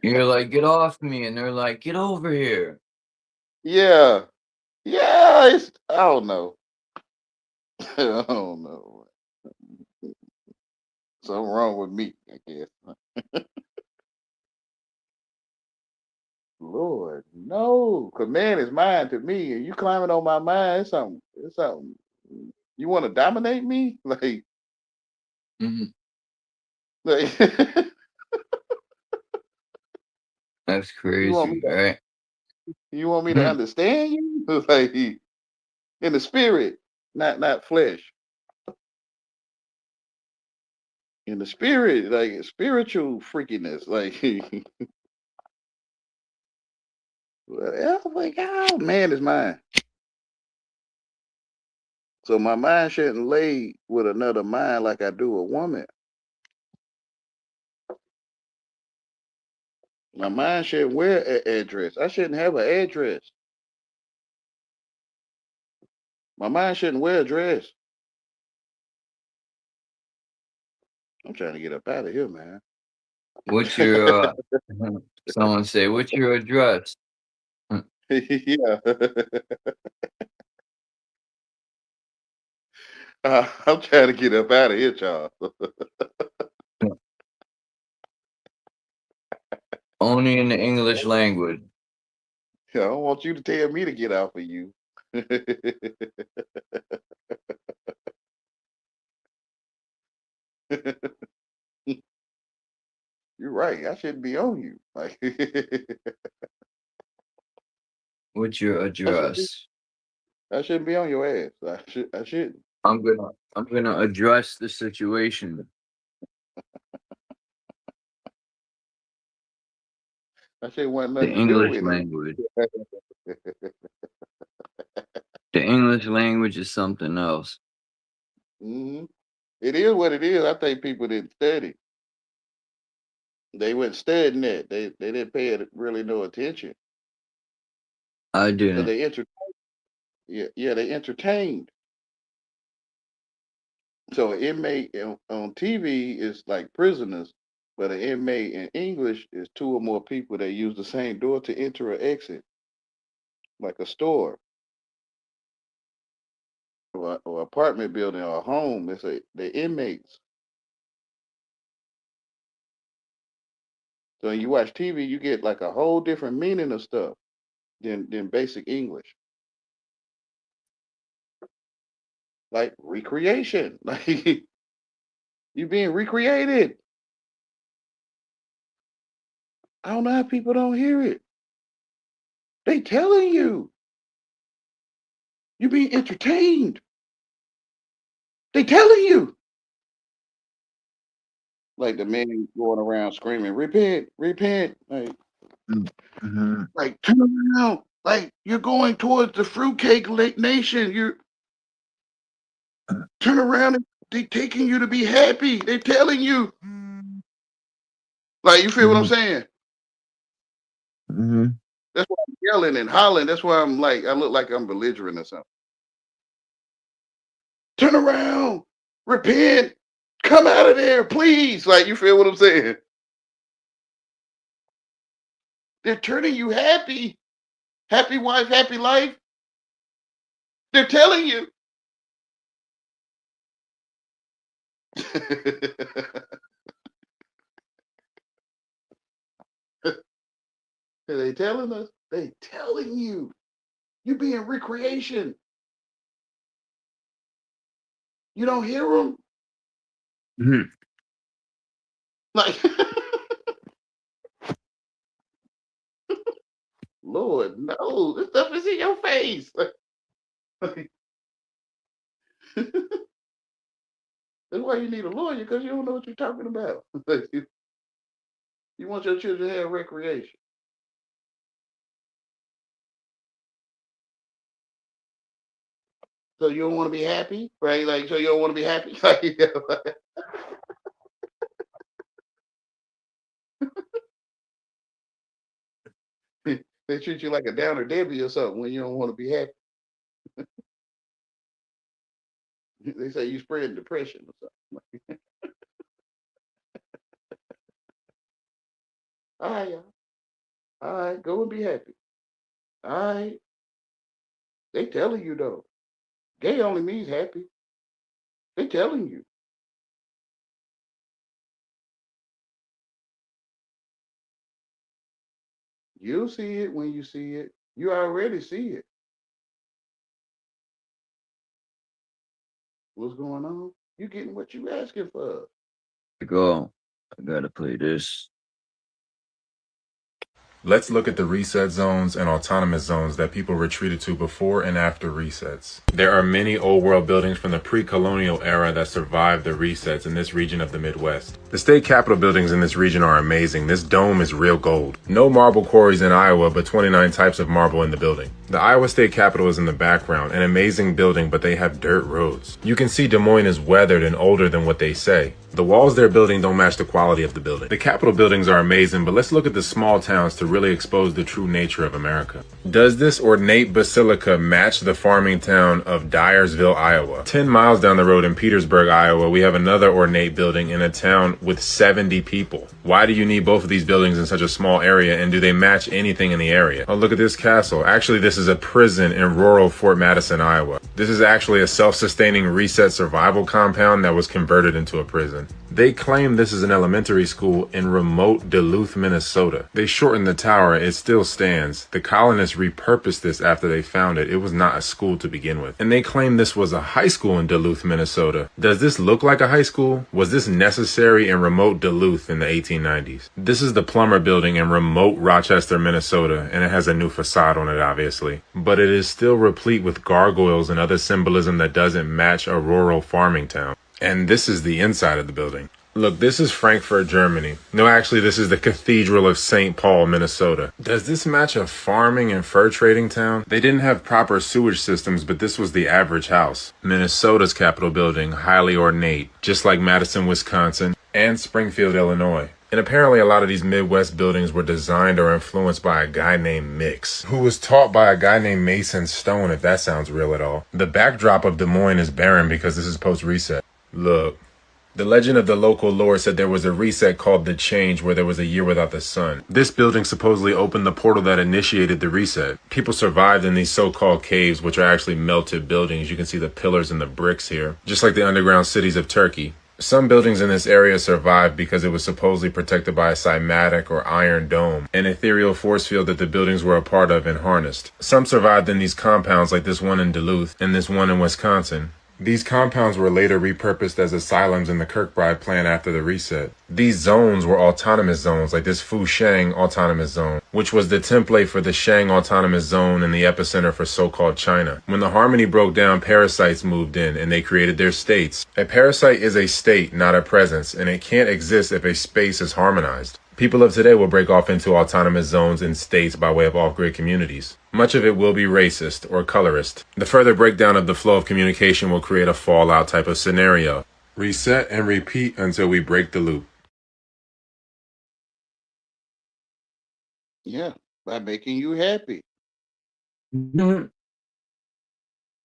You're like, get off me. And they're like, get over here. yeah. Yeah, I don't know. I don't know. Something wrong with me, I guess. Lord, no. Command is mine to me, and you climbing on my mind. It's something. It's something. You want to dominate me? Like, like That's you want me crazy, to right? you want me to understand you? Like in the spirit, not flesh. In the spirit, like spiritual freakiness, like oh my God, man is mine. So my mind shouldn't lay with another mind like I do a woman. My mind shouldn't wear an address. I shouldn't have an address. My mind shouldn't wear a dress. I'm trying to get up out of here, man. What's your someone say, what's your address? Yeah. I'm trying to get up out of here, y'all. Only in the English language. I don't want you to tell me to get off of you. You're right. I shouldn't be on you. Like What's your address? I shouldn't be on your ass. I shouldn't. I'm gonna address the situation. I shouldn't want The nothing to do English with it. language. The English language is something else. It is what it is. I think people didn't study. They went studying that. They didn't pay it really no attention. I So didn't. they yeah, they entertained. So an inmate on TV is like prisoners, but an inmate in English is 2 or more people that use the same door to enter or exit, like a store or apartment building or a home. It's the inmates. So when you watch TV, you get like a whole different meaning of stuff than basic English, like recreation. Like you being recreated. I don't know how people don't hear it. They telling you. You being entertained. They telling you. Like the man going around screaming, repent, repent. Like turn around. Like you're going towards the fruitcake nation. You're turn around and they taking you to be happy. They telling you. Like you feel what I'm saying? That's why I'm yelling and hollering. That's why I'm like I look like I'm belligerent or something. turn around, repent, come out of there, please. Like, you feel what I'm saying? They're turning you happy. Happy wife, happy life. They're telling you. They telling us. They telling you. You be in recreation. You don't hear them. Like, Lord, no, this stuff is in your face. That's why you need a lawyer, because you don't know what you're talking about. You want your children to have recreation. So you don't want to be happy, right? Like, so you don't want to be happy? Like, you know, they treat you like a downer Debbie or something when you don't want to be happy. They say you spread depression or something. All right, y'all. All right, go and be happy. All right. They telling you though. Gay only means happy. They telling you. You'll see it when you see it. You already see it. What's going on? You getting what you asking for. Go. I gotta play this. Let's look at the reset zones and autonomous zones that people retreated to before and after resets. There are many old world buildings from the pre-colonial era that survived the resets in this region of the Midwest. The state capitol buildings in this region are amazing. This dome is real gold. No marble quarries in Iowa, but 29 types of marble in the building. The Iowa State Capitol is in the background, an amazing building, but they have dirt roads. You can see Des Moines is weathered and older than what they say. The walls they're building don't match the quality of the building. The Capitol buildings are amazing, but let's look at the small towns to really expose the true nature of America. Does this ornate basilica match the farming town of Dyersville, Iowa? 10 miles down the road in Petersburg, Iowa, we have another ornate building in a town with 70 people. Why do you need both of these buildings in such a small area, and do they match anything in the area? Oh, look at this castle. Actually, this is a prison in rural Fort Madison, Iowa. This is actually a self-sustaining reset survival compound that was converted into a prison. They claim this is an elementary school in remote Duluth, Minnesota. They shortened the tower, it still stands. The colonists repurposed this after they found it. It was not a school to begin with. And they claim this was a high school in Duluth, Minnesota. Does this look like a high school? Was this necessary in remote Duluth in the 1890s? This is the Plummer Building in remote Rochester, Minnesota, and it has a new facade on it, obviously. But it is still replete with gargoyles and other symbolism that doesn't match a rural farming town. And this is the inside of the building. Look, this is Frankfurt, Germany. No, actually, this is the Cathedral of St. Paul, Minnesota. Does this match a farming and fur trading town? They didn't have proper sewage systems, but this was the average house. Minnesota's Capitol building, highly ornate, just like Madison, Wisconsin, and Springfield, Illinois. And apparently a lot of these Midwest buildings were designed or influenced by a guy named Mix, who was taught by a guy named Mason Stone, if that sounds real at all. The backdrop of Des Moines is barren because this is post-reset. Look. The legend of the local lore said there was a reset called The Change where there was a year without the sun. This building supposedly opened the portal that initiated the reset. People survived in these so-called caves, which are actually melted buildings. You can see the pillars and the bricks here, just like the underground cities of Turkey. Some buildings in this area survived because it was supposedly protected by a cymatic or iron dome, an ethereal force field that the buildings were a part of and harnessed. Some survived in these compounds like this one in Duluth and this one in Wisconsin. These compounds were later repurposed as asylums in the Kirkbride plan after the reset. These zones were autonomous zones like this Fushang autonomous zone, which was the template for the Shang autonomous zone and the epicenter for so-called China. When the harmony broke down, parasites moved in and they created their states. A parasite is a state, not a presence, and it can't exist if a space is harmonized. People of today will break off into autonomous zones and states by way of off-grid communities. Much of it will be racist or colorist. The further breakdown of the flow of communication will create a fallout type of scenario. Reset and repeat until we break the loop. Yeah, by making you happy. Mm-hmm.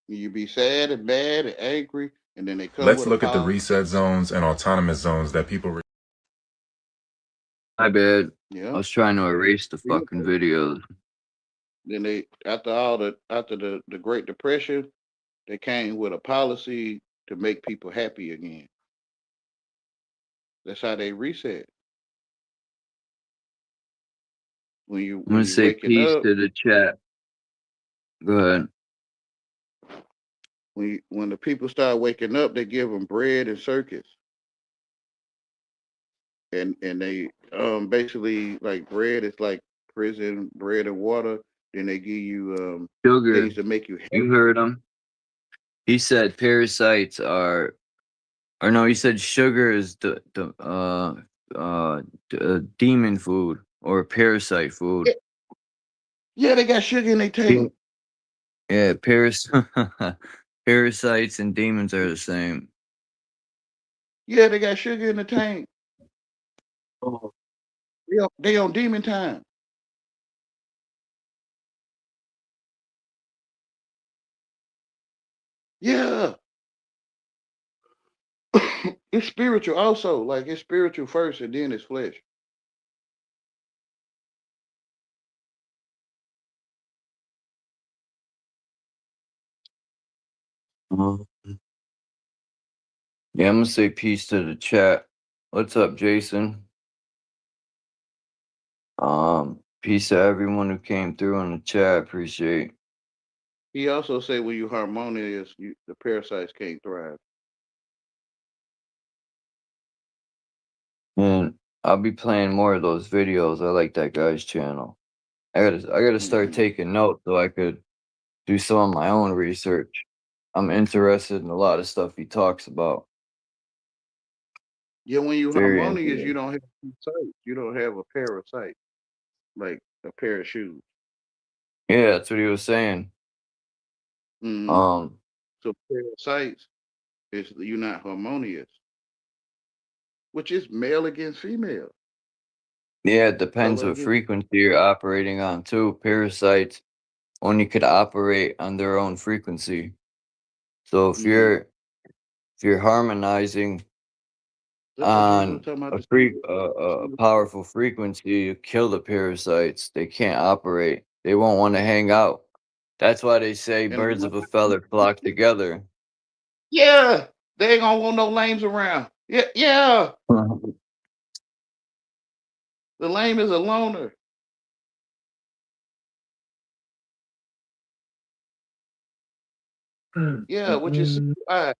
You be sad and mad and angry. and then they come Let's with a look at the pause. reset zones and autonomous zones that people. My bad. Yeah. I was trying to erase the fucking videos. Then they after the Great Depression, they came with a policy to make people happy again. That's how they reset. When I'm you gonna say waking peace up, to the chat. Go ahead. when the people start waking up, they give them bread and circuits, and they basically like bread is like prison bread and water. Then they give you Sugar. things to make you happy. You heard him. He said parasites are, or no, he said sugar is the demon food or parasite food. Yeah, they got sugar in their tank. Yeah, parasites and demons are the same. Yeah, they got sugar in the tank. Oh. They on demon time. Yeah. It's spiritual also. Like it's spiritual first and then it's flesh. Yeah, I'm gonna say peace to the chat. What's up, Jason? Peace to everyone who came through on the chat. Appreciate. He also said when you harmonious, the parasites can't thrive. And I'll be playing more of those videos. I like that guy's channel. I gotta start taking notes so I could do some of my own research. I'm interested in a lot of stuff he talks about. Yeah, when you Very harmonious, interesting. you don't have parasites. You don't have a parasite, like a pair of shoes. Yeah, that's what he was saying. So parasites is you're not harmonious, which is male against female. Yeah, it depends Color what against frequency you're operating on too. Parasites only could operate on their own frequency. So if you're harmonizing That's what Jesus was on talking about. a powerful frequency, you kill the parasites. They can't operate. They won't want to hang out. That's why they say birds of a feather flock together. Yeah, they ain't gonna want no lames around. Yeah. The lame is a loner. Yeah, which is a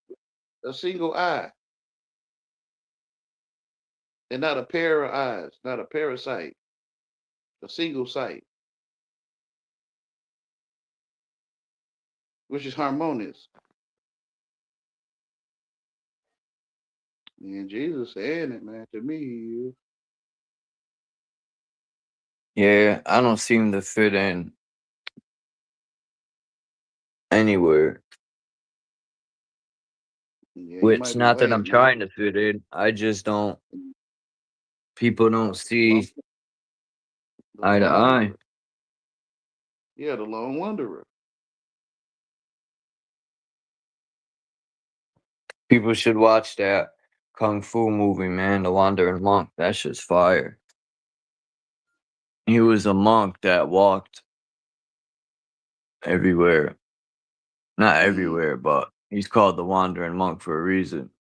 single eye, and not a pair of eyes, not a parasite, a single sight, which is harmonious. And Jesus saying it, man, to me, he is. Yeah, I don't seem to fit in anywhere. Yeah, you Which, might be not that I'm lame, man. trying to fit in. I just don't. People don't see eye to eye. Yeah, the lone wanderer. People should watch that Kung Fu movie, man, The Wandering Monk. That shit's fire. He was a monk that walked everywhere. Not everywhere, but he's called the Wandering Monk for a reason.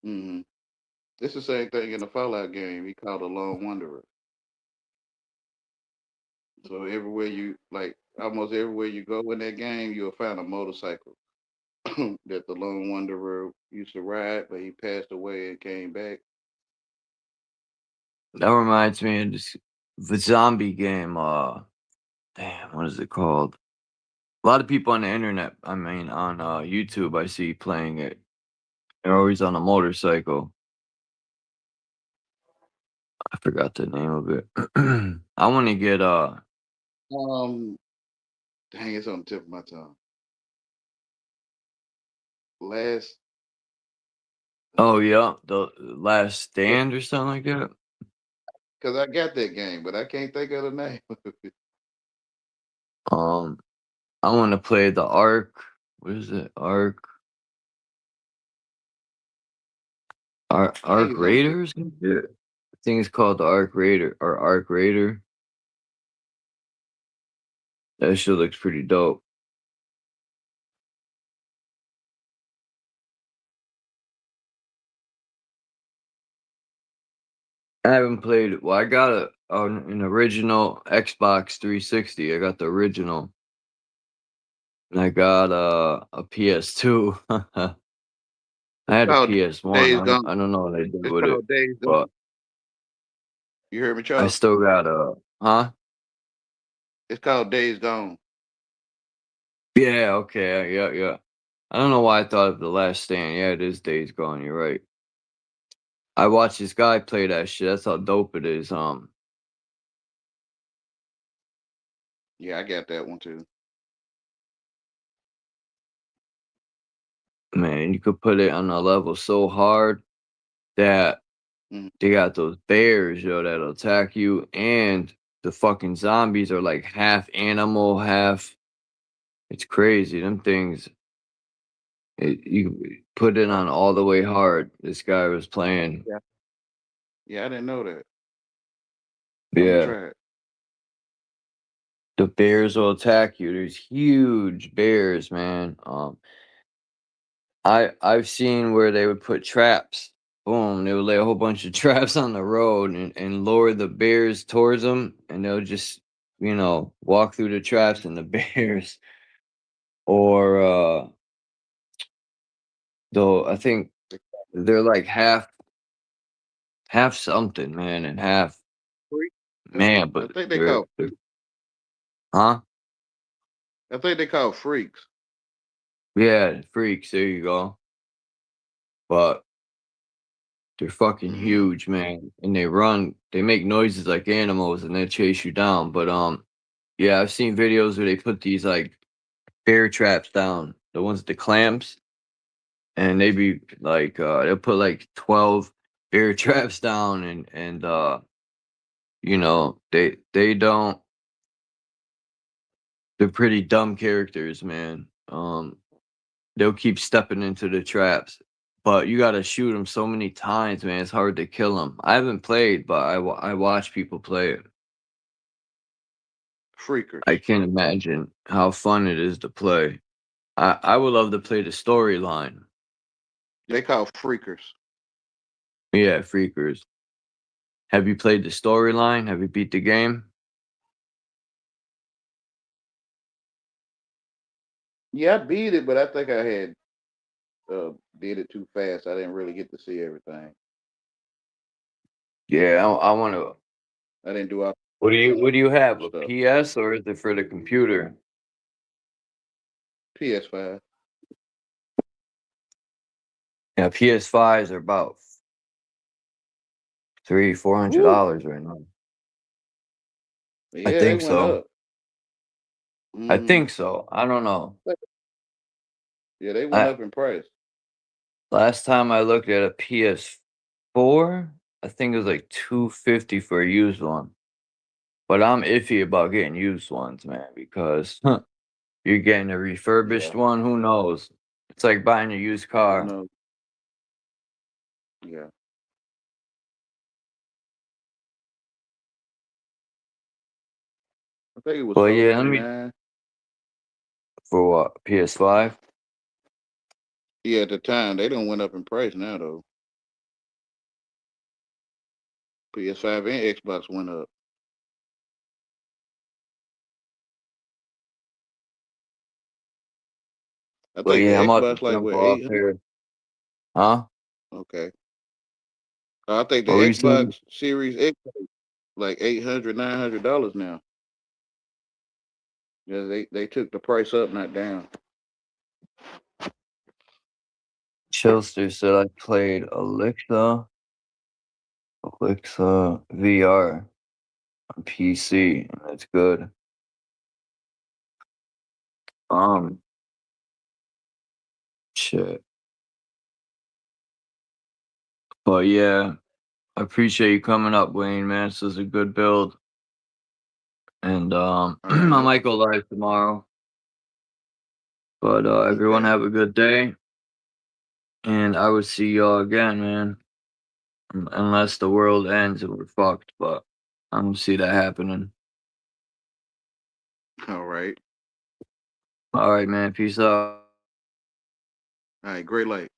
It's the same thing in the Fallout game. He called a lone wanderer. So everywhere almost everywhere you go in that game, you'll find a motorcycle that the lone wanderer used to ride, but he passed away and came back. That reminds me of the zombie game. Damn, what is it called? A lot of people on the internet, on YouTube, I see playing it. They're always on a motorcycle. I forgot the name of it. I want to get Dang, it's on the tip of my tongue. Oh yeah, the Last Stand or something like that. Because I got that game, but I can't think of the name. I want to play the Ark. What is it? Ark. Arc Raiders? Yeah. I think it's called the Arc Raider or Arc Raider. That shit looks pretty dope. I haven't played it. Well, I got an original Xbox 360. I got the original. And I got a PS2. I had a Called Days PS1. Gone. I don't know what I did It's with it, called Days Gone. but You heard me, I Charles? still got huh? It's called Days Gone. Yeah, okay, yeah. I don't know why I thought of The Last Stand. Yeah, it is Days Gone. You're right. I watched this guy play that shit. That's how dope it is. Yeah, I got that one too. Man, you could put it on a level so hard that they got those bears, yo, that'll attack you, and the fucking zombies are like half animal, half. It's crazy. Them things. You put it on all the way hard. This guy was playing. Yeah. Yeah, I didn't know that. Yeah. Try it. The bears will attack you. There's huge bears, man. I've seen where they would put traps. Boom, they would lay a whole bunch of traps on the road and lure the bears towards them, and they'll just, walk through the traps and the bears. Or though I think they're like half something, man, and half man, but I think they call. huh? I think they call freaks. Yeah, freaks. There you go. But they're fucking huge, man, and they make noises like animals, and they chase you down. But yeah, I've seen videos where they put these like bear traps down, the ones with the clamps, and they be like they'll put like 12 bear traps down, and they don't. They're pretty dumb characters, man. They'll keep stepping into the traps. But you got to shoot them so many times, man. It's hard to kill them. I haven't played, but I watch people play it. Freakers. I can't imagine how fun it is to play. I would love to play the storyline. They call freakers. Yeah, freakers. Have you played the storyline? Have you beat the game? Yeah, I beat it, but I think I had did it too fast. I didn't really get to see everything. Yeah, I want to. I didn't do all. What do you have? A PS or is it for the computer? PS5. Yeah, PS5s are about $300-$400 right now. Yeah, I think they so. went up. I think so. I don't know. Yeah, they went up in price. Last time I looked at a PS4, I think it was like $250 for a used one. But I'm iffy about getting used ones, man, because you're getting a refurbished one. Who knows? It's like buying a used car. Yeah. I think it was. Well, yeah, for what? PS5? Yeah, at the time they don't went up in price now though. PS5 and Xbox went up. I Well, think yeah, the I'm about to Xbox like jump what off 800. here. Huh? Okay. I think the What were you saying? Xbox Series X like $800-$900 now. Yeah, they took the price up, not down. Chilster said I played Alexa VR on PC, and that's good. Shit. But yeah, I appreciate you coming up, Wayne, man. This is a good build. And I might go live tomorrow. But everyone have a good day. And I will see y'all again, man. Unless the world ends and we're fucked, but I don't see that happening. All right. All right, man. Peace out. All right. Great light.